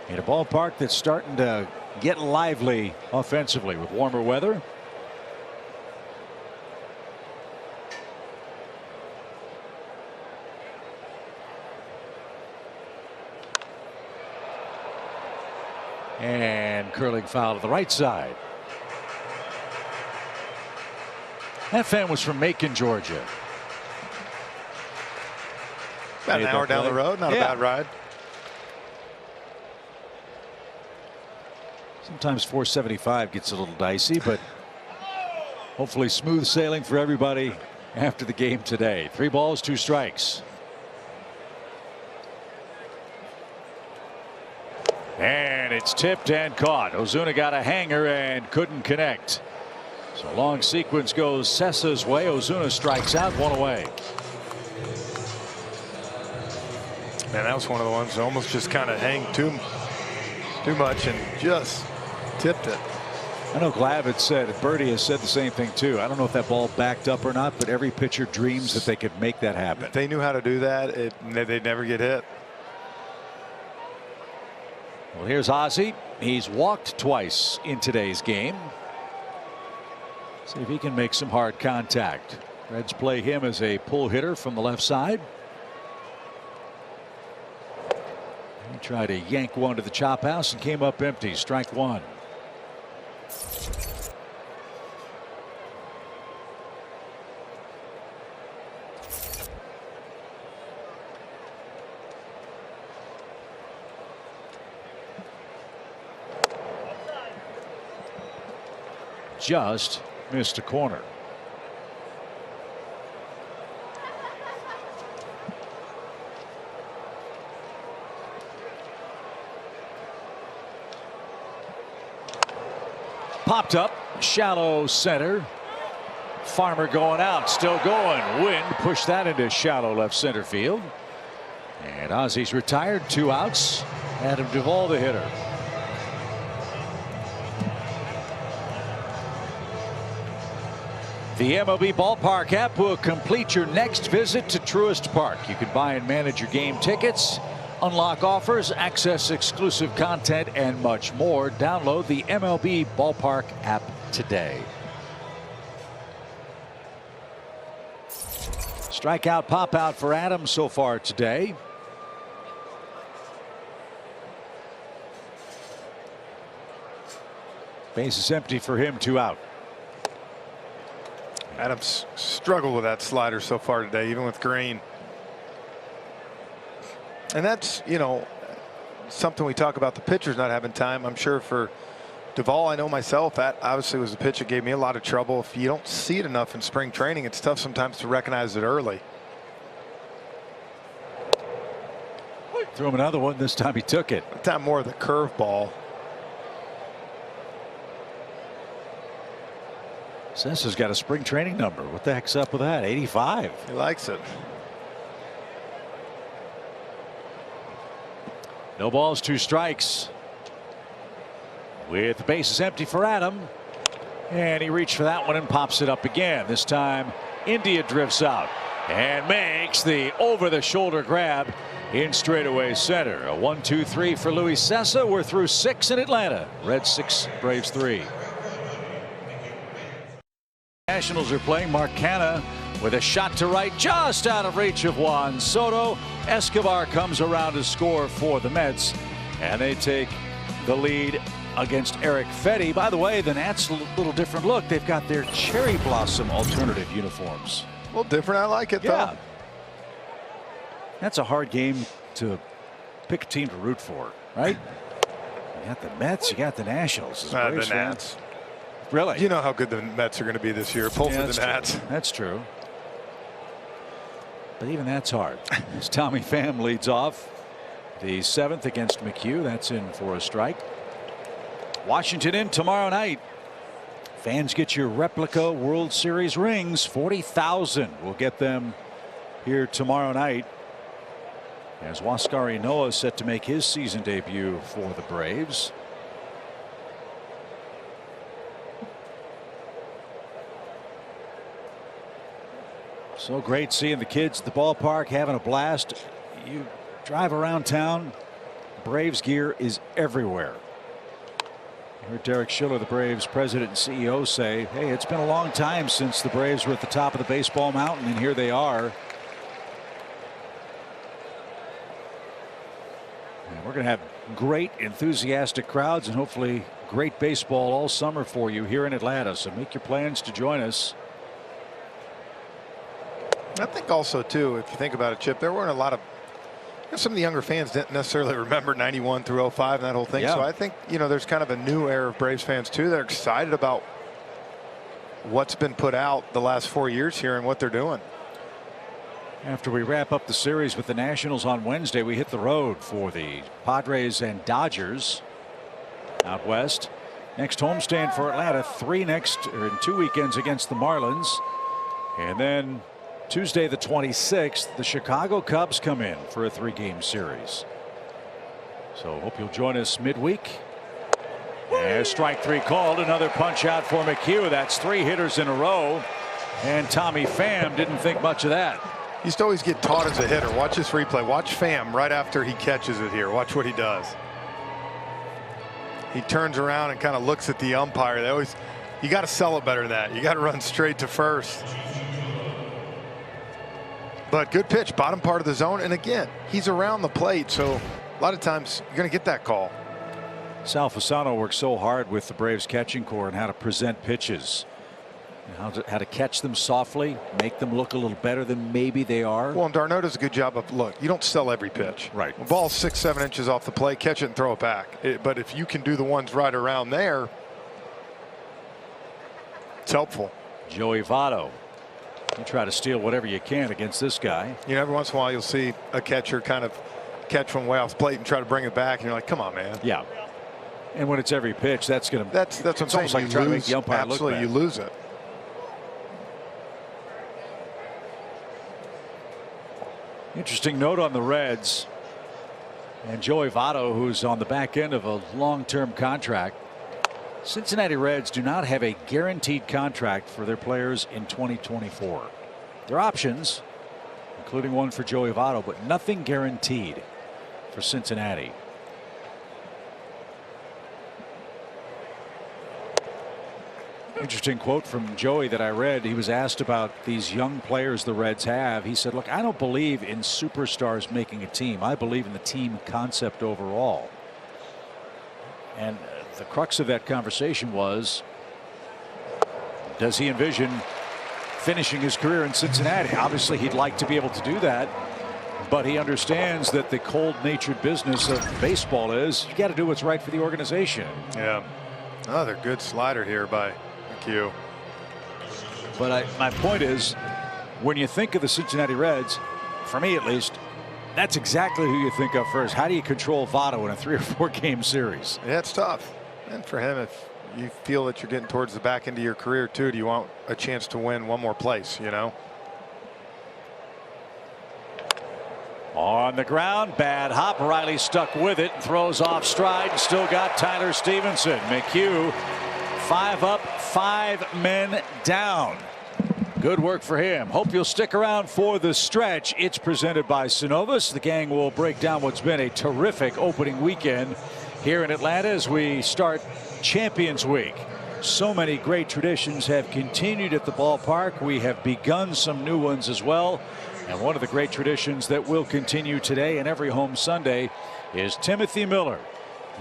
in a ballpark that's starting to get lively offensively with warmer weather. And curling foul to the right side. That fan was from Macon, Georgia. About an hour down the road, not a bad ride. Sometimes 475 gets a little dicey, but hopefully smooth sailing for everybody after the game today. 3 balls, 2 strikes. And it's tipped and caught. Ozuna got a hanger and couldn't connect. So long sequence goes Cessa's way. Ozuna strikes out, 1 away. Man, that was one of the ones that almost just kind of hang too much and just tipped it. I know Glav had said, Birdie has said the same thing too. I don't know if that ball backed up or not, but every pitcher dreams that they could make that happen. If they knew how to do that, they'd never get hit. Well, here's Ozzie. He's walked twice in today's game. See if he can make some hard contact. Reds play him as a pull hitter from the left side. He tried to yank one to the chop house and came up empty. Strike 1. Just missed a corner. Popped up, shallow center. Farmer going out, still going. Wind pushed that into shallow left center field. And Ozzie's retired, 2 outs. Adam Duvall, the hitter. The MLB Ballpark app will complete your next visit to Truist Park. You can buy and manage your game tickets Unlock offers, access exclusive content, and much more. Download the MLB Ballpark app today. Strikeout, pop out for Adams so far today. Base is empty for him, 2 out. Adams struggled with that slider so far today, even with Green. And that's, you know, something we talk about the pitchers not having time. I'm sure for Duvall, I know myself, that obviously was a pitch that gave me a lot of trouble. If you don't see it enough in spring training, it's tough sometimes to recognize it early. Threw him another one. This time he took it. That time more of the curveball. Sessa's got a spring training number. What the heck's up with that? 85. He likes it. No balls, 2 strikes. With the bases empty for Adam. And he reached for that one and pops it up again. This time India drifts out and makes the over the shoulder grab in straightaway center. A 1-2-3 for Luis Sessa. We're through 6 in Atlanta. Reds 6, Braves 3. Nationals are playing. Mark Canha with a shot to right, just out of reach of Juan Soto. Escobar comes around to score for the Mets, and they take the lead against Eric Fetty. By the way, the Nats, a little different look. They've got their cherry blossom alternative uniforms. A little different. I like it, though. That's a hard game to pick a team to root for, right? You got the Mets, you got the Nationals. The Nats. Really? You know how good the Mets are going to be this year. Pull for the Nats. True. That's true. But even that's hard. As Tommy Pham leads off the 7th against McHugh. That's in for a strike. Washington in tomorrow night. Fans get your replica World Series rings. 40,000 will get them here tomorrow night. As Huascar Ynoa set to make his season debut for the Braves. So great seeing the kids at the ballpark having a blast. You drive around town, Braves gear is everywhere. I heard Derek Schiller, the Braves president and CEO, say, hey, it's been a long time since the Braves were at the top of the baseball mountain, and here they are. And we're going to have great, enthusiastic crowds and hopefully great baseball all summer for you here in Atlanta. So make your plans to join us. I think also, too, if you think about it, Chip, there weren't a lot of, some of the younger fans didn't necessarily remember 91 through 05 and that whole thing. Yeah. So I think, you know, there's kind of a new era of Braves fans, too. They're excited about what's been put out the last 4 years here and what they're doing. After we wrap up the series with the Nationals on Wednesday, we hit the road for the Padres and Dodgers out west. Next homestand for Atlanta, 2 weekends against the Marlins. And then Tuesday the 26th, the Chicago Cubs come in for a 3-game series. So hope you'll join us midweek. And strike 3 called. Another punch out for McHugh. That's 3 hitters in a row. And Tommy Pham didn't think much of that. He used to always get taught as a hitter. Watch this replay. Watch Pham right after he catches it here. Watch what he does. He turns around and kind of looks at the umpire. You got to sell it better than that. You got to run straight to first. But good pitch, bottom part of the zone. And again, he's around the plate, so a lot of times you're going to get that call. Sal Fasano works so hard with the Braves catching corps and how to present pitches. How to catch them softly, make them look a little better than maybe they are. Well, and d'Arnaud does a good job of, look, you don't sell every pitch. Right. The ball's 6-7 inches off the plate, catch it and throw it back. But if you can do the ones right around there, it's helpful. Joey Votto. You try to steal whatever you can against this guy. You know, every once in a while you'll see a catcher kind of catch one way off the plate and try to bring it back, and you're like, come on, man. Yeah. And when it's every pitch, that's going to. That's what I'm saying. Almost like trying to make the umpire look bad. Absolutely, you lose it. Interesting note on the Reds and Joey Votto, who's on the back end of a long-term contract. Cincinnati Reds do not have a guaranteed contract for their players in 2024. There are options, including one for Joey Votto, but nothing guaranteed for Cincinnati. Interesting quote from Joey that I read. He was asked about these young players the Reds have. He said, look, I don't believe in superstars making a team. I believe in the team concept overall. And the crux of that conversation was, does he envision finishing his career in Cincinnati? Obviously, he'd like to be able to do that, but he understands that the cold-natured business of baseball is you got to do what's right for the organization. Yeah. Another good slider here by McHugh. But my point is, when you think of the Cincinnati Reds, for me at least, that's exactly who you think of first. How do you control Votto in a 3 or 4 game series? Yeah, it's tough. And for him, if you feel that you're getting towards the back end of your career too, do you want a chance to win one more place, you know? On the ground, bad hop. Riley stuck with it, throws off stride, and still got Tyler Stevenson. McHugh 5 up, 5 men down. Good work for him. Hope you'll stick around for the stretch. It's presented by Synovus. The gang will break down what's been a terrific opening weekend here in Atlanta as we start Champions Week. So many great traditions have continued at the ballpark. We have begun some new ones as well. And one of the great traditions that will continue today and every home Sunday is Timothy Miller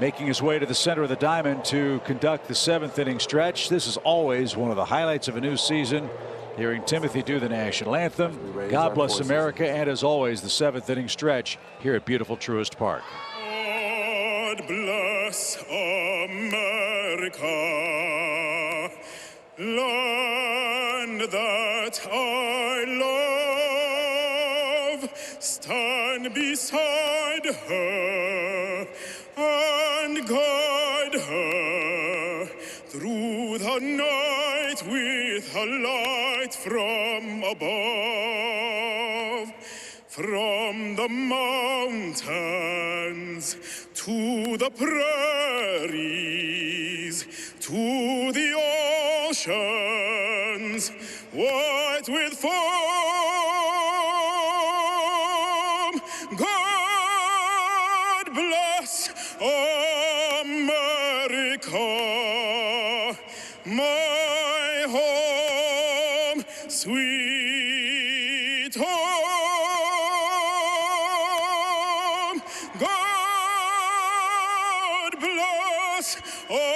making his way to the center of the diamond to conduct the 7th inning stretch. This is always one of the highlights of a new season. Hearing Timothy do the national anthem, God Bless America, and as always, the 7th inning stretch here at beautiful Truist Park. God bless America, land that I love. Stand beside her and guide her through the night with a light from above. From the mountains to the prairies to the oceans white with foam. God bless America, my home, sweet home. God bless America,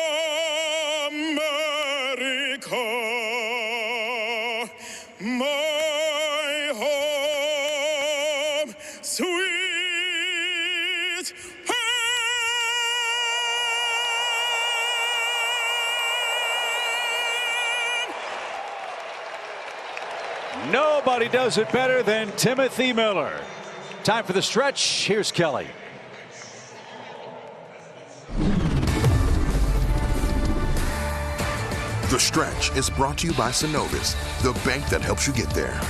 my home, sweet home. Nobody does it better than Timothy Miller. Time for the stretch. Here's Kelly. The Stretch is brought to you by Synovus, the bank that helps you get there.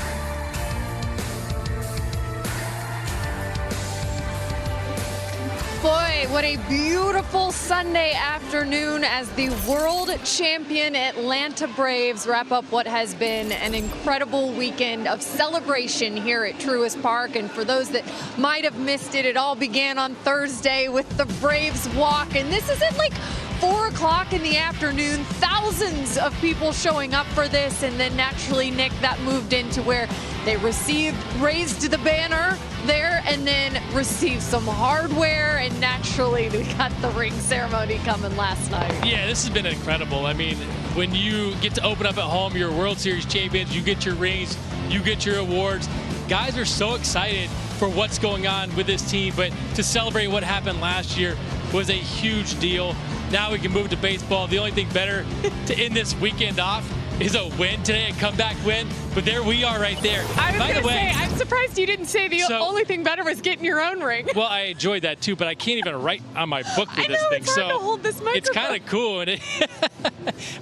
Boy, what a beautiful Sunday afternoon as the world champion Atlanta Braves wrap up what has been an incredible weekend of celebration here at Truist Park. And for those that might have missed it, it all began on Thursday with the Braves walk. And this is at like 4 o'clock in the afternoon. Thousands of people showing up for this. And then naturally, Nick, that moved into where they raised the banner there and then received some hardware, and naturally we got the ring ceremony coming last night. Yeah, this has been incredible. I mean, when you get to open up at home, you're World Series champions, you get your rings, you get your awards. Guys are so excited for what's going on with this team, but to celebrate what happened last year was a huge deal. Now we can move to baseball. The only thing better to end this weekend off is a win today, a comeback win. But there we are right there. I was going to say, I'm surprised you didn't say the only thing better was getting your own ring. Well, I enjoyed that too, but I can't even write on my book with this thing. It's hard to hold this microphone. It's kind of cool. And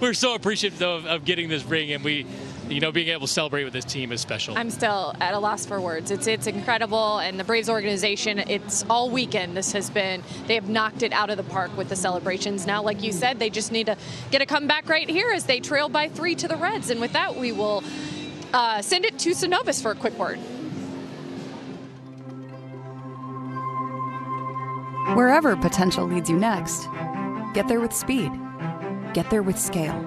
we're so appreciative of getting this ring, and being able to celebrate with this team is special. I'm still at a loss for words. It's incredible, and the Braves organization, it's all weekend. They have knocked it out of the park with the celebrations. Now, like you said, they just need to get a comeback right here as they trail by 3 to the Reds. And with that, we will send it to Synovus for a quick word. Wherever potential leads you next, get there with speed. Get there with scale.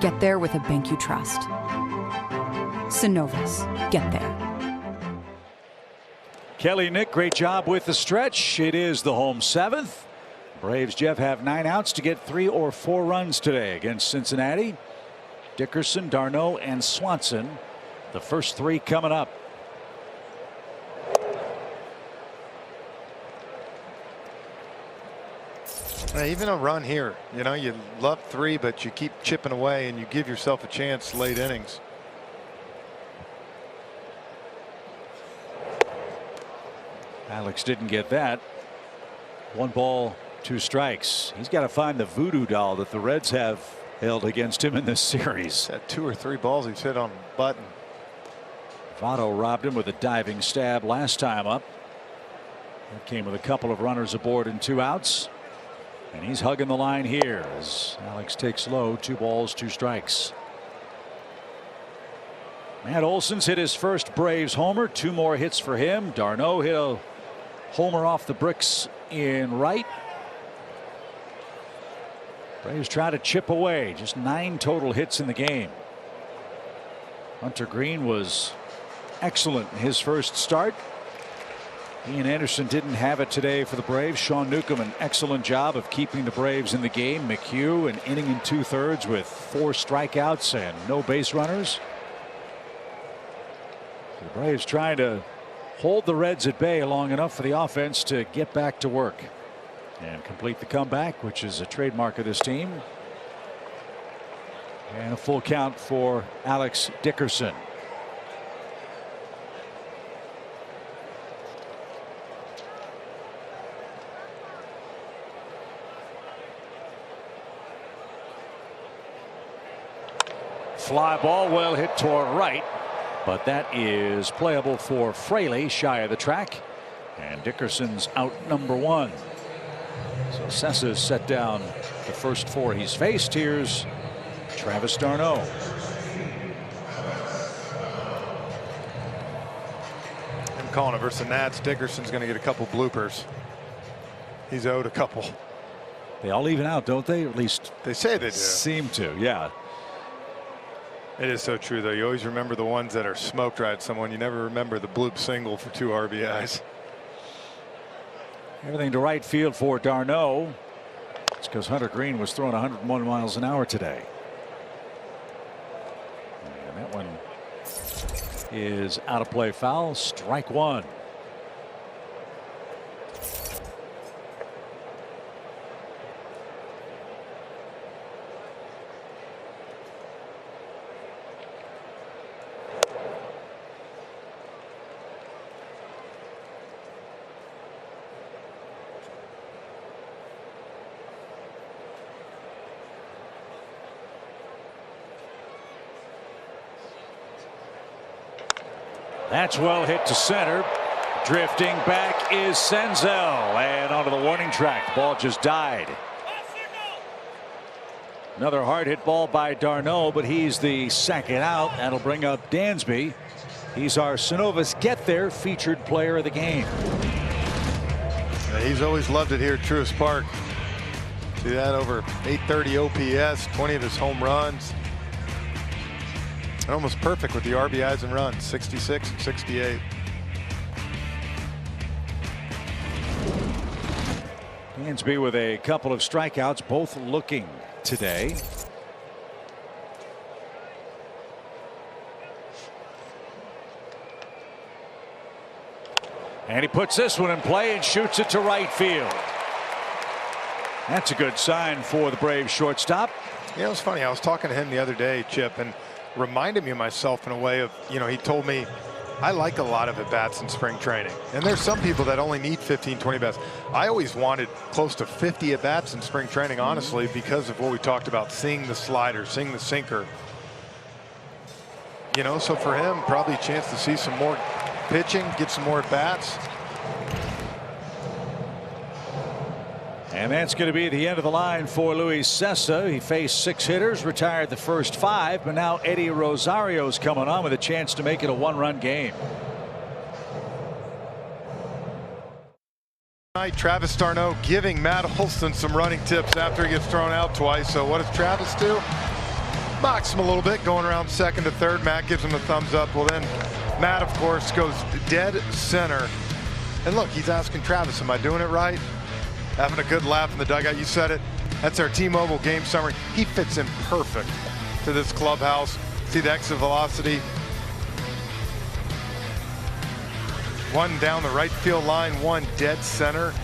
Get there with a bank you trust. Synovus. Get there. Kelly, Nick, great job with the stretch. It is the home seventh. Braves, Jeff, have 9 outs to get 3 or 4 runs today against Cincinnati. Dickerson, d'Arnaud, and Swanson. The first 3 coming up. Even a run here, you know, you love 3, but you keep chipping away and you give yourself a chance late innings. Alex didn't get that. 1 ball, 2 strikes. He's got to find the voodoo doll that the Reds have held against him in this series. Had 2 or 3 balls he's hit on the button. Votto robbed him with a diving stab last time up. That came with a couple of runners aboard and 2 outs. And he's hugging the line here as Alex takes low. 2 balls, 2 strikes. Matt Olson's hit his first Braves homer. 2 more hits for him. d'Arnaud hit a homer off the bricks in right. Braves try to chip away. Just 9 total hits in the game. Hunter Green was excellent in his first start. Ian Anderson didn't have it today for the Braves. Sean Newcomb, an excellent job of keeping the Braves in the game. McHugh, an inning and 2/3 with 4 strikeouts and no base runners. The Braves trying to hold the Reds at bay long enough for the offense to get back to work and complete the comeback, which is a trademark of this team. And a full count for Alex Dickerson. Fly ball, well hit toward right, but that is playable for Fraley, shy of the track, and Dickerson's out number 1. So Sessa's set down the first 4 he's faced. Here's Travis d'Arnaud. I'm calling it versus the Nats. Dickerson's going to get a couple bloopers. He's owed a couple. They all even out, don't they? At least they say they do. Seem to, yeah. It is so true, though. You always remember the ones that are smoked right at someone. You never remember the bloop single for 2 RBIs. Everything to right field for d'Arnaud. It's because Hunter Green was throwing 101 miles an hour today. And that one is out of play, foul. Strike 1. That's well hit to center. Drifting back is Senzel, and onto the warning track. The ball just died. Another hard hit ball by d'Arnaud, but he's the second out. That'll bring up Dansby. He's our Synovus Get There featured player of the game. Yeah, he's always loved it here at Truist Park. See that, over 830 OPS, 20 of his home runs. Almost perfect with the RBIs and runs, 66 and 68. Dansby with a couple of strikeouts, both looking today. And he puts this one in play and shoots it to right field. That's a good sign for the Braves shortstop. You know, it's funny. I was talking to him the other day, Chip, and reminded me of myself in a way of, you know, he told me I like a lot of at-bats in spring training. And there's some people that only need 15, 20 bats. I always wanted close to 50 at-bats in spring training, honestly, because of what we talked about, seeing the slider, seeing the sinker. You know, so for him, probably a chance to see some more pitching, get some more at-bats. And that's going to be the end of the line for Luis Cessa. He faced 6 hitters, retired the first 5, but now Eddie Rosario's coming on with a chance to make it a 1-run game. night, Travis d'Arnaud giving Matt Olson some running tips after he gets thrown out twice. So what does Travis do? Mocks him a little bit, going around second to third. Matt gives him a thumbs up. Well, then Matt, of course, goes dead center. And look, he's asking Travis, am I doing it right? Having a good laugh in the dugout. You said it. That's our T-Mobile game summary. He fits in perfect to this clubhouse. See the exit velocity. One down the right field line, one dead center.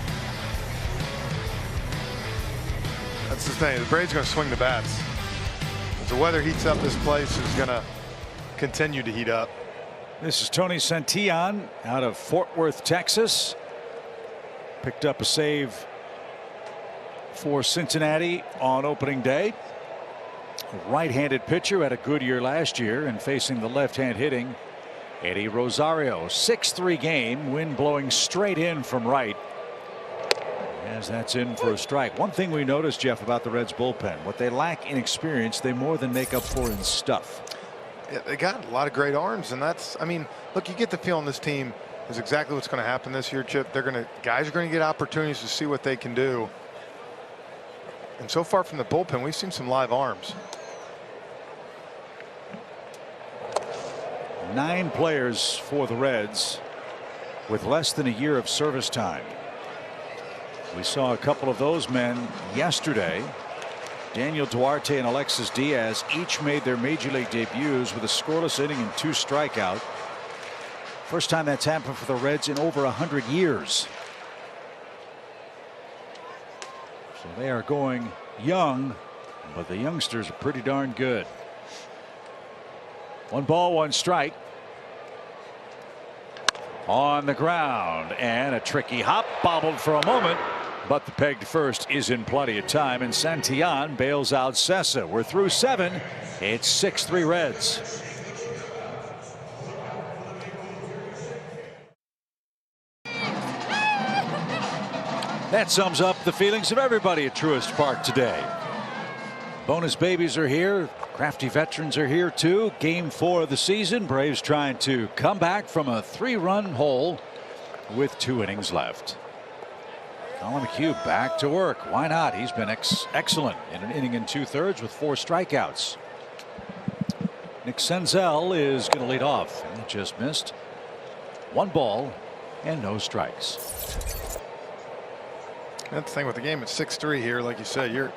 That's the thing. The Braves are going to swing the bats. As the weather heats up, this place is going to continue to heat up. This is Tony Santillan out of Fort Worth, Texas. Picked up a save for Cincinnati on opening day. A right-handed pitcher, had a good year last year, and facing the left-hand hitting Eddie Rosario. 6-3 game, wind blowing straight in from right, as that's in for a strike. One thing we noticed, Jeff, about the Reds bullpen, what they lack in experience, they more than make up for in stuff. Yeah, they got a lot of great arms, and that's, I mean, look, you get the feeling this team is exactly what's going to happen this year, Chip. Guys are going to get opportunities to see what they can do. And so far from the bullpen, we've seen some live arms. 9 players for the Reds with less than a year of service time. We saw a couple of those men yesterday. Daniel Duarte and Alexis Diaz each made their major league debuts with a scoreless inning and 2 strikeouts. First time that's happened for the Reds in over 100 years. So they are going young, but the youngsters are pretty darn good. 1 ball, 1 strike. On the ground, and a tricky hop, bobbled for a moment, but the peg to first is in plenty of time, and Santillan bails out Sessa. We're through 7. It's 6-3 Reds. That sums up the feelings of everybody at Truist Park today. Bonus babies are here. Crafty veterans are here too. Game 4 of the season. Braves trying to come back from a 3-run hole with 2 innings left. Colin McHugh back to work. Why not? He's been excellent in an inning and 2/3 with 4 strikeouts. Nick Senzel is going to lead off. And he just missed. 1 ball and no strikes. That's the thing with the game. It's 6-3 here. Like you said, you're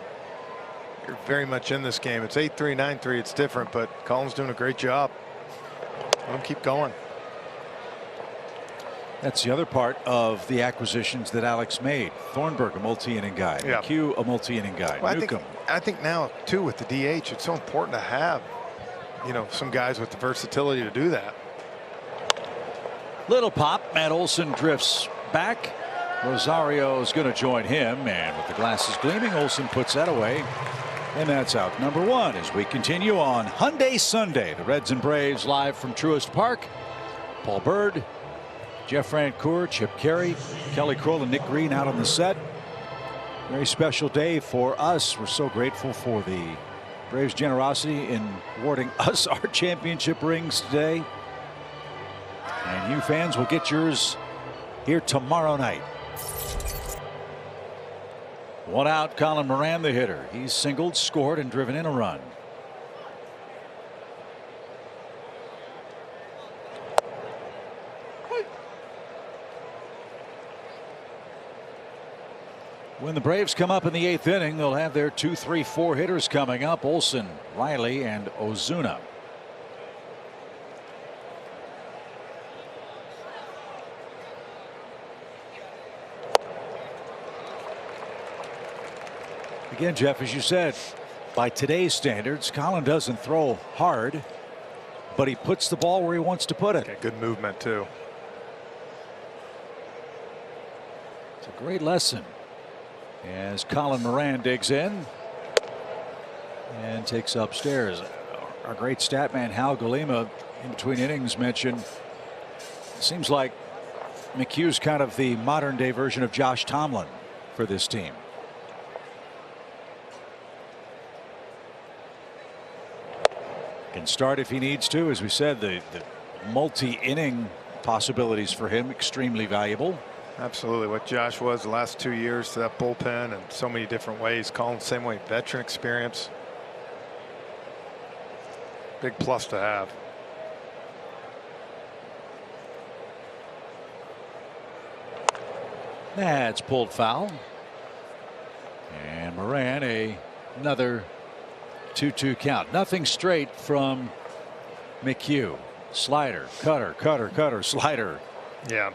very much in this game. It's 8-3, 9-3. It's different, but Colin's doing a great job. Let him keep going. That's the other part of the acquisitions that Alex made. Thornburg, a multi-inning guy. Yeah. McHugh, a multi-inning guy. Well, Newcomb. I think now too with the DH, it's so important to have, you know, some guys with the versatility to do that. Little pop. Matt Olson drifts back. Rosario is going to join him, and with the glasses gleaming, Olson puts that away, and that's out number 1 as we continue on Hyundai Sunday. The Reds and Braves live from Truist Park. Paul Bird, Jeff Francoeur, Chip Carey, Kelly Kroll, and Nick Green out on the set. Very special day for us. We're so grateful for the Braves' generosity in awarding us our championship rings today, and you fans will get yours here tomorrow night. 1 out, Colin Moran, the hitter. He's singled, scored, and driven in a run. When the Braves come up in the 8th inning, they'll have their 2, 3, 4 hitters coming up. Olson, Riley, and Ozuna. Again, Jeff, as you said, by today's standards, Colin doesn't throw hard, but he puts the ball where he wants to put it. Okay, good movement too. It's a great lesson as Colin Moran digs in and takes upstairs. Our great stat man Hal Golema in between innings mentioned it seems like McHugh's kind of the modern day version of Josh Tomlin for this team. Can start if he needs to. As we said, the multi-inning possibilities for him extremely valuable. Absolutely. What Josh was the last 2 years to that bullpen in so many different ways. Calling the same way. Veteran experience. Big plus to have. That's pulled foul. And Moran another 2-2 count. Nothing straight from McHugh. Slider, cutter, slider. Yeah.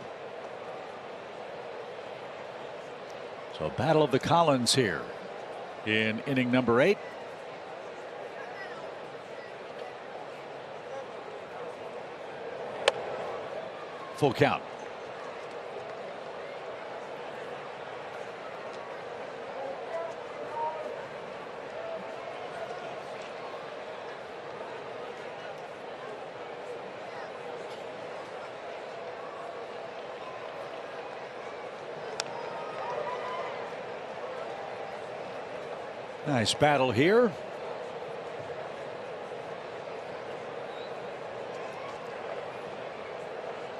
So battle of the Collins here in inning number 8. Full count. Nice battle here.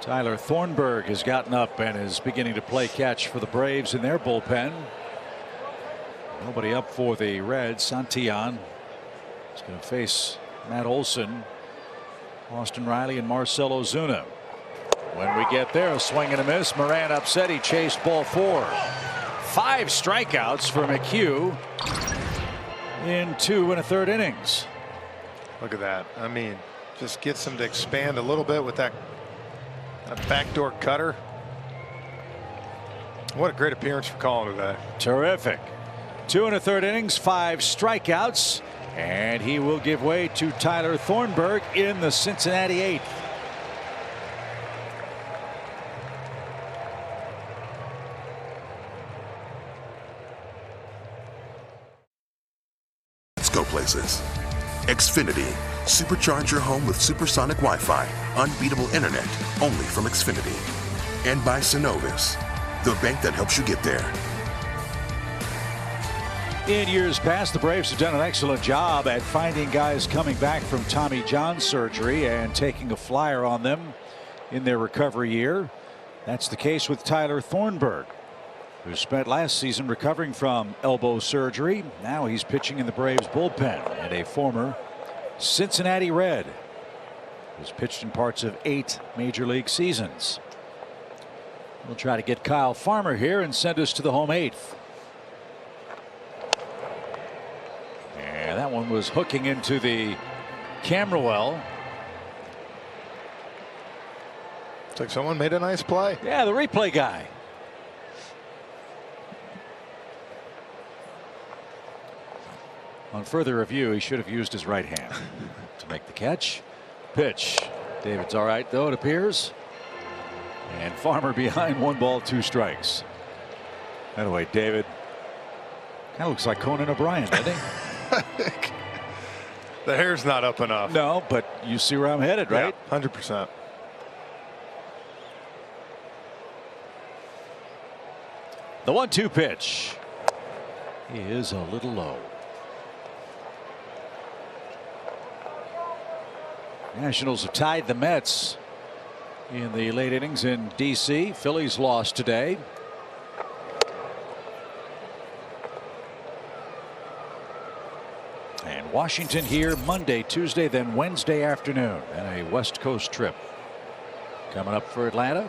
Tyler Thornburg has gotten up and is beginning to play catch for the Braves in their bullpen. Nobody up for the Reds. Santillan is going to face Matt Olson, Austin Riley, and Marcell Ozuna. When we get there, a swing and a miss. Moran upset. He chased ball 4. 5 strikeouts for McHugh in 2 1/3 innings. Look at that. I mean, just gets him to expand a little bit with that backdoor cutter. What a great appearance for Colin today. Terrific. 2 1/3 innings, 5 strikeouts, and he will give way to Tyler Thornburg in the Cincinnati 8th. Let's go places. Xfinity. Supercharge your home with supersonic Wi-Fi. Unbeatable internet. Only from Xfinity. And by Synovus, the bank that helps you get there. In years past, the Braves have done an excellent job at finding guys coming back from Tommy John surgery and taking a flyer on them in their recovery year. That's the case with Tyler Thornburg, who spent last season recovering from elbow surgery. Now he's pitching in the Braves bullpen, and a former Cincinnati Red who's pitched in parts of 8 major league seasons. We'll try to get Kyle Farmer here and send us to the home 8th. And that one was hooking into the camera well. Looks like someone made a nice play. Yeah, the replay guy. On further review, he should have used his right hand to make the catch. Pitch. David's all right, though, it appears. And Farmer behind, 1 ball, 2 strikes. Anyway, David kind of looks like Conan O'Brien, doesn't he? The hair's not up enough. No, but you see where I'm headed, right? Yeah, 100%. The 1-2 pitch. He is a little low. Nationals have tied the Mets in the late innings in D.C. Phillies lost today. And Washington here Monday, Tuesday, then Wednesday afternoon, and a West Coast trip coming up for Atlanta.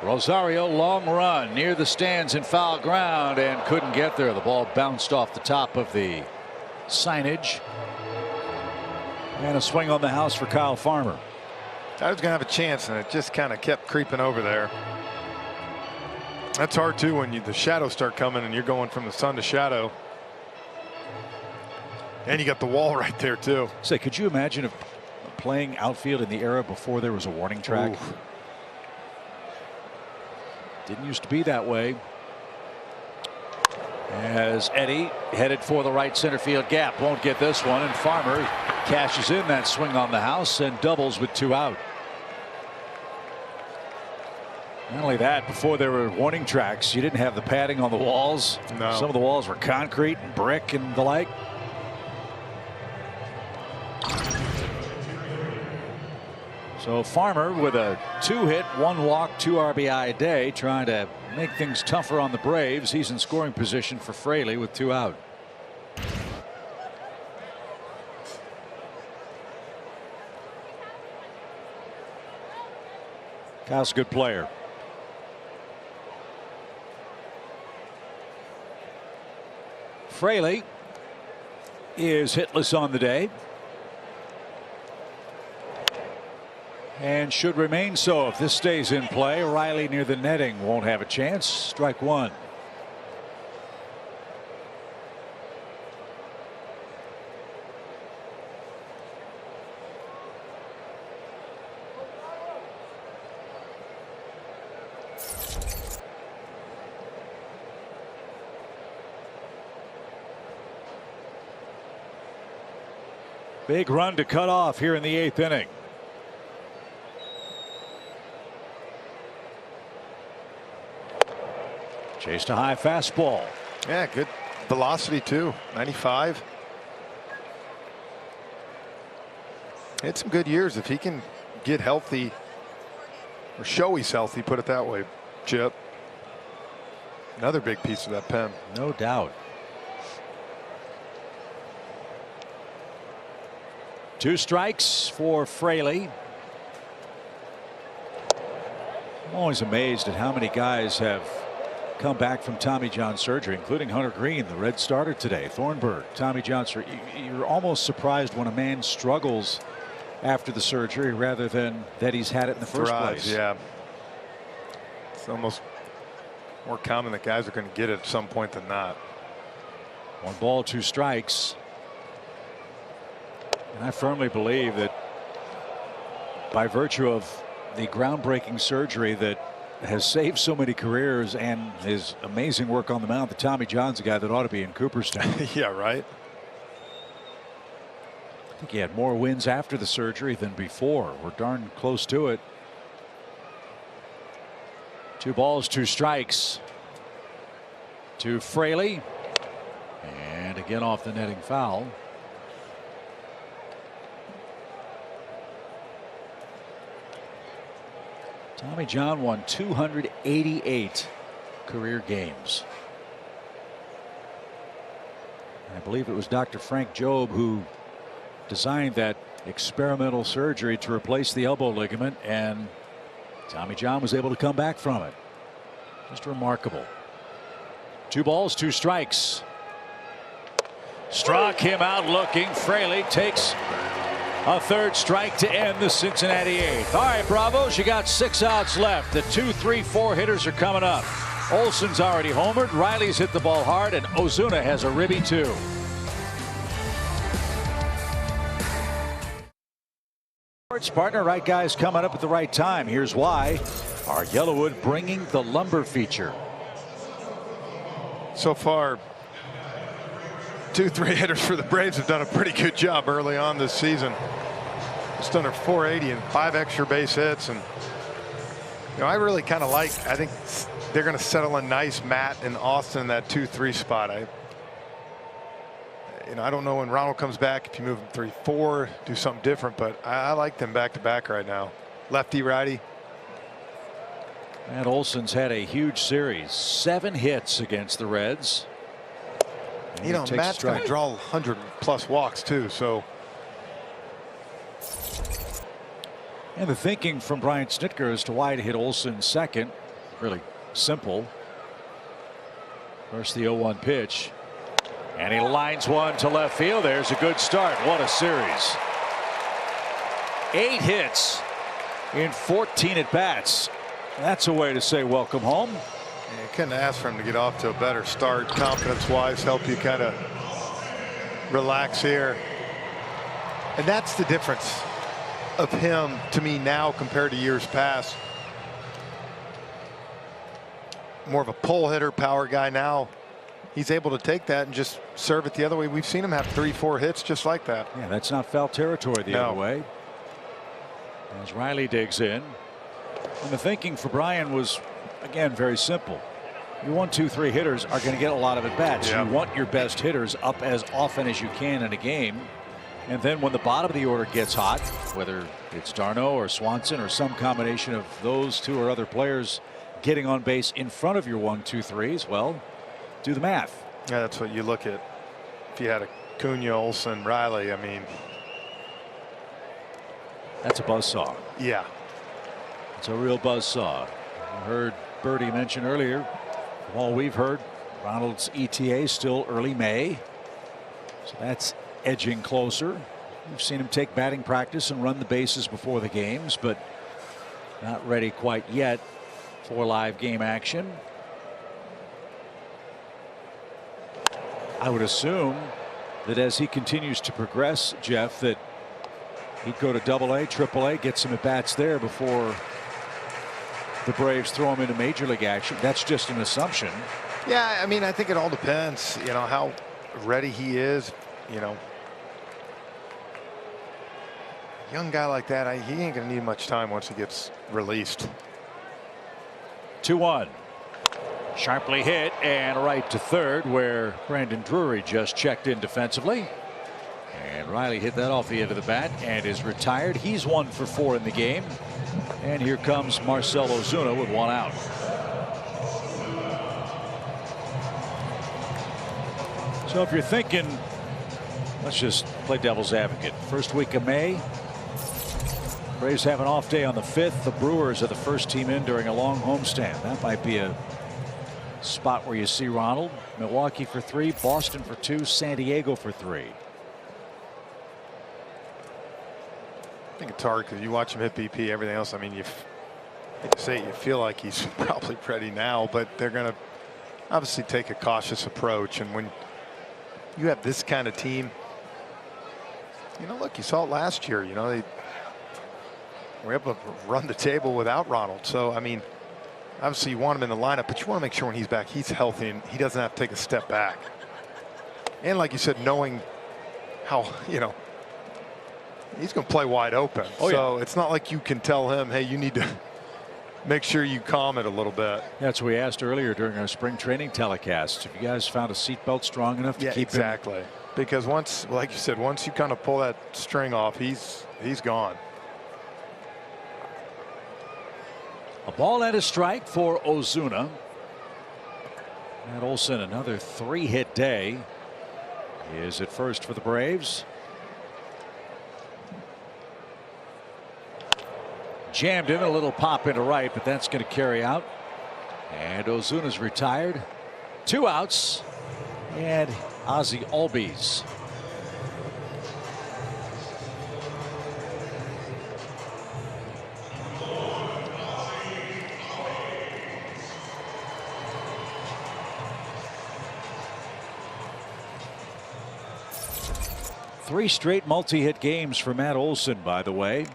Rosario, long run near the stands in foul ground and couldn't get there. The ball bounced off the top of the signage. And a swing on the house for Kyle Farmer. I was going to have a chance, and it just kind of kept creeping over there. That's hard, too, when the shadows start coming and you're going from the sun to shadow. And you got the wall right there, too. Say, could you imagine if playing outfield in the era before there was a warning track? Ooh. Didn't used to be that way. As Eddie headed for the right center field gap, won't get this one, and Farmer cashes in that swing on the house and doubles with 2 out. Not only that, before there were warning tracks, you didn't have the padding on the walls. No. Some of the walls were concrete and brick and the like. So Farmer with a 2-hit, 1-walk, 2 RBI day, trying to make things tougher on the Braves. He's in scoring position for Fraley with 2 out. Kyle's a good player. Fraley is hitless on the day and should remain so if this stays in play. Riley near the netting won't have a chance. Strike 1. Big run to cut off here in the 8th inning. Chased a high fastball. Yeah, good velocity too. 95. Had some good years. If he can get healthy or show he's healthy, put it that way, Chip. Another big piece of that pen. No doubt. 2 strikes for Fraley. I'm always amazed at how many guys have come back from Tommy John surgery, including Hunter Green, the Red starter today. Thornburg, Tommy John surgery. You're almost surprised when a man struggles after the surgery rather than that he's had it in the first place. Yeah. It's almost more common that guys are going to get it at some point than not. 1 ball, 2 strikes. And I firmly believe that by virtue of the groundbreaking surgery that has saved so many careers and his amazing work on the mound, that Tommy John's a guy that ought to be in Cooperstown. Yeah, right. I think he had more wins after the surgery than before. We're darn close to it. 2 balls, 2 strikes to Fraley. And again off the netting foul. Tommy John won 288 career games. I believe it was Dr. Frank Jobe who designed that experimental surgery to replace the elbow ligament, and Tommy John was able to come back from it. Just remarkable. 2 balls, 2 strikes. Struck him out looking. Fraley takes a 3rd strike to end the Cincinnati 8th. All right, Bravos, you got 6 outs left. The 2, 3, 4 hitters are coming up. Olson's already homered. Riley's hit the ball hard, and Ozuna has a ribby too. Sports partner, right guys coming up at the right time. Here's why. Our Yellowwood bringing the lumber feature. So far, 2, 3 hitters for the Braves have done a pretty good job early on this season. Just under 480 and 5 extra base hits. And you know, I really kind of like, I think they're going to settle in nice, Matt and Austin in that 2-3 spot. I don't know when Ronald comes back, if you move him 3-4, do something different, but I like them back to back right now. Lefty, righty. And Olson's had a huge series, 7 hits against the Reds. And you know, Matt's going to draw 100+ walks too, so. And the thinking from Brian Snitker as to why to hit Olson second, really simple. First the 0-1 pitch. And he lines one to left field. There's a good start. What a series. 8 hits in 14 at bats. That's a way to say welcome home. Yeah, you couldn't ask for him to get off to a better start, confidence-wise, help you kind of relax here. And that's the difference of him to me now compared to years past. More of a pull hitter, power guy now. He's able to take that and just serve it the other way. We've seen him have 3-4 hits just like that. Yeah, that's not foul territory the other way. As Riley digs in. And the thinking for Brian was, again, very simple. Your 1, 2, 3 hitters are going to get a lot of at bats. Yeah. You want your best hitters up as often as you can in a game. And then when the bottom of the order gets hot, whether it's d'Arnaud or Swanson or some combination of those two or other players getting on base in front of your 1, 2, 3s, well, do the math. Yeah, that's what you look at. If you had a Cunha, Olsen, Riley, I mean, that's a buzzsaw. Yeah. It's a real buzzsaw. You heard Birdie mention earlier, from all we've heard, Ronald's ETA still early May. So that's edging closer. We've seen him take batting practice and run the bases before the games, but not ready quite yet for live game action. I would assume that as he continues to progress, Jeff, that he'd go to AA, AAA, get some at bats there before the Braves throw him into major league action. That's just an assumption. Yeah, I mean, I think it all depends, you know, how ready he is, you know. Young guy like that, he ain't going to need much time once he gets released. 2-1. Sharply hit and right to third, where Brandon Drury just checked in defensively. And Riley hit that off the end of the bat and is retired. He's 1 for 4 in the game. And here comes Marcell Ozuna with 1 out. So if you're thinking, let's just play devil's advocate. First week of May, Braves have an off day on the 5th. The Brewers are the first team in during a long homestand. That might be a spot where you see Ronald. Milwaukee for 3, Boston for 2, San Diego for 3. I think it's hard because you watch him hit BP, everything else. I mean, you feel like he's probably ready now, but they're going to obviously take a cautious approach. And when you have this kind of team, you know, look, you saw it last year. You know, they were able to run the table without Ronald. So, I mean, obviously you want him in the lineup, but you want to make sure when he's back, he's healthy and he doesn't have to take a step back. And like you said, knowing how, you know, he's going to play wide open. So it's not like you can tell him, hey, you need to make sure you calm it a little bit. That's what we asked earlier during our spring training telecast. Have you guys found a seatbelt strong enough to keep him? Because once, like you said, once you kind of pull that string off, he's gone. A ball and a strike for Ozuna. Matt Olson, another 3-hit day, is at first for the Braves. Jammed in, a little pop into right, but that's going to carry out. And Ozuna's retired. 2 outs. And Ozzie Albies. Three straight multi-hit games for Matt Olson, by the way.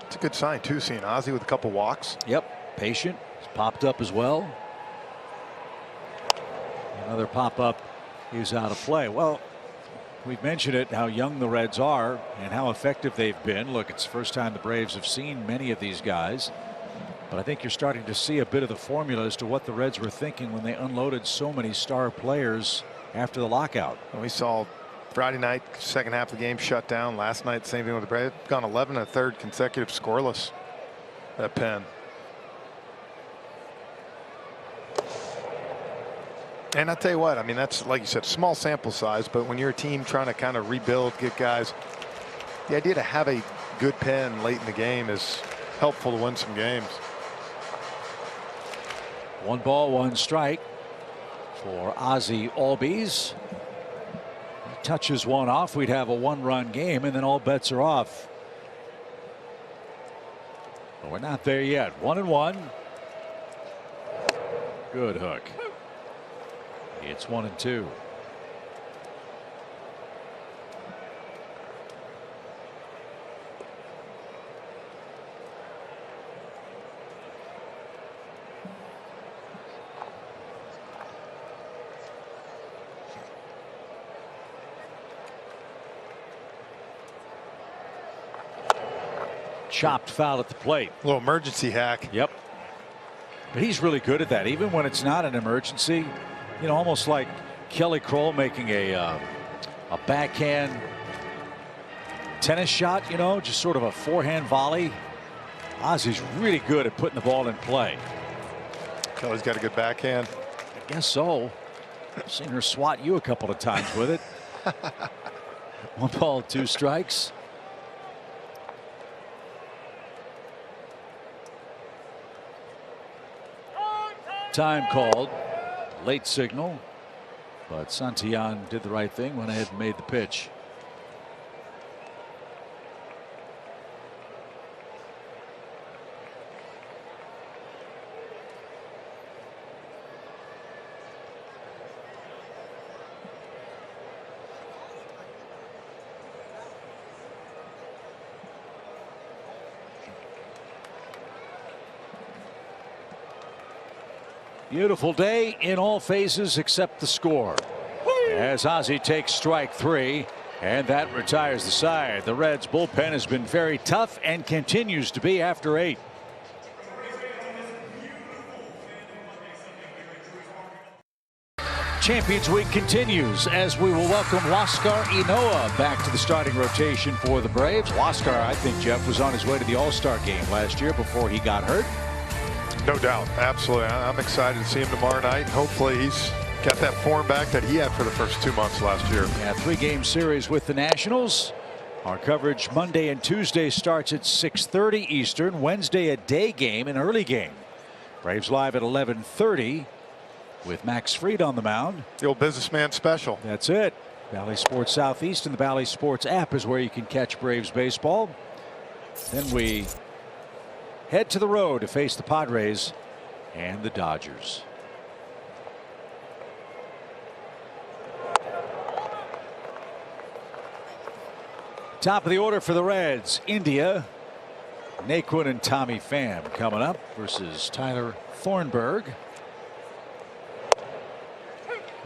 It's a good sign, too, seeing Ozzie with a couple walks. Yep, patient. He's popped up as well. Another pop-up is out of play. Well, we've mentioned it, how young the Reds are and how effective they've been. Look, it's the first time the Braves have seen many of these guys. But I think you're starting to see a bit of the formula as to what the Reds were thinking when they unloaded so many star players after the lockout. We saw Friday night, second half of the game shut down. Last night, same thing with the Braves. Gone 11 1/3 consecutive scoreless at Penn. And I tell you what, I mean, that's, like you said, small sample size, but when you're a team trying to kind of rebuild, get guys, the idea to have a good pen late in the game is helpful to win some games. 1 ball, 1 strike for Ozzie Albies. He touches one off, we'd have a 1-run game, and then all bets are off. But we're not there yet. 1-1. Good hook. It's 1-2. Chopped foul at the plate. A little emergency hack. Yep. But he's really good at that, even when it's not an emergency. You know, almost like Kelly Kroll making a backhand tennis shot, you know, just sort of a forehand volley. Ozzy's really good at putting the ball in play. Kelly's got a good backhand. I guess so. I've seen her swat you a couple of times with it. 1 ball, 2 strikes. Time called. Late signal. But Santillan did the right thing, went ahead and made the pitch. Beautiful day in all phases except the score. As Ozzy takes strike 3, and that retires the side. The Reds bullpen has been very tough and continues to be after 8. Champions Week continues as we will welcome Huáscar Ynoa back to the starting rotation for the Braves. Huáscar, I think, Jeff, was on his way to the All-Star game last year before he got hurt. No doubt. Absolutely. I'm excited to see him tomorrow night. Hopefully he's got that form back that he had for the first 2 months last year. Yeah, 3-game series with the Nationals. Our coverage Monday and Tuesday starts at 6:30 Eastern. Wednesday a day game, an early game. Braves live at 11:30 with Max Fried on the mound. The old businessman special. That's it. Bally Sports Southeast and the Bally Sports app is where you can catch Braves baseball. Then we head to the road to face the Padres and the Dodgers. Top of the order for the Reds. India, Naquin and Tommy Pham coming up versus Tyler Thornburg.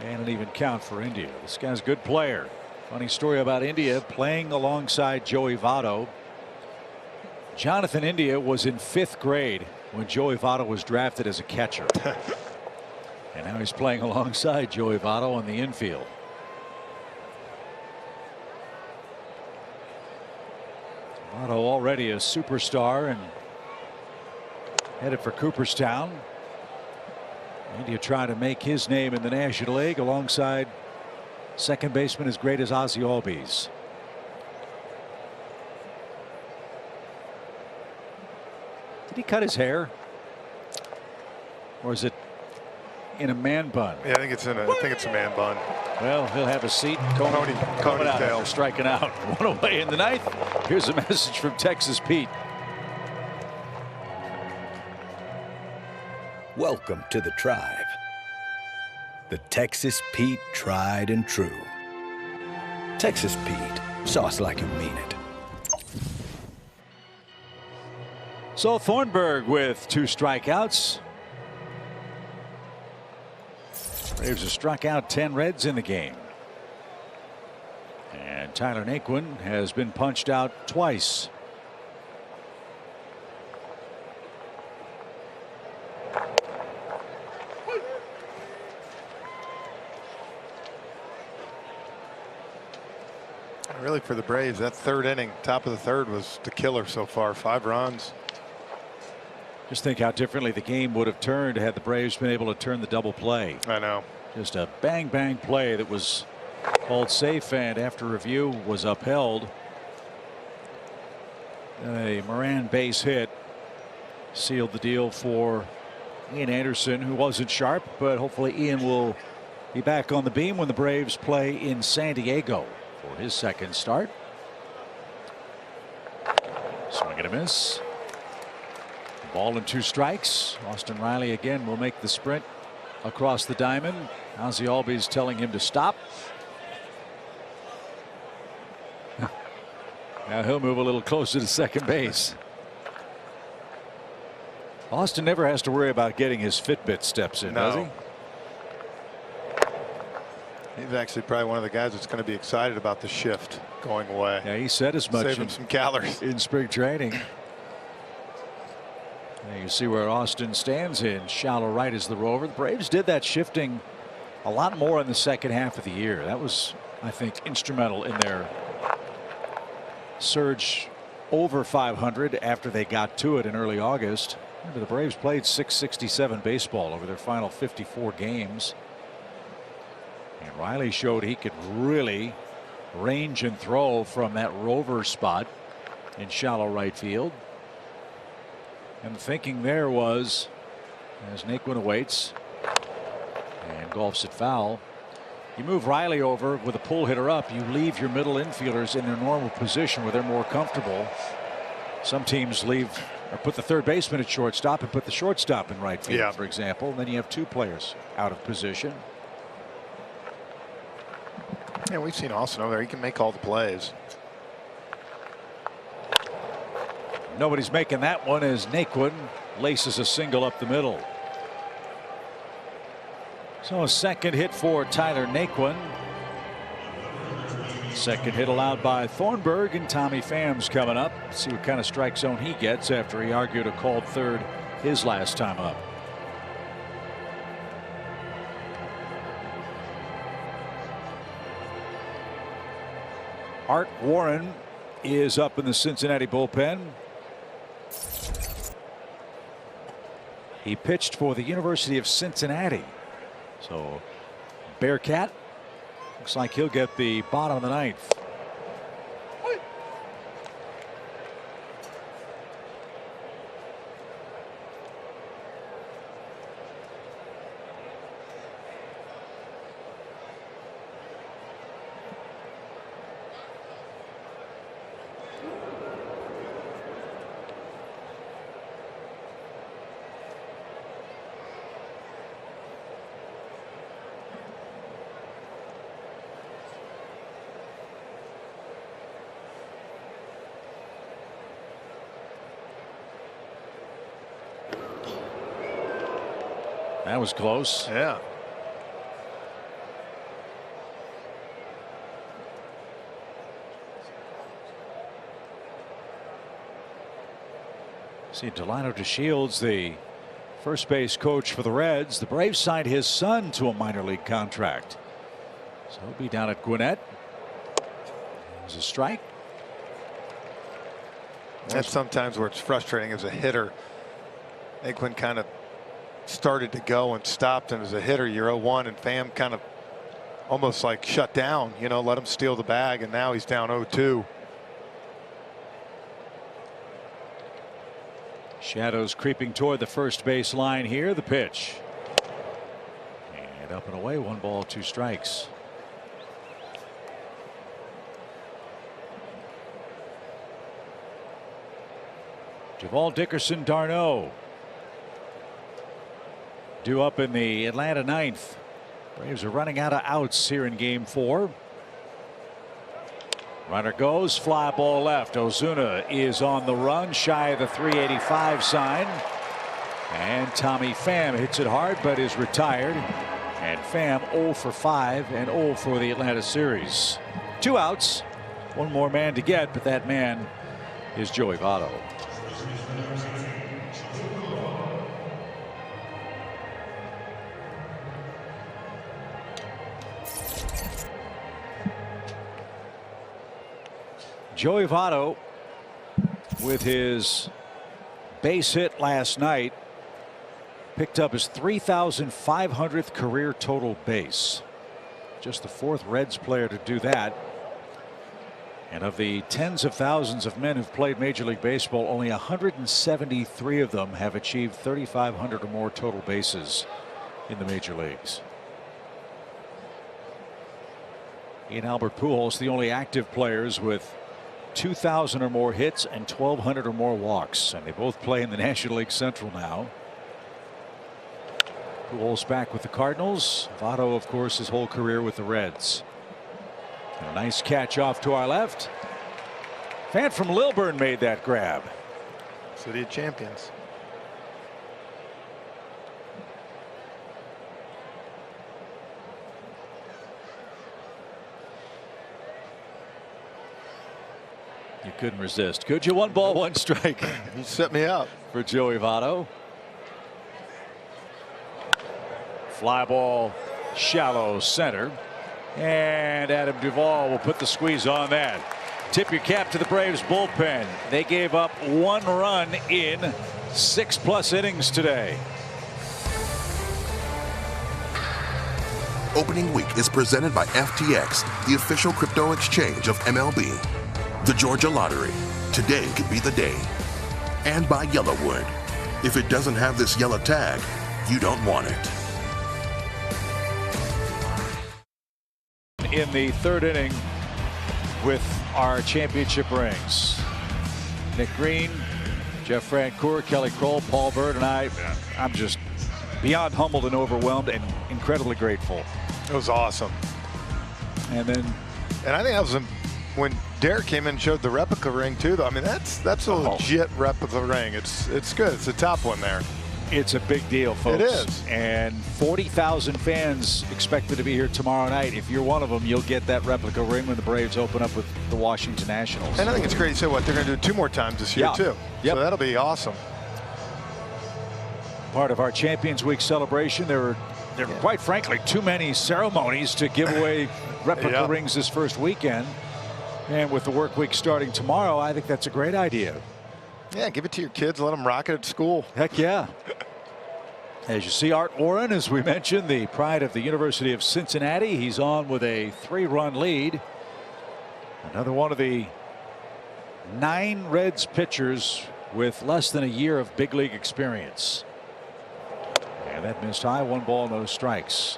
And an even count for India. This guy's a good player. Funny story about India playing alongside Joey Votto. Jonathan India was in 5th grade when Joey Votto was drafted as a catcher. And now he's playing alongside Joey Votto on the infield. Votto already a superstar and headed for Cooperstown. India trying to make his name in the National League alongside second baseman as great as Ozzy Albies. Did he cut his hair? Or is it in a man bun? Yeah, I think it's a man bun. Well, he'll have a seat. Coming out after striking out. 1 away in the 9th. Here's a message from Texas Pete. Welcome to the tribe. The Texas Pete tried and true. Texas Pete, sauce like you mean it. So Thornburg with 2 strikeouts. Braves have struck out 10 Reds in the game. And Tyler Naquin has been punched out twice. Really, for the Braves, that 3rd inning, top of the 3rd, was the killer so far. 5 runs. Just think how differently the game would have turned had the Braves been able to turn the double play. I know. Just a bang bang play that was called safe and after review was upheld. A Moran base hit sealed the deal for Ian Anderson, who wasn't sharp, but hopefully Ian will be back on the beam when the Braves play in San Diego for his 2nd start. Swing and a miss. Ball and 2 strikes. Austin Riley again will make the sprint across the diamond. Ozzy Albies telling him to stop. Now he'll move a little closer to second base. Austin never has to worry about getting his Fitbit steps in, does he? He's actually probably one of the guys that's going to be excited about the shift going away. Yeah, he said as much. Saving some calories in spring training. Now you see where Austin stands in shallow right as the rover. The Braves did that shifting a lot more in the second half of the year. That was, I think, instrumental in their surge over 500 after they got to it in early August. Remember, the Braves played .667 baseball over their final 54 games. And Riley showed he could really range and throw from that rover spot in shallow right field. And the thinking there was, as Naquin awaits and golfs it foul, you move Riley over with a pull hitter up, you leave your middle infielders in their normal position where they're more comfortable. Some teams leave or put the third baseman at shortstop and put the shortstop in right field, for example. And then you have two players out of position. Yeah, we've seen Austin over there. He can make all the plays. Nobody's making that one as Naquin laces a single up the middle. So a second hit for Tyler Naquin. Second hit allowed by Thornburg, and Tommy Pham's coming up. See what kind of strike zone he gets after he argued a called third his last time up. Art Warren is up in the Cincinnati bullpen. He pitched for the University of Cincinnati. So Bearcat looks like he'll get the bottom of the ninth. That was close. Yeah. See, Delino DeShields, the first base coach for the Reds. The Braves signed his son to a minor league contract. So he'll be down at Gwinnett. There's a strike. That's sometimes where it's frustrating as a hitter. Naquin kind of started to go and stopped, and as a hitter you're 0-1, and Pham kind of almost like shut down, you know, let him steal the bag, and now he's down 0-2. Shadows creeping toward the first base line here. The pitch, and up and away. 1 ball, 2 strikes. Javal Dickerson d'Arnaud due up in the Atlanta ninth. Braves are running out of outs here in game 4. Runner goes, fly ball left. Ozuna is on the run, shy of the 385 sign. And Tommy Pham hits it hard but is retired. And Pham 0 for 5 and 0 for the Atlanta series. 2 outs, 1 more man to get, but that man is Joey Votto. Joey Votto, with his base hit last night, picked up his 3,500th career total base. Just the 4th Reds player to do that. And of the tens of thousands of men who've played Major League Baseball, only 173 of them have achieved 3,500 or more total bases in the major leagues. Ian Albert Pujols, the only active players with 2,000 or more hits and 1,200 or more walks, and they both play in the National League Central now. Pujols back with the Cardinals. Votto, of course, his whole career with the Reds. And a nice catch off to our left. Fan from Lilburn made that grab. City of Champions. You couldn't resist, could you? 1 ball, 1 strike. You set me up. For Joey Votto. Fly ball shallow center. And Adam Duvall will put the squeeze on that. Tip your cap to the Braves bullpen. They gave up 1 run in 6+ innings today. Opening week is presented by FTX, the official crypto exchange of MLB. The Georgia Lottery. Today could be the day. And by Yellowwood. If it doesn't have this yellow tag, you don't want it. In the 3rd inning with our championship rings. Nick Green, Jeff Francoeur, Kelly Kroll, Paul Bird, and I'm just beyond humbled and overwhelmed and incredibly grateful. It was awesome. And then, and I think that was when Derek came in and showed the replica ring too, though. I mean, that's a legit replica ring. It's good. It's the top one there. It's a big deal, folks. It is. And 40,000 fans expected to be here tomorrow night. If you're one of them, you'll get that replica ring when the Braves open up with the Washington Nationals. And I think it's great. So what, they're going to do it 2 more times this year too. Yep. So that'll be awesome. Part of our Champions Week celebration. There were quite frankly too many ceremonies to give away replica rings this first weekend. And with the work week starting tomorrow, I think that's a great idea. Yeah, give it to your kids. Let them rock it at school. Heck yeah. As you see, Art Warren, as we mentioned, the pride of the University of Cincinnati. He's on with a 3-run lead. Another one of the 9 Reds pitchers with less than a year of big league experience. And that missed high. 1 ball, no strikes.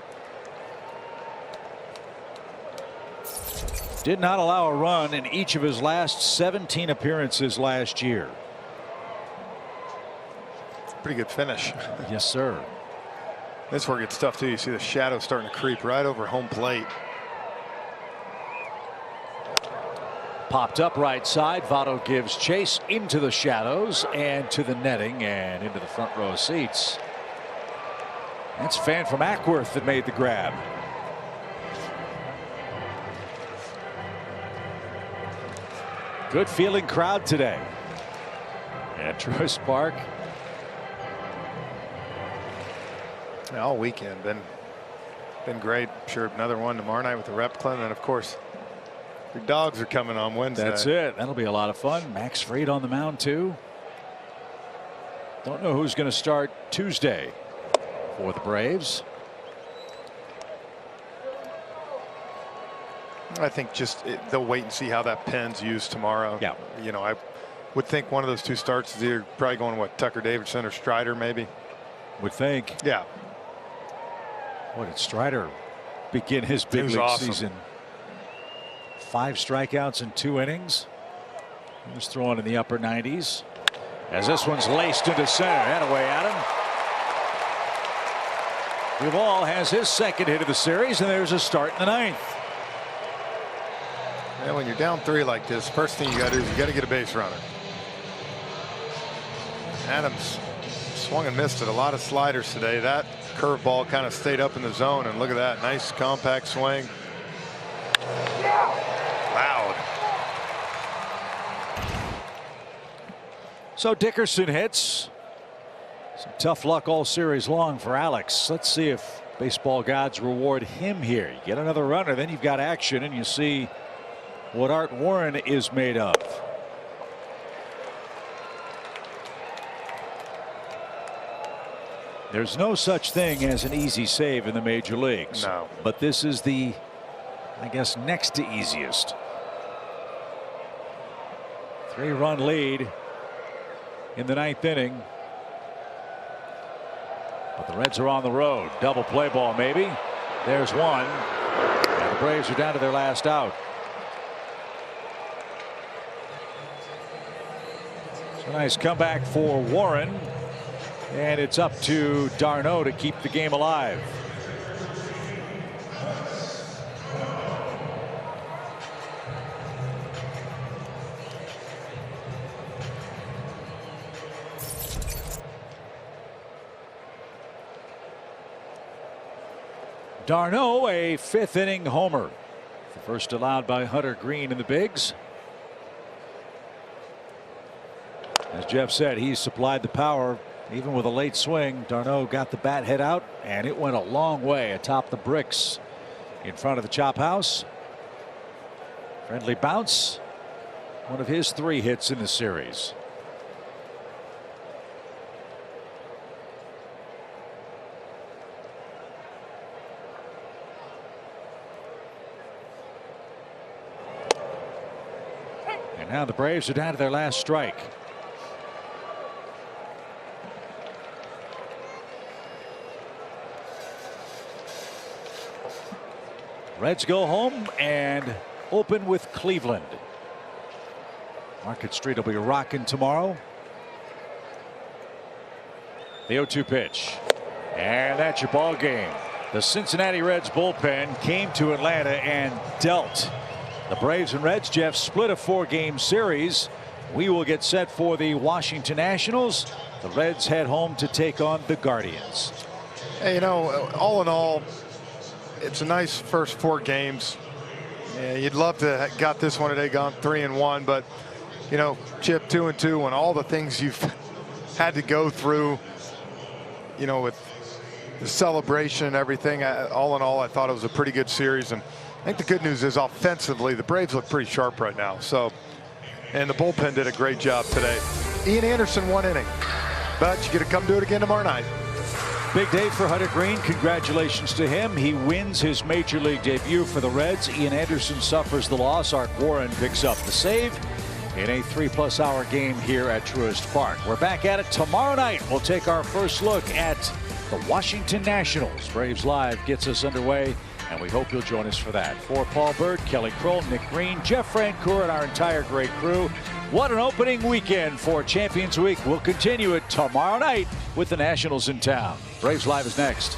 Did not allow a run in each of his last 17 appearances last year. Pretty good finish. Yes, sir. This is where it gets tough too. You see the shadow starting to creep right over home plate. Popped up right side. Votto gives chase into the shadows and to the netting and into the front row seats. That's a fan from Ackworth that made the grab. Good feeling crowd today at Truist Park. Yeah, all weekend been great. I'm sure another one tomorrow night with the replica, and then of course your dogs are coming on Wednesday. That's it. That'll be a lot of fun. Max Fried on the mound too. Don't know who's going to start Tuesday for the Braves. I think just they'll wait and see how that pen's used tomorrow. Yeah. You know, I would think one of those 2 starts is either probably going what, Tucker Davidson or Strider maybe. Would think. Yeah. What did Strider begin his big league season? 5 strikeouts in 2 innings. He was throwing in the upper 90s. As this one's laced into center. Attaway, Adam. Duvall has his 2nd hit of the series, and there's a start in the 9th. Yeah, when you're down 3 like this, first thing you got to do is you got to get a base runner. Adams swung and missed at a lot of sliders today. That curveball kind of stayed up in the zone, and look at that nice compact swing. Loud. So Dickerson hits. Some tough luck all series long for Alex. Let's see if baseball gods reward him here. You get another runner, then you've got action, and you see what Art Warren is made of. There's no such thing as an easy save in the major leagues. No. But this is the, I guess, next to easiest. 3-run lead in the 9th inning. But the Reds are on the road. Double play ball maybe. There's one. And the Braves are down to their last out. So nice comeback for Warren. And it's up to d'Arnaud to keep the game alive. d'Arnaud, a 5th inning homer. The first allowed by Hunter Green in the bigs. As Jeff said, he's supplied the power Even with a late swing, d'Arnaud got the bat head out, and it went a long way atop the bricks in front of the chop house. Friendly bounce. One of his 3 hits in the series. And now the Braves are down to their last strike. Reds go home and open with Cleveland. Market Street will be rocking tomorrow. The 0-2 pitch. And that's your ball game. The Cincinnati Reds bullpen came to Atlanta and dealt. The Braves and Reds, Jeff, split a 4-game series. We will get set for the Washington Nationals. The Reds head home to take on the Guardians. Hey, you know, all in all, it's a nice first 4 games. Yeah, you'd love to have got this one today, gone 3-1, but you know, Chip, 2-2, and all the things you've had to go through, you know, with the celebration and everything. All in all, I thought it was a pretty good series, and I think the good news is offensively, the Braves look pretty sharp right now. So, and the bullpen did a great job today. Ian Anderson, 1 inning, but you get to come do it again tomorrow night. Big day for Hunter Green. Congratulations to him. He wins his major league debut for the Reds. Ian Anderson suffers the loss. Art Warren picks up the save in a 3+ hour game here at Truist Park. We're back at it tomorrow night. We'll take our first look at the Washington Nationals. Braves Live gets us underway, and we hope you'll join us for that. For Paul Bird, Kelly Kroll, Nick Green, Jeff Francoeur, and our entire great crew, what an opening weekend for Champions Week. We'll continue it tomorrow night with the Nationals in town. Braves Live is next.